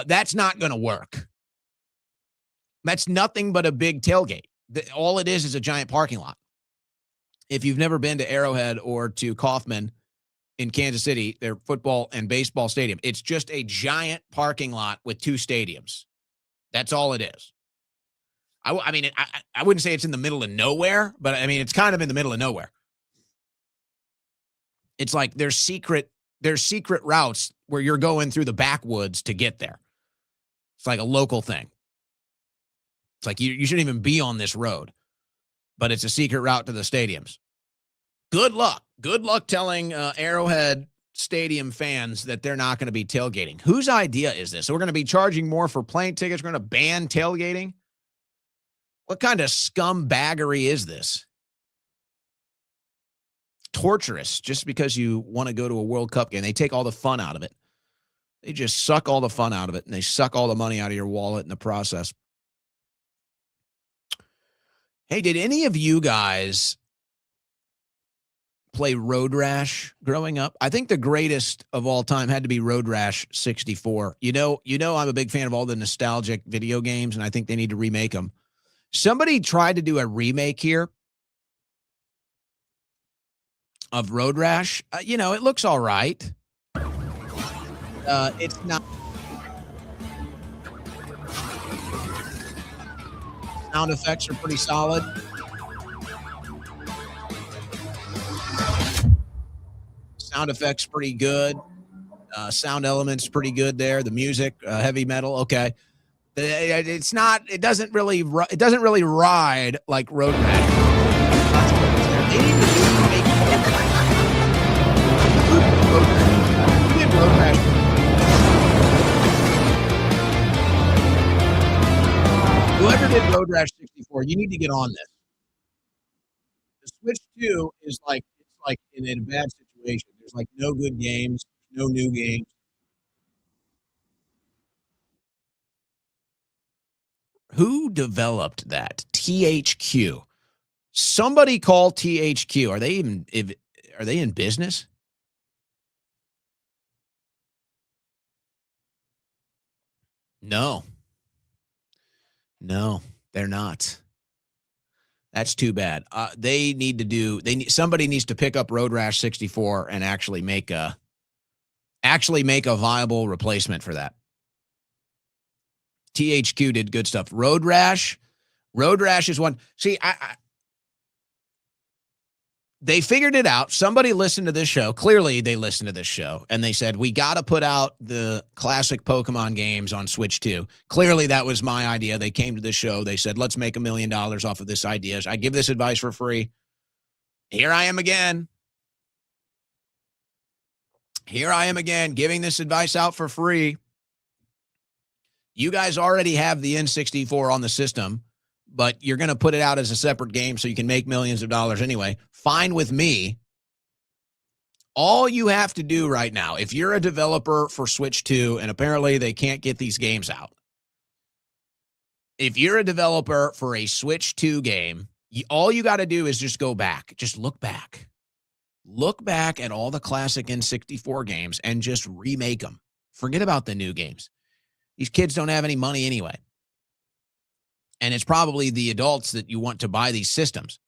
Speaker 1: That's not going to work. That's nothing but a big tailgate. All it is a giant parking lot. If you've never been to Arrowhead or to Kauffman in Kansas City, their football and baseball stadium, it's just a giant parking lot with two stadiums. That's all it is. I mean, I wouldn't say it's in the middle of nowhere, but I mean, it's kind of in the middle of nowhere. It's like there's secret routes where you're going through the backwoods to get there. It's like a local thing. It's like you shouldn't even be on this road, but it's a secret route to the stadiums. Good luck. Good luck telling Arrowhead Stadium fans that they're not going to be tailgating. Whose idea is this? So we're going to be charging more for plane tickets. We're going to ban tailgating. What kind of scumbaggery is this? Torturous just because you want to go to a World Cup game. They take all the fun out of it. They just suck all the fun out of it, and they suck all the money out of your wallet in the process. Hey, did any of you guys play Road Rash growing up? I think the greatest of all time had to be Road Rash 64. You know, I'm a big fan of all the nostalgic video games, and I think they need to remake them. Somebody tried to do a remake here of Road Rash. It looks all right. It's not. Sound effects are pretty solid. Sound effects pretty good. Sound elements pretty good there. The music, heavy metal, okay. It's not. It doesn't really ride like Road Rash. They need to make Road Rash. Whoever did Road Rash 64, you need to get on this. The Switch 2 is like in a bad situation. There's like no good games, no new games. Who developed that? THQ. Somebody call THQ. Are they in business? No, they're not. That's too bad. Somebody needs to pick up Road Rash 64 and actually make a viable replacement for that. THQ did good stuff. Road Rash is one. See, they figured it out. Somebody listened to this show. Clearly, they listened to this show, and they said, we got to put out the classic Pokemon games on Switch 2. Clearly, that was my idea. They came to the show. They said, let's make $1 million off of this idea. I give this advice for free. Here I am again. Giving this advice out for free. You guys already have the N64 on the system, but you're going to put it out as a separate game so you can make millions of dollars anyway. Fine with me. All you have to do right now, if you're a developer for Switch 2, and apparently they can't get these games out, if you're a developer for a Switch 2 game, all you got to do is just go back. Just look back. Look back at all the classic N64 games and just remake them. Forget about the new games. These kids don't have any money anyway. And it's probably the adults that you want to buy these systems.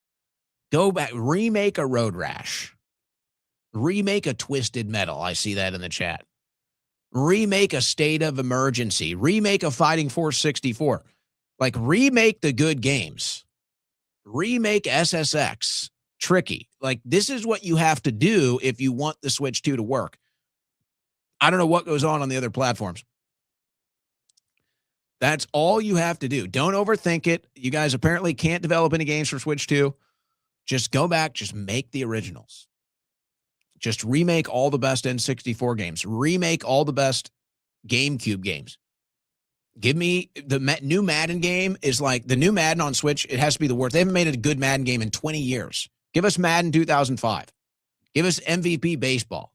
Speaker 1: Go back, remake a Road Rash. Remake a Twisted Metal. I see that in the chat. Remake a State of Emergency. Remake a Fighting Force 64. Like, remake the good games. Remake SSX. Tricky. Like, this is what you have to do if you want the Switch 2 to work. I don't know what goes on the other platforms. That's all you have to do. Don't overthink it. You guys apparently can't develop any games for Switch 2. Just go back. Just make the originals. Just remake all the best N64 games. Remake all the best GameCube games. Give me the new Madden game is like the new Madden on Switch. It has to be the worst. They haven't made a good Madden game in 20 years. Give us Madden 2005. Give us MVP Baseball.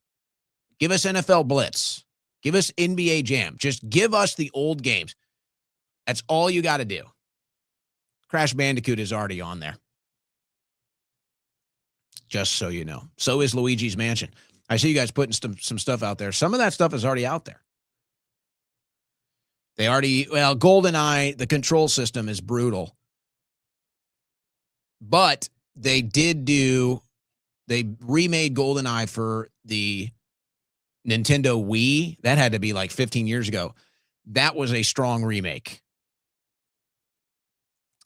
Speaker 1: Give us NFL Blitz. Give us NBA Jam. Just give us the old games. That's all you got to do. Crash Bandicoot is already on there. Just so you know. So is Luigi's Mansion. I see you guys putting some stuff out there. Some of that stuff is already out there. GoldenEye, the control system is brutal. But they remade GoldenEye for the Nintendo Wii. That had to be like 15 years ago. That was a strong remake.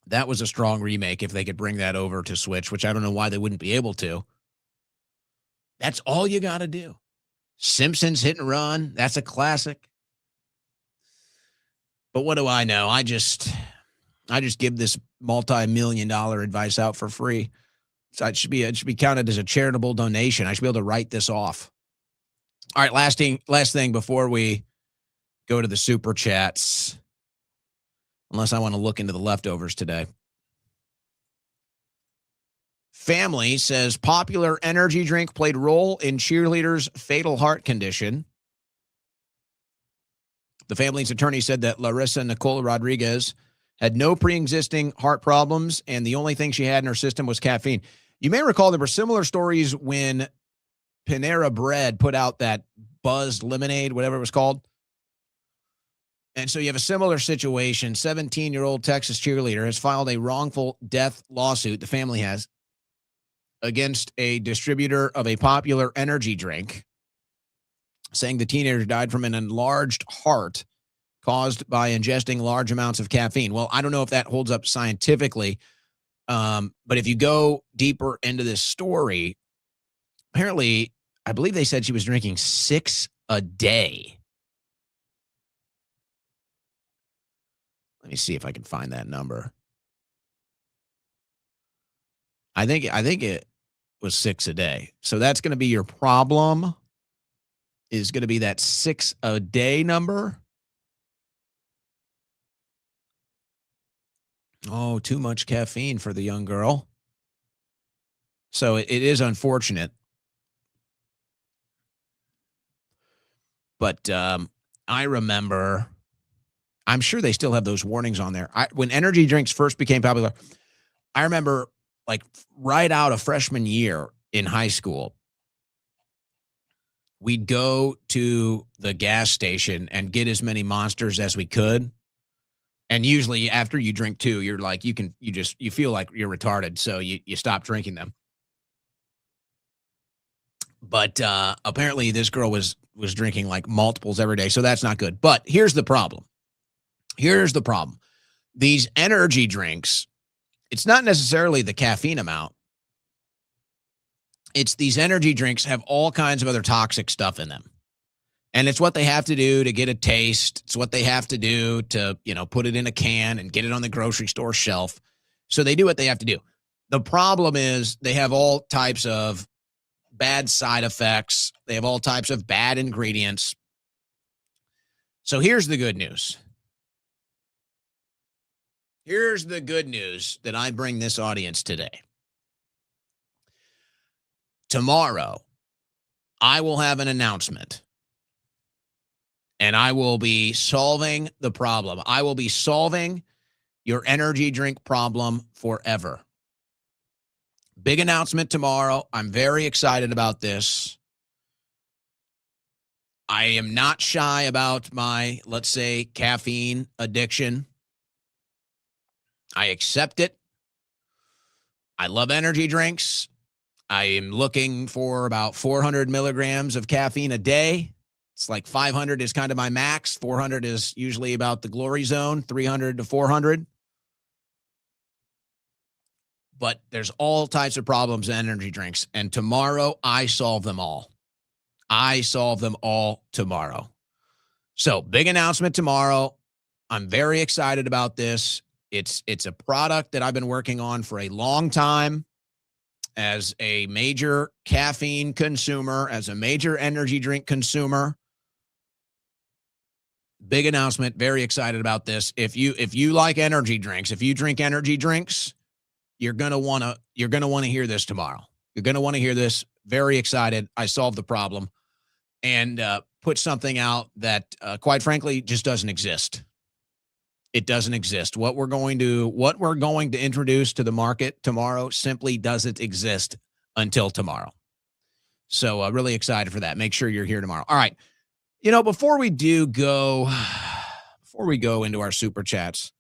Speaker 1: That was a strong remake if they could bring that over to Switch, which I don't know why they wouldn't be able to. That's all you got to do. Simpsons Hit and Run, that's a classic. But what do I know? I just give this multi-million-dollar advice out for free. So it should be counted as a charitable donation. I should be able to write this off. All right, last thing before we go to the super chats. Unless I want to look into the leftovers today. Family says popular energy drink played role in cheerleader's fatal heart condition. The family's attorney said that Larissa Nicole Rodriguez had no pre-existing heart problems, and the only thing she had in her system was caffeine. You may recall there were similar stories when Panera Bread put out that Buzz Lemonade, whatever it was called. And so you have a similar situation. 17-year-old Texas cheerleader has filed a wrongful death lawsuit, the family has, against a distributor of a popular energy drink, saying the teenager died from an enlarged heart caused by ingesting large amounts of caffeine. Well, I don't know if that holds up scientifically, but if you go deeper into this story, apparently, I believe they said she was drinking 6 a day. Let me see if I can find that number. I think it was 6 a day. So that's going to be your problem, is going to be that 6 a day number. Oh, too much caffeine for the young girl. So it is unfortunate. But I remember, I'm sure they still have those warnings on there. When energy drinks first became popular, I remember like right out of freshman year in high school, we'd go to the gas station and get as many Monsters as we could. And usually after you drink 2, you're like, you feel like you're retarded. So you stop drinking them. But apparently this girl was drinking like multiples every day. So that's not good. But here's the problem. These energy drinks, it's not necessarily the caffeine amount. It's these energy drinks have all kinds of other toxic stuff in them. And it's what they have to do to get a taste. It's what they have to do to, put it in a can and get it on the grocery store shelf. So they do what they have to do. The problem is they have all types of bad side effects. They have all types of bad ingredients. So here's the good news. Here's the good news that I bring this audience today. Tomorrow, I will have an announcement, and I will be solving the problem. I will be solving your energy drink problem forever. Big announcement tomorrow. I'm very excited about this. I am not shy about my, let's say, caffeine addiction. I accept it. I love energy drinks. I am looking for about 400 milligrams of caffeine a day. It's like 500 is kind of my max. 400 is usually about the glory zone, 300 to 400. But there's all types of problems in energy drinks. And tomorrow, I solve them all. I solve them all tomorrow. So big announcement tomorrow. I'm very excited about this. It's a product that I've been working on for a long time. As a major caffeine consumer, as a major energy drink consumer. Big announcement, very excited about this. If you like energy drinks, if you drink energy drinks, you're going to want to hear this tomorrow. You're going to want to hear this. Very excited. I solved the problem and put something out that quite frankly just doesn't exist. It doesn't exist. What we're going to introduce to the market tomorrow simply doesn't exist until tomorrow. So really excited for that. Make sure you're here tomorrow. All right. Before we go into our super chats,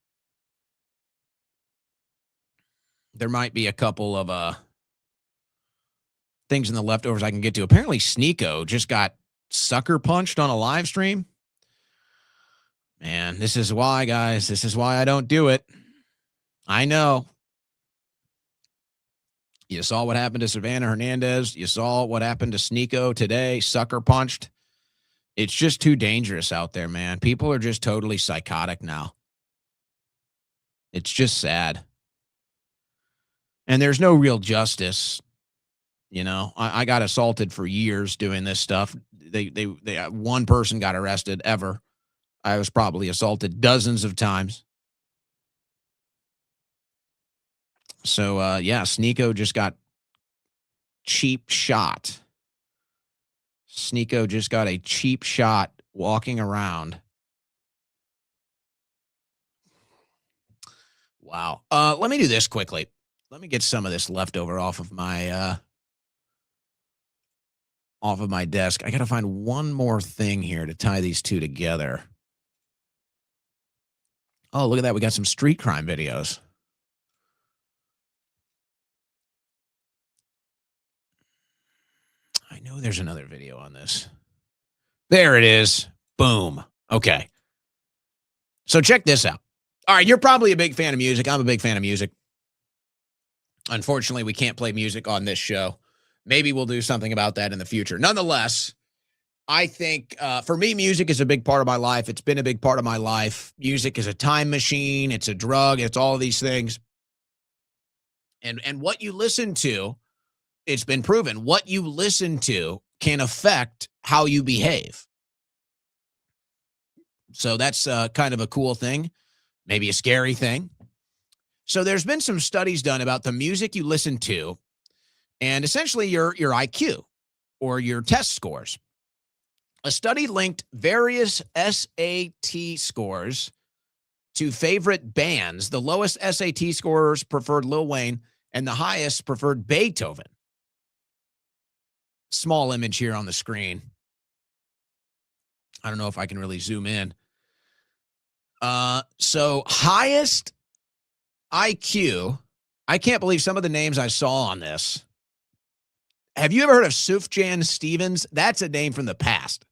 Speaker 1: there might be a couple of things in the leftovers I can get to. Apparently Sneeko just got sucker punched on a live stream. Man, this is why, guys. This is why I don't do it. I know. You saw what happened to Savannah Hernandez. You saw what happened to Sneeko today, sucker punched. It's just too dangerous out there, man. People are just totally psychotic now. It's just sad. And there's no real justice. I got assaulted for years doing this stuff. They one person got arrested ever. I was probably assaulted dozens of times. So, Sneeko just got cheap shot. Sneeko just got a cheap shot walking around. Wow. Let me do this quickly. Let me get some of this leftover off of my desk. I got to find one more thing here to tie these two together. Oh, look at that. We got some street crime videos. I know there's another video on this. There it is. Boom. Okay. So check this out. All right. You're probably a big fan of music. I'm a big fan of music. Unfortunately, we can't play music on this show. Maybe we'll do something about that in the future. Nonetheless, I think for me, music is a big part of my life. It's been a big part of my life. Music is a time machine. It's a drug. It's all of these things. And what you listen to, it's been proven, what you listen to can affect how you behave. So that's kind of a cool thing, maybe a scary thing. So there's been some studies done about the music you listen to and essentially your IQ or your test scores. A study linked various SAT scores to favorite bands. The lowest SAT scores preferred Lil Wayne and the highest preferred Beethoven. Small image here on the screen. I don't know if I can really zoom in. So highest IQ. I can't believe some of the names I saw on this. Have you ever heard of Sufjan Stevens? That's a name from the past.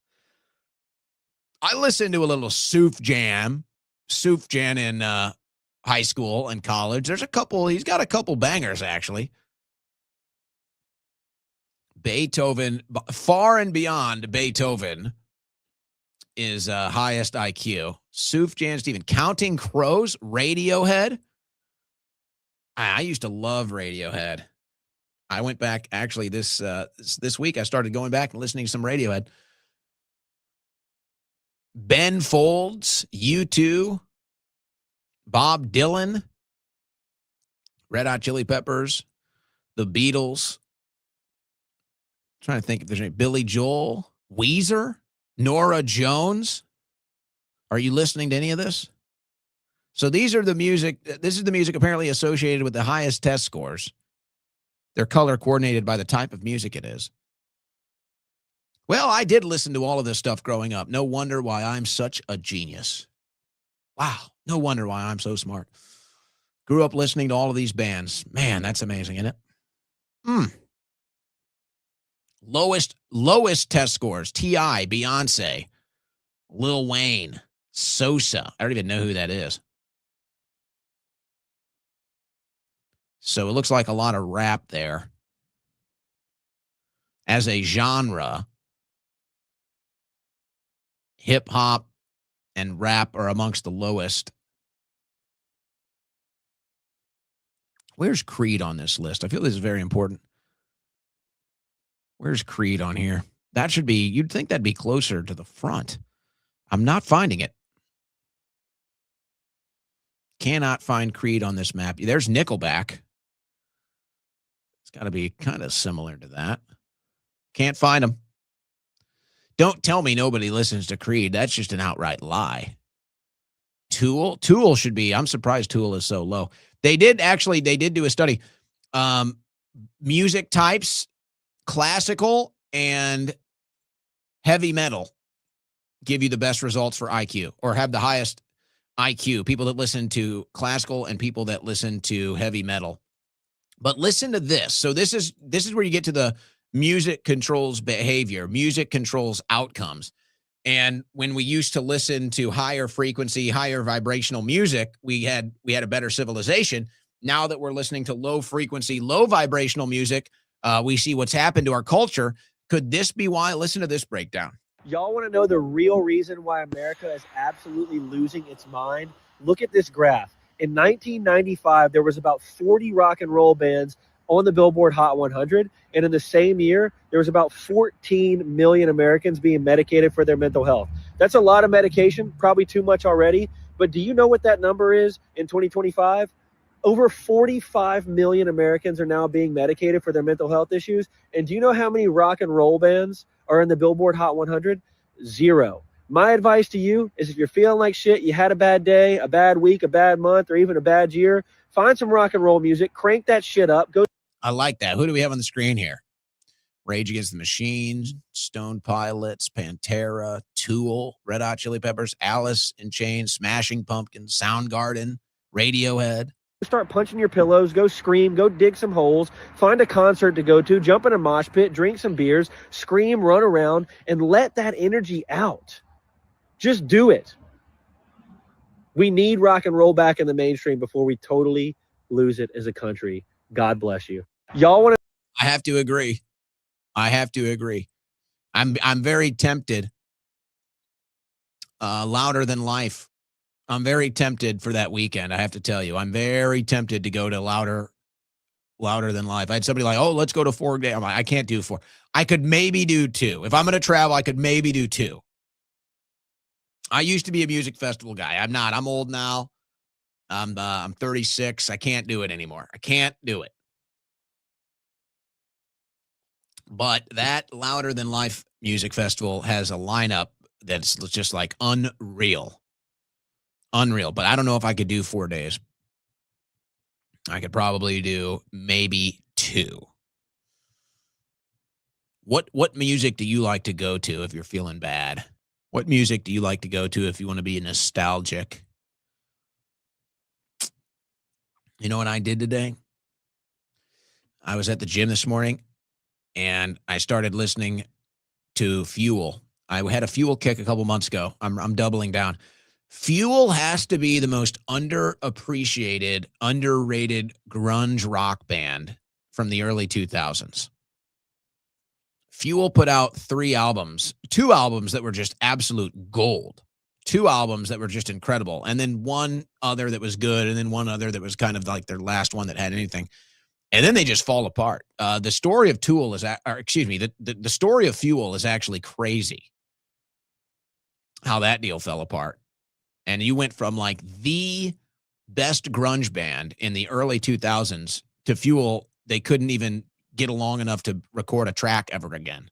Speaker 1: I listened to a little Sufjan in high school and college. He's got a couple bangers, actually. Beethoven, far and beyond Beethoven, is highest IQ. Sufjan Stevens. Counting Crows, Radiohead. I used to love Radiohead. I went back, actually, this week, I started going back and listening to some Radiohead. Ben Folds, U2, Bob Dylan, Red Hot Chili Peppers, The Beatles. I'm trying to think if there's any. Billy Joel, Weezer, Norah Jones. Are you listening to any of this? So these are the music. This is the music apparently associated with the highest test scores. They're color coordinated by the type of music it is. Well, I did listen to all of this stuff growing up. No wonder why I'm such a genius. Wow. No wonder why I'm so smart. Grew up listening to all of these bands. Man, that's amazing, isn't it? Lowest test scores. T.I., Beyonce, Lil Wayne, Sosa. I don't even know who that is. So it looks like a lot of rap there. As a genre, hip hop and rap are amongst the lowest. Where's Creed on this list? I feel this is very important. Where's Creed on here? That should be, you'd think that'd be closer to the front. I'm not finding it. Cannot find Creed on this map. There's Nickelback. It's got to be kind of similar to that. Can't find them. Don't tell me nobody listens to Creed. That's just an outright lie. Tool should be. I'm surprised Tool is so low. They did do a study. Music types, classical and heavy metal give you the best results for IQ, or have the highest IQ. People that listen to classical and people that listen to heavy metal. But listen to this. So this is where you get to the music controls behavior. Music controls outcomes. And when we used to listen to higher frequency, higher vibrational music, we had a better civilization. Now that we're listening to low frequency, low vibrational music, we see what's happened to our culture. Could this be why? Listen to this breakdown.
Speaker 10: Y'all want to know the real reason why America is absolutely losing its mind? Look at this graph. In 1995, there was about 40 rock and roll bands on the Billboard Hot 100. And in the same year, there was about 14 million Americans being medicated for their mental health. That's a lot of medication, probably too much already. But do you know what that number is in 2025? Over 45 million Americans are now being medicated for their mental health issues. And do you know how many rock and roll bands are in the Billboard Hot 100? 0. My advice to you is if you're feeling like shit, you had a bad day, a bad week, a bad month, or even a bad year, find some rock and roll music, crank that shit up.
Speaker 1: I like that. Who do we have on the screen here? Rage Against the Machine, Stone Pilots, Pantera, Tool, Red Hot Chili Peppers, Alice in Chains, Smashing Pumpkins, Soundgarden, Radiohead.
Speaker 10: Start punching your pillows, go scream, go dig some holes, find a concert to go to, jump in a mosh pit, drink some beers, scream, run around, and let that energy out. Just do it. We need rock and roll back in the mainstream before we totally lose it as a country. God bless you. Y'all want to...
Speaker 1: I have to agree. I'm very tempted. Louder Than Life. I'm very tempted for that weekend. I have to tell you, I'm very tempted to go to Louder Than Life. I had somebody like, oh, let's go to 4 days. I'm like, I can't do 4. I could maybe do 2. If I'm going to travel, I could maybe do 2. I used to be a music festival guy. I'm not. I'm old now. I'm 36. I can't do it anymore. I can't do it. But that Louder Than Life music festival has a lineup that's just like unreal. Unreal. But I don't know if I could do 4 days. I could probably do maybe 2. What music do you like to go to if you're feeling bad? What music do you like to go to if you want to be nostalgic? You know what I did today? I was at the gym this morning, and I started listening to Fuel. I had a Fuel kick a couple months ago. I'm doubling down. Fuel has to be the most underappreciated, underrated grunge rock band from the early 2000s. Fuel put out 2 albums that were just absolute gold, 2 albums that were just incredible, and then one other that was good, and then one other that was kind of like their last one that had anything. And then they just fall apart. The story of Tool is, the story of Fuel is actually crazy. How that deal fell apart. And you went from like the best grunge band in the early 2000s to Fuel. They couldn't even get along enough to record a track ever again.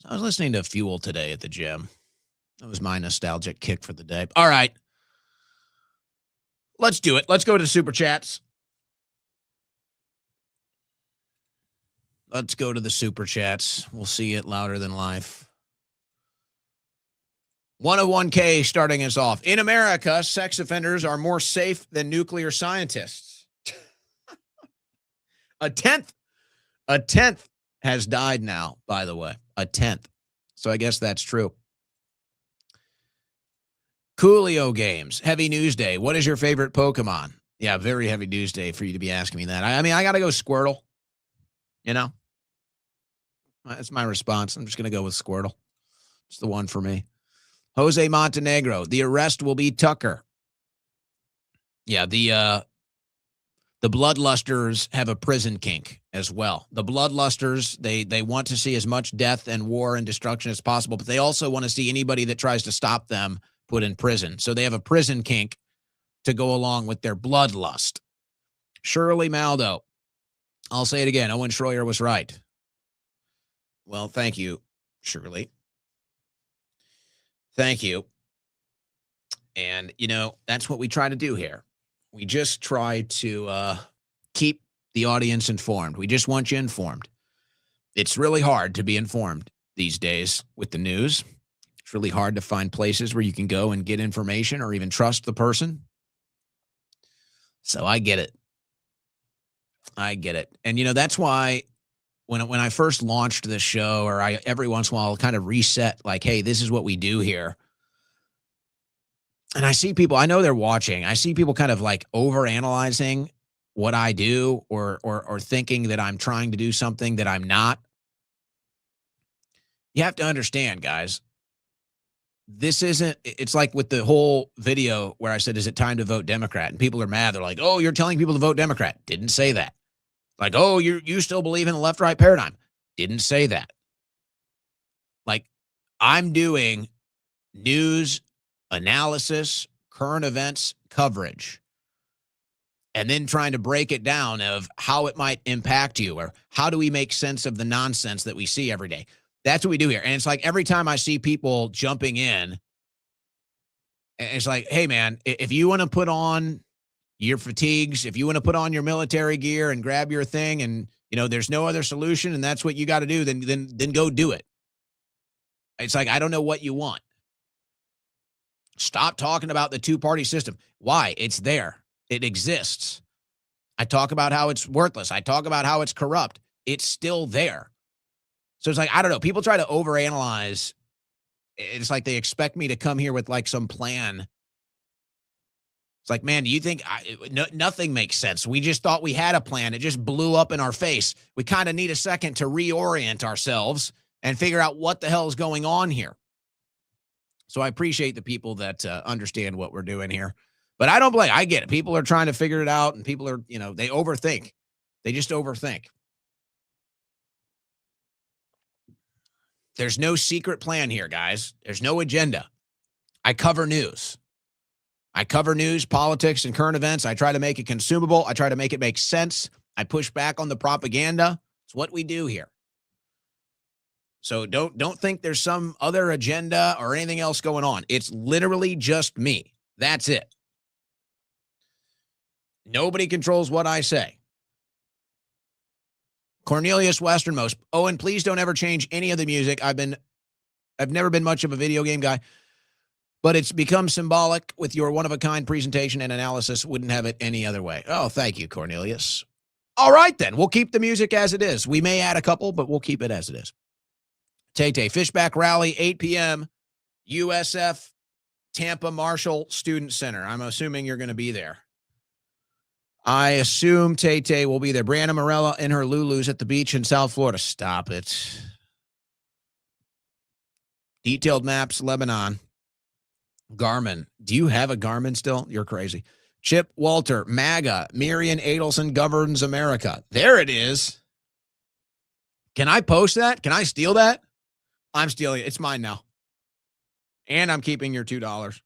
Speaker 1: I was listening to Fuel today at the gym. That was my nostalgic kick for the day. All right. Let's do it. Let's go to the Super Chats. Let's go to the Super Chats. We'll see it louder than life. 101K starting us off. In America, sex offenders are more safe than nuclear scientists. A tenth has died now, by the way. A tenth. So I guess that's true. Coolio Games. Heavy news day. What is your favorite Pokemon? Yeah, very heavy news day for you to be asking me that. I mean, I got to go Squirtle. You know? That's my response. I'm just going to go with Squirtle. It's the one for me. Jose Montenegro. The arrest will be Tucker. Yeah, the Bloodlusters have a prison kink as well. The Bloodlusters, they want to see as much death and war and destruction as possible, but they also want to see anybody that tries to stop them put in prison. So they have a prison kink to go along with their bloodlust. Shirley Maldo. I'll say it again. Owen Schroyer was right. Well, thank you, Shirley. Thank you. And, you know, that's what we try to do here. We just try to keep the audience informed. We just want you informed. It's really hard to be informed these days with the news. It's really hard to find places where you can go and get information or even trust the person. So I get it. I get it. And, you know, that's why when I first launched this show, or I every once in a while kind of reset, like, hey, this is what we do here. And I see people, I know they're watching. I see people kind of like overanalyzing what I do or thinking that I'm trying to do something that I'm not. You have to understand, guys, this isn't, it's like with the whole video where I said, is it time to vote Democrat? And people are mad. They're like, oh, you're telling people to vote Democrat. Didn't say that. Like, oh, you still believe in the left-right paradigm. Didn't say that. Like, I'm doing news, analysis, current events coverage, and then trying to break it down of how it might impact you, or how do we make sense of the nonsense that we see every day. That's what we do here. And it's like every time I see people jumping in, it's like, hey, man, if you want to put on your fatigues, if you want to put on your military gear and grab your thing, and, you know, there's no other solution, and that's what you got to do, then go do it. It's like, I don't know what you want. Stop talking about the two-party system. Why? It's there. It exists. I talk about how it's worthless. I talk about how it's corrupt. It's still there. So it's like, I don't know. People try to overanalyze. It's like they expect me to come here with like some plan. It's like, man, do you think nothing makes sense? We just thought we had a plan. It just blew up in our face. We kind of need a second to reorient ourselves and figure out what the hell is going on here. So I appreciate the people that understand what we're doing here. But I don't blame. I get it. People are trying to figure it out, and people are, you know, they overthink. They just overthink. There's no secret plan here, guys. There's no agenda. I cover news. I cover news, politics, and current events. I try to make it consumable. I try to make it make sense. I push back on the propaganda. It's what we do here. So don't think there's some other agenda or anything else going on. It's literally just me. That's it. Nobody controls what I say. Cornelius Westernmost. Owen, please don't ever change any of the music. I've been I've never been much of a video game guy, but it's become symbolic with your one-of-a-kind presentation and analysis. Wouldn't have it any other way. Oh, thank you, Cornelius. All right, then. We'll keep the music as it is. We may add a couple, but we'll keep it as it is. Tay-Tay, Fishback Rally, 8 p.m., USF, Tampa Marshall Student Center. I'm assuming you're going to be there. I assume Tay-Tay will be there. Brianna Morella in her Lulus at the beach in South Florida. Stop it. Detailed Maps, Lebanon. Garmin. Do you have a Garmin still? You're crazy. Chip Walter, MAGA, Marian Adelson governs America. There it is. Can I post that? Can I steal that? I'm stealing it. It's mine now. And I'm keeping your $2.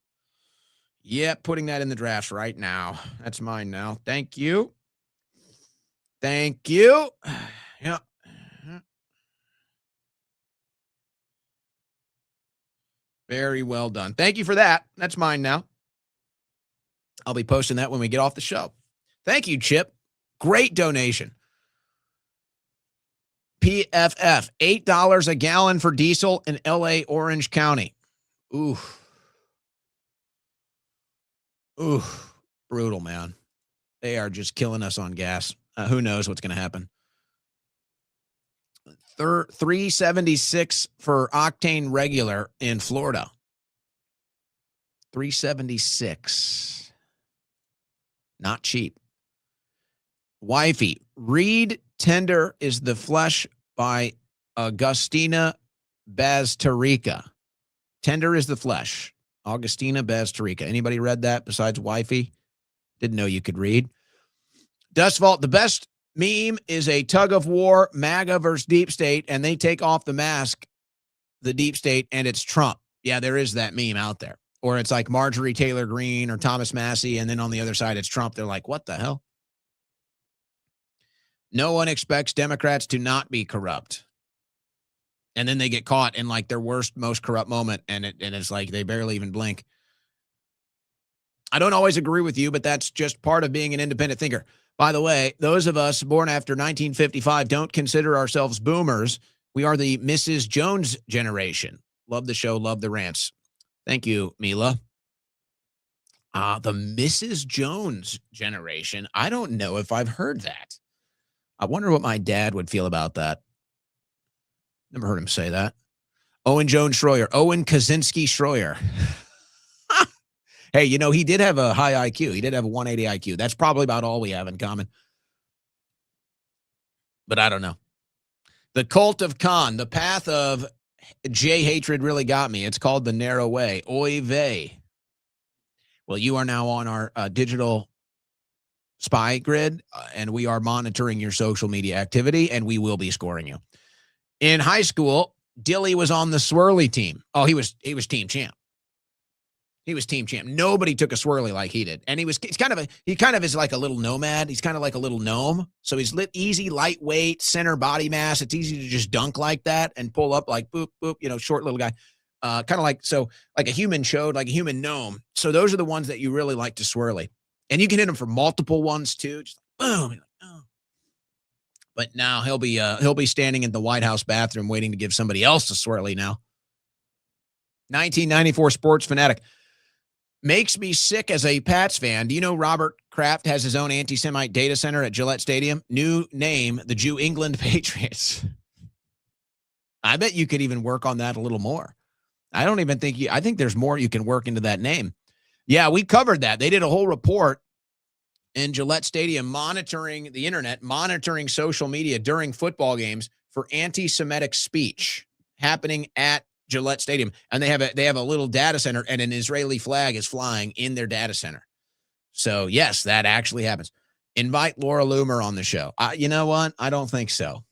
Speaker 1: Yep, putting that in the drafts right now. That's mine now. Thank you. Thank you. Yeah. Very well done. Thank you for that. That's mine now. I'll be posting that when we get off the show. Thank you, Chip. Great donation. PFF, $8 a gallon for diesel in LA, Orange County. Ooh. Ooh. Brutal, man. They are just killing us on gas. Who knows what's going to happen? $3.76 for octane regular in Florida. $3.76. Not cheap. Wifey, read Tender is the Flesh by Augustina Baztarica. Tender is the Flesh. Augustina Baztarica. Anybody read that besides Wifey? Didn't know you could read. Dust Vault, the best meme is a tug of war, MAGA versus Deep State, and they take off the mask, the Deep State, and it's Trump. Yeah, there is that meme out there. Or it's like Marjorie Taylor Greene or Thomas Massey, and then on the other side it's Trump. They're like, what the hell? No one expects Democrats to not be corrupt. And then they get caught in like their worst, most corrupt moment, and it's like they barely even blink. I don't always agree with you, but that's just part of being an independent thinker. By the way, those of us born after 1955 don't consider ourselves boomers. We are the Mrs. Jones generation. Love the show, love the rants. Thank you, Mila. The Mrs. Jones generation. I don't know if I've heard that. I wonder what my dad would feel about that. Never heard him say that. Owen Jones Schroyer. Owen Kaczynski Schroyer. Hey, you know, he did have a high IQ. He did have a 180 IQ. That's probably about all we have in common. But I don't know. The Cult of Khan, the path of J hatred really got me. It's called the narrow way. Oy vey. Well, you are now on our digital spy grid, and we are monitoring your social media activity, and we will be scoring you. In high school, Dilly was on the swirly team. Oh, he was team champ. He was team champ. Nobody took a swirly like he did. And he kind of is like a little nomad. He's kind of like a little gnome. So he's easy, lightweight, center body mass. It's easy to just dunk like that and pull up like boop, boop, short little guy. Kind of like a human chode, like a human gnome. So those are the ones that you really like to swirly. And you can hit them for multiple ones too. Just like, boom. Oh. But now he'll be standing in the White House bathroom waiting to give somebody else a swirly now. 1994 sports fanatic. Makes me sick as a Pats fan. Do you know Robert Kraft has his own anti-Semite data center at Gillette Stadium? New name, the Jew England Patriots. I bet you could even work on that a little more. I think there's more you can work into that name. Yeah, we covered that. They did a whole report in Gillette Stadium monitoring the internet, monitoring social media during football games for anti-Semitic speech happening at Gillette Stadium, and they have a little data center, and an Israeli flag is flying in their data center. So yes, that actually happens. Invite Laura Loomer on the show. You know what? I don't think so.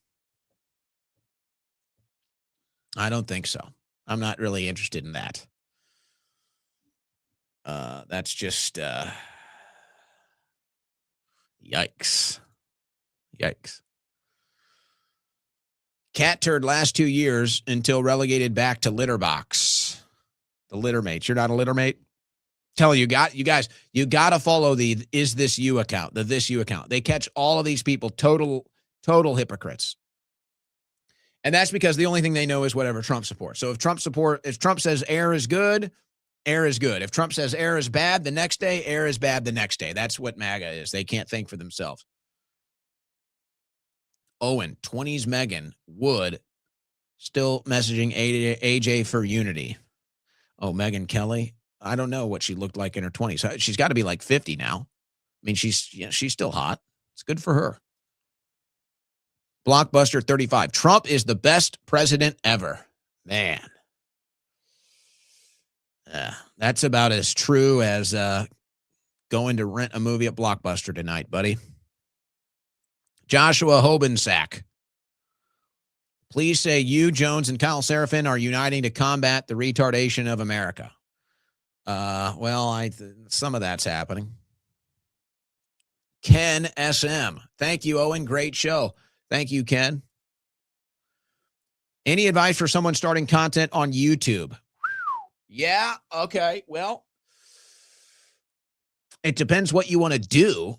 Speaker 1: I'm not really interested in that. That's just yikes. Cat turd last 2 years until relegated back to litter box. The litter mates. You're not a litter mate? Tell you got to follow the Is This You account, the This You account. They catch all of these people, total hypocrites. And that's because the only thing they know is whatever Trump supports. So if Trump says air is good, air is good. If Trump says air is bad the next day, air is bad the next day. That's what MAGA is. They can't think for themselves. Owen, 20s Megan, Wood, still messaging AJ for unity. Oh, Megyn Kelly. I don't know what she looked like in her 20s. She's got to be like 50 now. I mean, she's still hot. It's good for her. Blockbuster 35. Trump is the best president ever. Man. That's about as true as going to rent a movie at Blockbuster tonight, buddy. Joshua Hobensack. Please say you, Jones, and Kyle Seraphin are uniting to combat the retardation of America. Well, some of that's happening. Ken SM. Thank you, Owen. Great show. Thank you, Ken. Any advice for someone starting content on YouTube? Yeah, okay. Well, it depends what you want to do.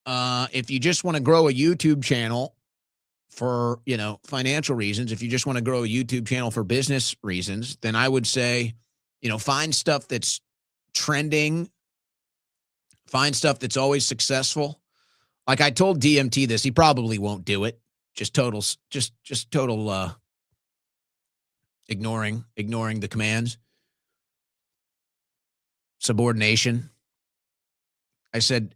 Speaker 1: If you just want to grow a YouTube channel for, financial reasons, if you just want to grow a YouTube channel for business reasons, then I would say, find stuff that's trending, find stuff that's always successful. Like I told DMT this, he probably won't do it. Just total ignoring the commands. Subordination. I said,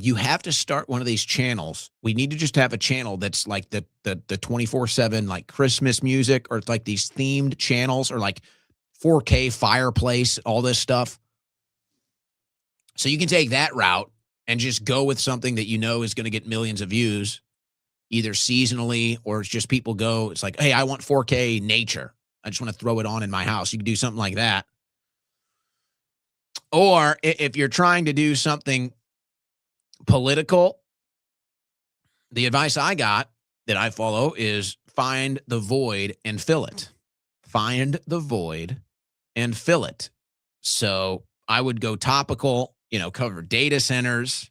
Speaker 1: you have to start one of these channels. We need to just have a channel that's like the 24/7, like Christmas music, or like these themed channels, or like 4K fireplace, all this stuff. So you can take that route and just go with something that is going to get millions of views, either seasonally or it's just people go, it's like, hey, I want 4K nature. I just want to throw it on in my house. You can do something like that. Or if you're trying to do something political, the advice I got that I follow is find the void and fill it. Find the void and fill it. So I would go topical, cover data centers.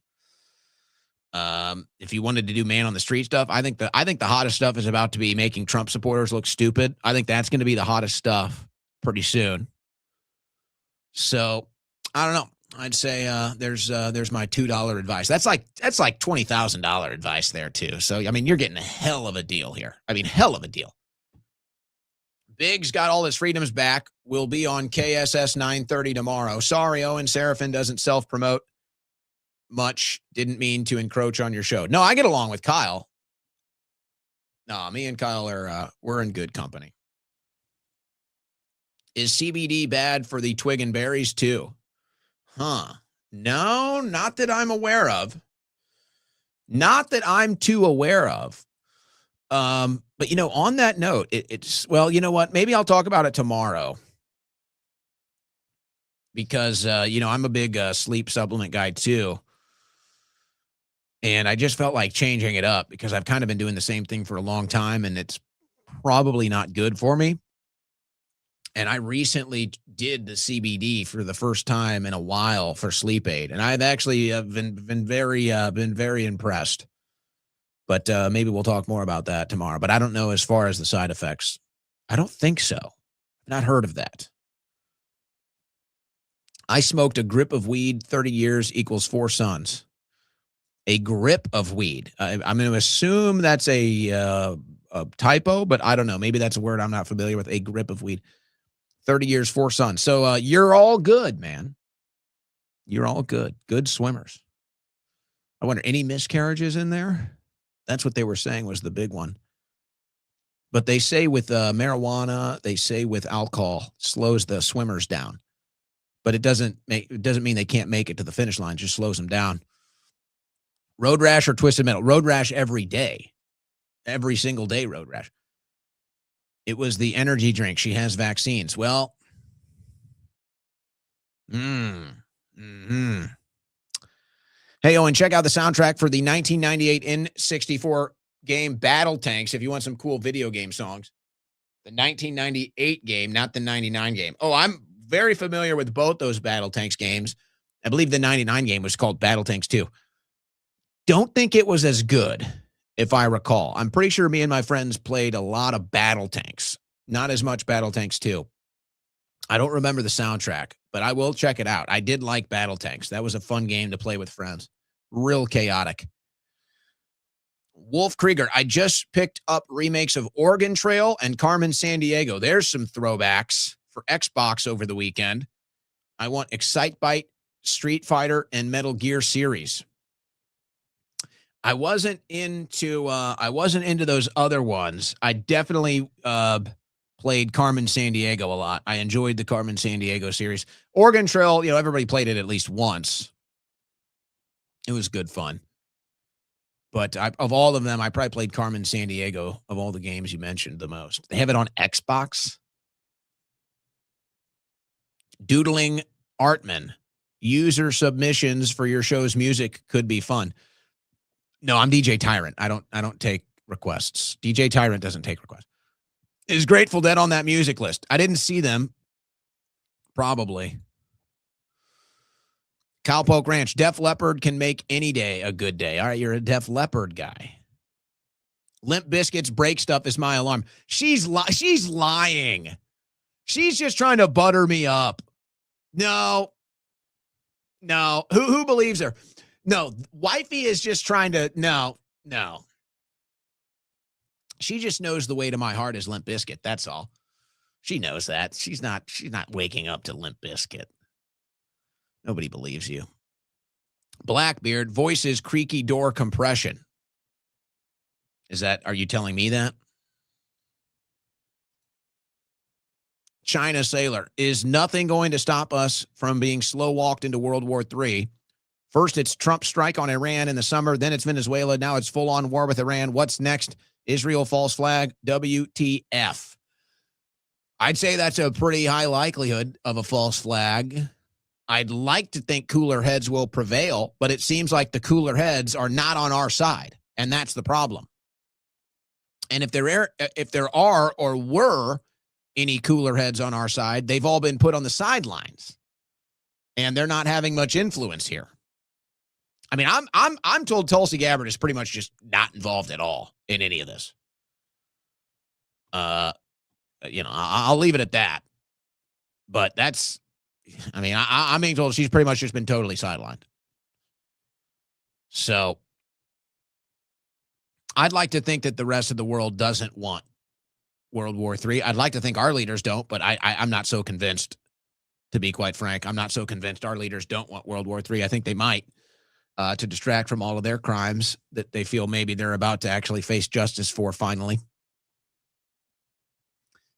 Speaker 1: If you wanted to do man on the street stuff, I think the hottest stuff is about to be making Trump supporters look stupid. I think that's going to be the hottest stuff pretty soon. So I don't know. I'd say there's my $2 advice. That's like $20,000 advice there too. So I mean, you're getting a hell of a deal here. Hell of a deal. Biggs got all his freedoms back. Will be on KSS 930 tomorrow. Sorry, Owen Seraphin doesn't self-promote much. Didn't mean to encroach on your show. No, I get along with Kyle. No, me and Kyle we're in good company. Is CBD bad for the twig and berries too? Huh. No, not that I'm aware of. Not that I'm too aware of. But on that note, it's well, you know what? Maybe I'll talk about it tomorrow. Because I'm a big sleep supplement guy too. And I just felt like changing it up because I've kind of been doing the same thing for a long time and it's probably not good for me. And I recently did the CBD for the first time in a while for sleep aid, and I've actually been very impressed. But maybe we'll talk more about that tomorrow. But I don't know as far as the side effects. I don't think so. I've not heard of that. I smoked a grip of weed 30 years equals 4 sons. A grip of weed. I'm going to assume that's a typo, but I don't know. Maybe that's a word I'm not familiar with. A grip of weed. 30 years, 4 sons. So you're all good, man. You're all good. Good swimmers. I wonder, any miscarriages in there? That's what they were saying was the big one. But they say with marijuana, they say with alcohol, slows the swimmers down. But it doesn't mean they can't make it to the finish line. It just slows them down. Road rash or twisted metal? Road rash every day. Every single day, road rash. It was the energy drink. She has vaccines. Well, Hey, Owen, check out the soundtrack for the 1998 N64 game Battle Tanks if you want some cool video game songs. The 1998 game, not the 99 game. Oh, I'm very familiar with both those Battle Tanks games. I believe the 99 game was called Battle Tanks 2. Don't think it was as good if I recall. I'm pretty sure me and my friends played a lot of Battle Tanks. Not as much Battle Tanks 2. I don't remember the soundtrack, but I will check it out. I did like Battle Tanks. That was a fun game to play with friends. Real chaotic. Wolf Krieger, I just picked up remakes of Oregon Trail and Carmen Sandiego. There's some throwbacks for Xbox over the weekend. I want Excitebike, Street Fighter, and Metal Gear series. I wasn't into those other ones. I definitely played Carmen Sandiego a lot. I enjoyed the Carmen Sandiego series. Oregon Trail, everybody played it at least once. It was good fun. But of all of them, I probably played Carmen Sandiego of all the games you mentioned the most. They have it on Xbox. Doodling Artman. User submissions for your show's music could be fun. No, I'm DJ Tyrant. I don't take requests. DJ Tyrant doesn't take requests. Is Grateful Dead on that music list? I didn't see them. Probably. Cowpoke Ranch. Def Leppard can make any day a good day. All right, you're a Def Leppard guy. Limp Bizkit's break stuff is my alarm. She's lying. She's just trying to butter me up. No. Who believes her? No, wifey is just trying to. No. She just knows the way to my heart is Limp Bizkit. That's all. She knows that. She's not waking up to Limp Bizkit. Nobody believes you. Blackbeard, voices creaky door compression. Are you telling me that? China Sailor, is nothing going to stop us from being slow walked into World War III? First, it's Trump's strike on Iran in the summer. Then it's Venezuela. Now it's full-on war with Iran. What's next? Israel false flag. WTF. I'd say that's a pretty high likelihood of a false flag. I'd like to think cooler heads will prevail, but it seems like the cooler heads are not on our side, and that's the problem. And if there are or were any cooler heads on our side, they've all been put on the sidelines, and they're not having much influence here. I mean, I'm told Tulsi Gabbard is pretty much just not involved at all in any of this. I'll leave it at that. But that's, I'm being told she's pretty much just been totally sidelined. So I'd like to think that the rest of the world doesn't want World War III. I'd like to think our leaders don't, but I'm not so convinced, to be quite frank. I'm not so convinced our leaders don't want World War III. I think they might, to distract from all of their crimes that they feel maybe they're about to actually face justice for finally.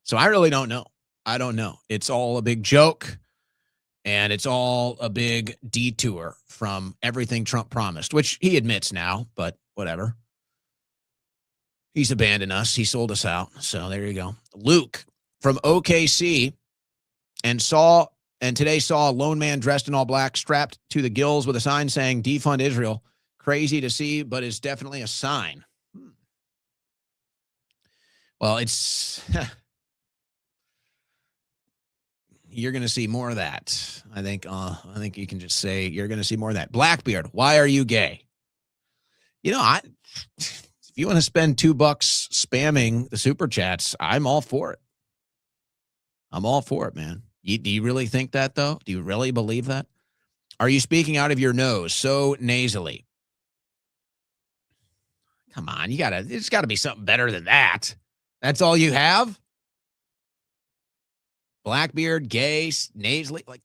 Speaker 1: So I really don't know. I don't know. It's all a big joke, and it's all a big detour from everything Trump promised, which he admits now, but whatever. He's abandoned us. He sold us out. So there you go. Luke from OKC and today saw a lone man dressed in all black, strapped to the gills with a sign saying defund Israel. Crazy to see, but it's definitely a sign. Well, it's you're going to see more of that. I think you can just say you're going to see more of that. Blackbeard, why are you gay? If you want to spend $2 spamming the super chats, I'm all for it. I'm all for it, man. Do you really think that, though? Do you really believe that? Are you speaking out of your nose so nasally? Come on, it's got to be something better than that. That's all you have? Blackbeard, gay, nasally, like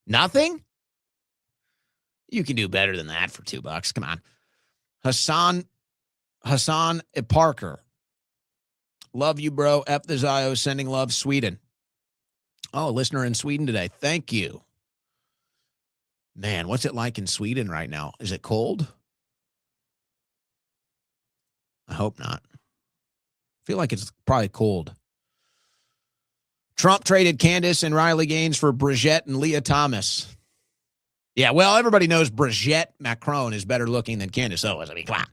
Speaker 1: nothing? You can do better than that for $2. Come on. Hassan Parker. Love you, bro. F the Zio, sending love, Sweden. Oh, listener in Sweden today. Thank you. Man, what's it like in Sweden right now? Is it cold? I hope not. I feel like it's probably cold. Trump traded Candace and Riley Gaines for Brigitte and Leah Thomas. Yeah, well, everybody knows Brigitte Macron is better looking than Candace Owens. Come on.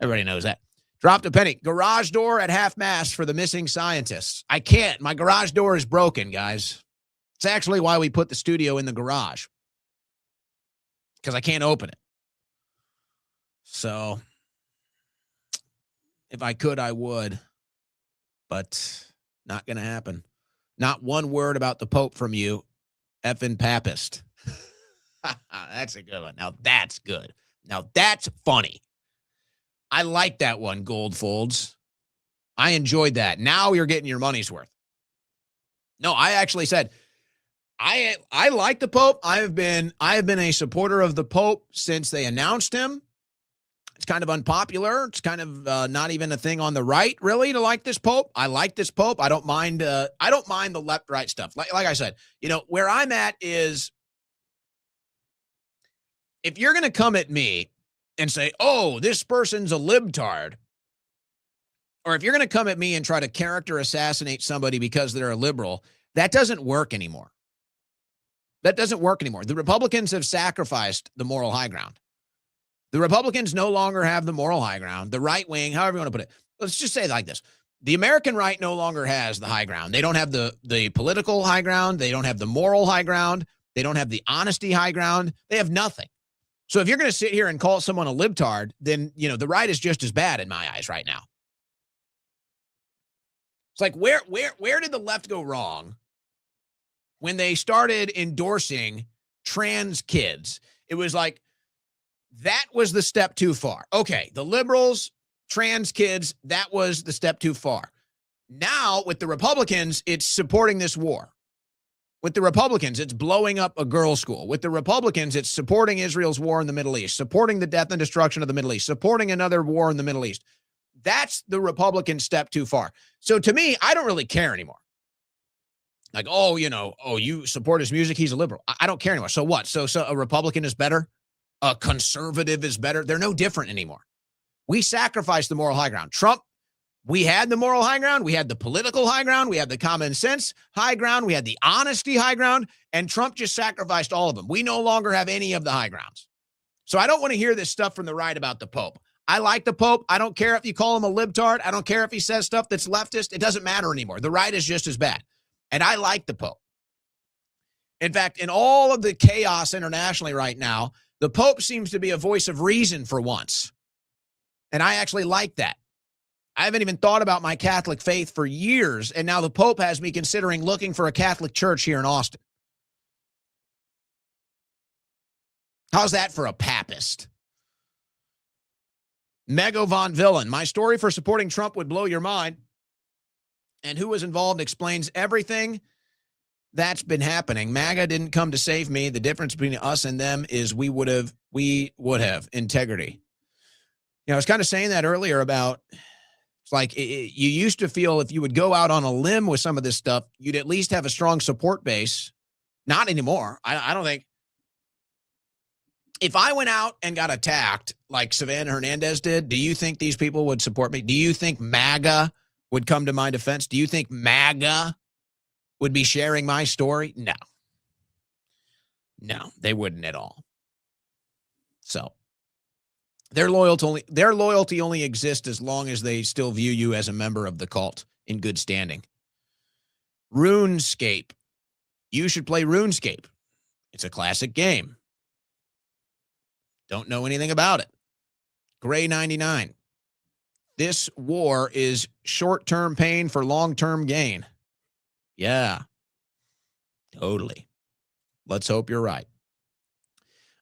Speaker 1: Everybody knows that. Dropped a penny. Garage door at half-mast for the missing scientists. I can't. My garage door is broken, guys. It's actually why we put the studio in the garage. Because I can't open it. So, If I could, I would. But not going to happen. Not one word about the Pope from you, effing papist. That's a good one. Now that's good. Now that's funny. I like that one, Goldfolds. I enjoyed that. Now you're getting your money's worth. No, I actually said, I like the Pope. I have been a supporter of the Pope since they announced him. It's kind of unpopular. It's kind of not even a thing on the right, really, to like this Pope. I like this Pope. I don't mind the left-right stuff. Like I said, where I'm at is, if you're going to come at me and say, oh, this person's a libtard, or if you're going to come at me and try to character assassinate somebody because they're a liberal, that doesn't work anymore. That doesn't work anymore. The Republicans have sacrificed the moral high ground. The Republicans no longer have the moral high ground. The right wing, however you want to put it. Let's just say it like this. The American right no longer has the high ground. They don't have the political high ground. They don't have the moral high ground. They don't have the honesty high ground. They have nothing. So if you're going to sit here and call someone a libtard, then, the right is just as bad in my eyes right now. It's like, where did the left go wrong when they started endorsing trans kids? It was like, that was the step too far. Okay, the liberals, trans kids, that was the step too far. Now, with the Republicans, it's supporting this war. With the Republicans, it's blowing up a girls' school. With the Republicans, it's supporting Israel's war in the Middle East, supporting the death and destruction of the Middle East, supporting another war in the Middle East. That's the Republican step too far. So to me, I don't really care anymore. Like, you support his music, he's a liberal. I don't care anymore. So what? So a Republican is better? A conservative is better? They're no different anymore. We sacrificed the moral high ground. Trump, we had the moral high ground. We had the political high ground. We had the common sense high ground. We had the honesty high ground. And Trump just sacrificed all of them. We no longer have any of the high grounds. So I don't want to hear this stuff from the right about the Pope. I like the Pope. I don't care if you call him a libtard. I don't care if he says stuff that's leftist. It doesn't matter anymore. The right is just as bad. And I like the Pope. In fact, in all of the chaos internationally right now, the Pope seems to be a voice of reason for once. And I actually like that. I haven't even thought about my Catholic faith for years, and now the Pope has me considering looking for a Catholic church here in Austin. How's that for a papist? Mego Von Villain, my story for supporting Trump would blow your mind. And who was involved explains everything that's been happening. MAGA didn't come to save me. The difference between us and them is we would have integrity. I was kind of saying that earlier about, it's like you used to feel if you would go out on a limb with some of this stuff, you'd at least have a strong support base. Not anymore. I don't think. If I went out and got attacked like Savannah Hernandez did, do you think these people would support me? Do you think MAGA would come to my defense? Do you think MAGA would be sharing my story? No. No, they wouldn't at all. So their loyalty only exists as long as they still view you as a member of the cult in good standing. RuneScape. You should play RuneScape. It's a classic game. Don't know anything about it. Gray 99. This war is short-term pain for long-term gain. Yeah. Totally. Let's hope you're right.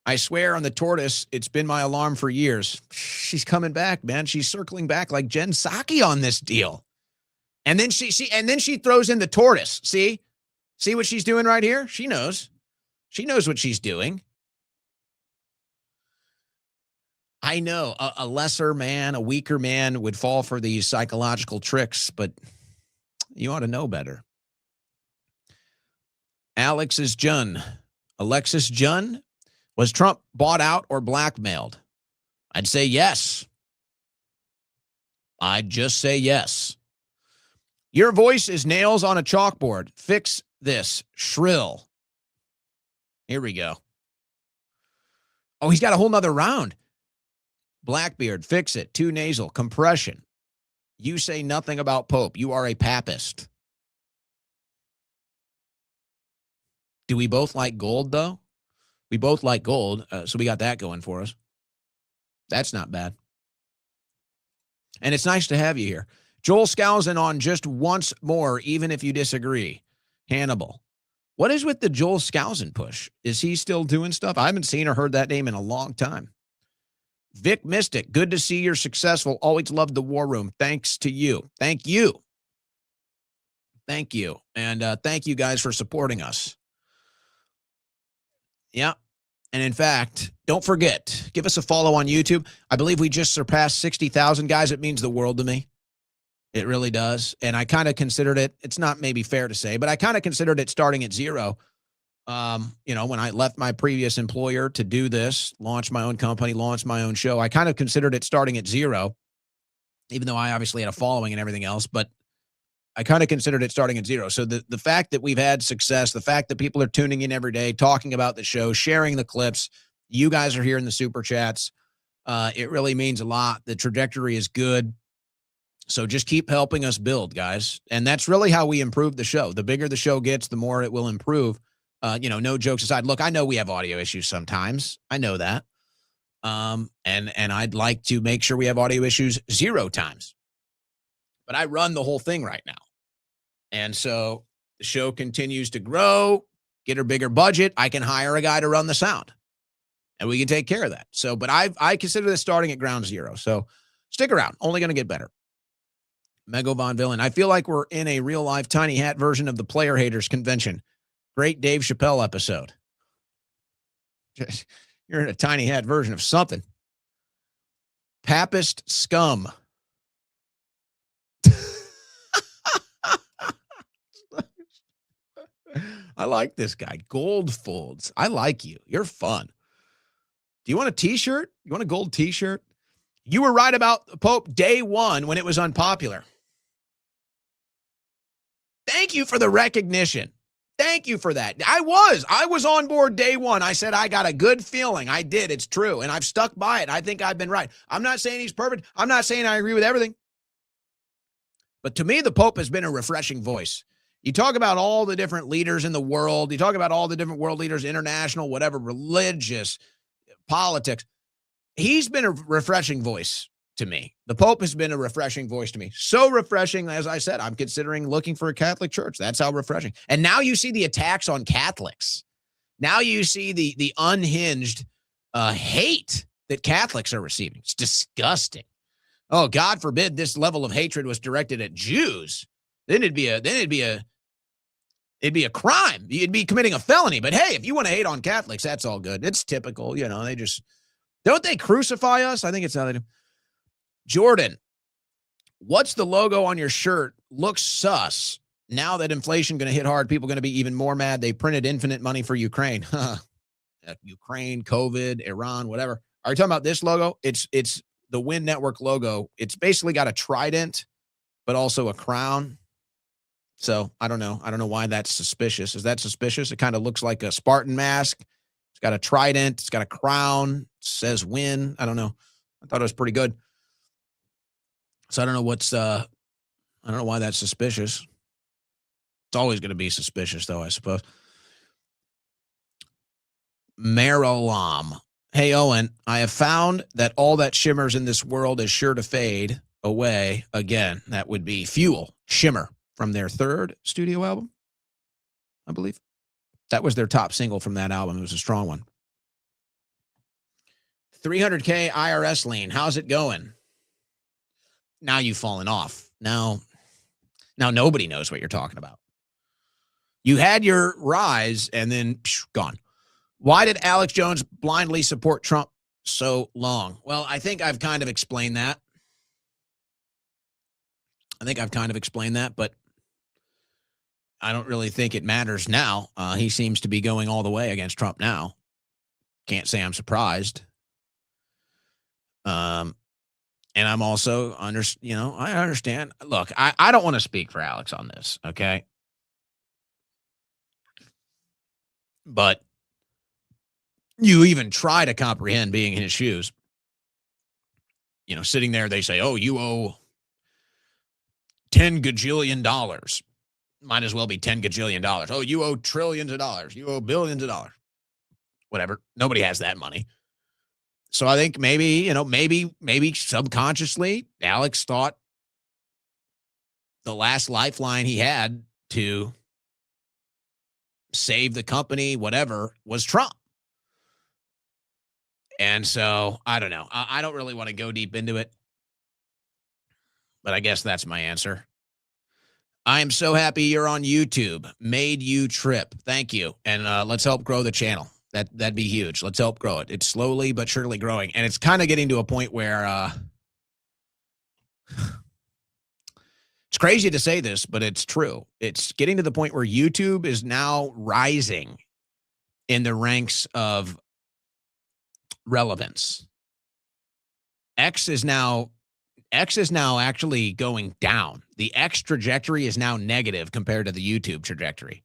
Speaker 1: I swear on the tortoise, it's been my alarm for years. She's coming back, man. She's circling back like Jen Psaki on this deal. And then she throws in the tortoise. See what she's doing right here? She knows what she's doing. I know a lesser man, a weaker man would fall for these psychological tricks, but you ought to know better. Alexis Jun. Was Trump bought out or blackmailed? I'd say yes. I'd just say yes. Your voice is nails on a chalkboard. Fix this. Shrill. Here we go. Oh, he's got a whole nother round. Blackbeard, fix it. Too nasal. Compression. You say nothing about Pope. You are a papist. Do we both like gold, though? We both like gold, so we got that going for us. That's not bad. And it's nice to have you here. Joel Skousen on just once more, even if you disagree. Hannibal. What is with the Joel Skousen push? Is he still doing stuff? I haven't seen or heard that name in a long time. Vic Mystic, good to see you're successful. Always loved the War Room. Thanks to you. Thank you. Thank you. And thank you guys for supporting us. Yeah. And in fact, don't forget, give us a follow on YouTube. I believe we just surpassed 60,000 guys. It means the world to me. It really does. And I kind of considered it, it's not maybe fair to say, but I kind of considered it starting at zero. You know, when I left my previous employer to do this, launch my own company, launch my own show, I kind of considered it starting at zero, even though I obviously had a following and everything else, but I kind of considered it starting at zero. So the fact that we've had success, the fact that people are tuning in every day, talking about the show, sharing the clips, you guys are here in the super chats. It really means a lot. The trajectory is good. So just keep helping us build, guys. And that's really how we improve the show. The bigger the show gets, the more it will improve. You know, no jokes aside. Look, I know we have audio issues sometimes. I know that. And I'd like to make sure we have audio issues 0 times. But I run the whole thing right now. And so the show continues to grow, get a bigger budget. I can hire a guy to run the sound and we can take care of that. So, but I consider this starting at ground zero. So stick around. Only going to get better. Mego Von Villain. I feel like we're in a real life tiny hat version of the Player Haters convention. Great Dave Chappelle episode. You're in a tiny hat version of something. Papist scum. I like this guy. Gold folds. I like you. You're fun. Do you want a t-shirt? You want a gold t-shirt? You were right about the Pope day one when it was unpopular. Thank you for the recognition. Thank you for that. I was on board day one. I said, I got a good feeling. I did. It's true. And I've stuck by it. I think I've been right. I'm not saying he's perfect. I'm not saying I agree with everything. But to me, the Pope has been a refreshing voice. You talk about all the different leaders in the world. You talk about all the different world leaders, international, whatever, religious, politics. He's been a refreshing voice to me. The Pope has been a refreshing voice to me. So refreshing, as I said, I'm considering looking for a Catholic church. That's how refreshing. And now you see the attacks on Catholics. Now you see the unhinged hate that Catholics are receiving. It's disgusting. Oh, God forbid this level of hatred was directed at Jews. Then it'd be a crime. You'd be committing a felony. But hey, if you want to hate on Catholics, that's all good. It's typical. You know, don't they crucify us? I think it's how they do. Jordan, what's the logo on your shirt? Looks sus. Now that inflation going to hit hard, people going to be even more mad. They printed infinite money for Ukraine. Ukraine, COVID, Iran, whatever. Are you talking about this logo? It's the Win Network logo. It's basically got a trident, but also a crown. So I don't know. I don't know why that's suspicious. Is that suspicious? It kind of looks like a Spartan mask. It's got a trident. It's got a crown. It says win. I don't know. I thought it was pretty good. So I don't know I don't know why that's suspicious. It's always going to be suspicious though, I suppose. Marilam. Hey, Owen, I have found that all that shimmers in this world is sure to fade away again. That would be Fuel, Shimmer, from their 3rd studio album, I believe. That was their top single from that album. It was a strong one. 300K IRS lien. How's it going? Now you've fallen off. Now nobody knows what you're talking about. You had your rise and then gone. Why did Alex Jones blindly support Trump so long? Well, I think I've kind of explained that. But I don't really think it matters now. He seems to be going all the way against Trump now. Can't say I'm surprised. And I'm also, I understand. Look, I don't want to speak for Alex on this, okay? But you even try to comprehend being in his shoes. You know, sitting there, they say, oh, you owe $10 gajillion. Might as well be $10 gajillion. Oh, you owe trillions of dollars. You owe billions of dollars. Whatever. Nobody has that money. So I think maybe subconsciously Alex thought the last lifeline he had to save the company, whatever, was Trump. And so I don't know. I don't really want to go deep into it, but I guess that's my answer. I am so happy you're on YouTube. Made you trip. Thank you. And let's help grow the channel. That'd be huge. Let's help grow it. It's slowly but surely growing. And it's kind of getting to a point where it's crazy to say this, but it's true. It's getting to the point where YouTube is now rising in the ranks of relevance. X is now actually going down. The X trajectory is now negative compared to the YouTube trajectory.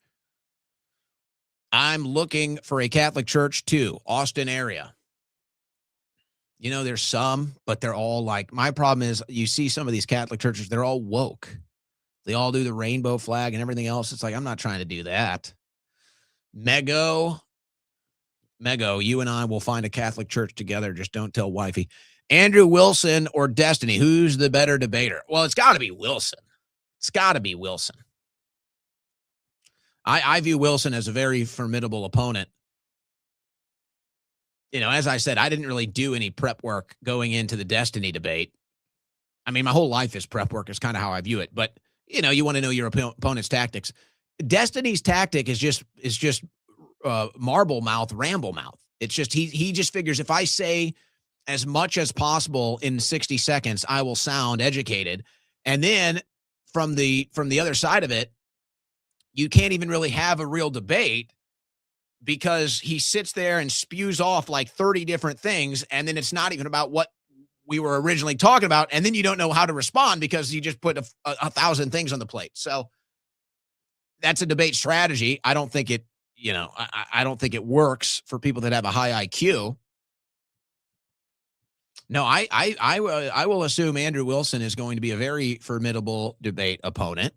Speaker 1: I'm looking for a Catholic church too, Austin area. You know, there's some, but they're all like, my problem is you see some of these Catholic churches, they're all woke. They all do the rainbow flag and everything else. It's like, I'm not trying to do that. Mego, you and I will find a Catholic church together. Just don't tell wifey. Andrew Wilson or Destiny, who's the better debater? Well, it's got to be Wilson. It's got to be Wilson. I view Wilson as a very formidable opponent. You know, as I said, I didn't really do any prep work going into the Destiny debate. I mean, my whole life is prep work is kind of how I view it. But, you know, you want to know your opponent's tactics. Destiny's tactic is just marble mouth, ramble mouth. It's just he just figures if I say as much as possible in 60 seconds, I will sound educated. And then from the other side of it, you can't even really have a real debate because he sits there and spews off like 30 different things. And then it's not even about what we were originally talking about. And then you don't know how to respond because you just put a thousand things on the plate. So that's a debate strategy. I don't think it, you know, I don't think it works for people that have a high IQ. No, I will assume Andrew Wilson is going to be a very formidable debate opponent.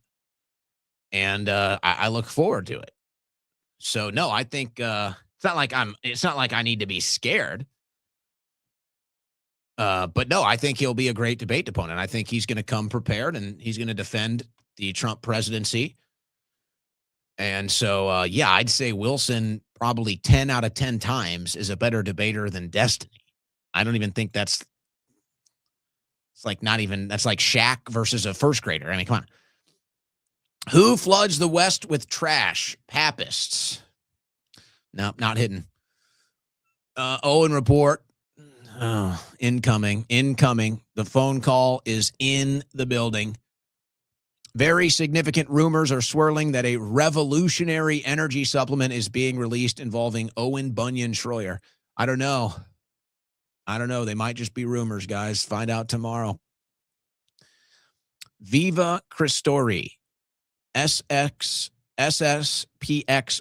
Speaker 1: And I look forward to it. So no, I think it's not like I need to be scared. But no, I think he'll be a great debate opponent. I think he's going to come prepared and he's going to defend the Trump presidency. And so, yeah, I'd say Wilson probably 10 out of 10 times is a better debater than Destiny. I don't even think that's like Shaq versus a first grader. I mean, come on. Who floods the West with trash? Papists. No, not hidden. Owen report. Oh, incoming. The phone call is in the building. Very significant rumors are swirling that a revolutionary energy supplement is being released involving Owen Bunyan Schroyer. I don't know. They might just be rumors, guys. Find out tomorrow. Viva Christori. SSPX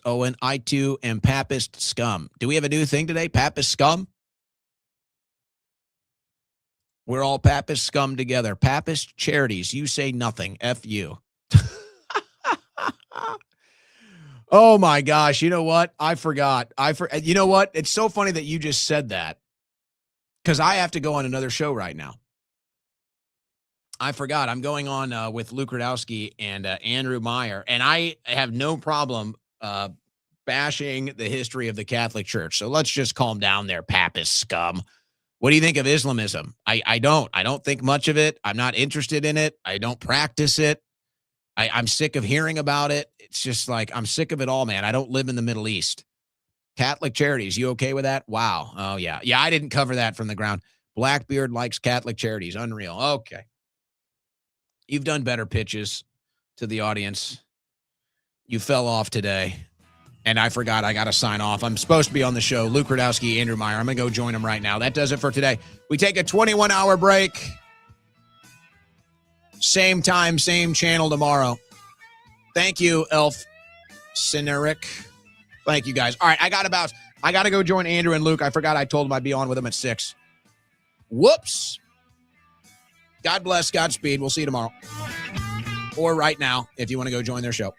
Speaker 1: Owen, I2, and Papist Scum. Do we have a new thing today? Papist Scum? We're all Papist Scum together. Papist Charities. You say nothing. F you. Oh, my gosh. You know what? I forgot. You know what? It's so funny that you just said that because I have to go on another show right now. I forgot. I'm going on with Luke Rudowski and Andrew Meyer, and I have no problem bashing the history of the Catholic Church. So let's just calm down there, Papist scum. What do you think of Islamism? I don't think much of it. I'm not interested in it. I don't practice it. I'm sick of hearing about it. It's just like I'm sick of it all, man. I don't live in the Middle East. Catholic Charities, you okay with that? Wow. Oh, yeah. Yeah, I didn't cover that from the ground. Blackbeard likes Catholic Charities. Unreal. Okay. You've done better pitches to the audience. You fell off today. And I forgot I got to sign off. I'm supposed to be on the show. Luke Rudowski, Andrew Meyer. I'm going to go join them right now. That does it for today. We take a 21-hour break. Same time, same channel tomorrow. Thank you, Elf Cineric. Thank you, guys. All right, I got to go join Andrew and Luke. I forgot I told them I'd be on with them at 6. Whoops. God bless. Godspeed. We'll see you tomorrow. Or right now, if you want to go join their show.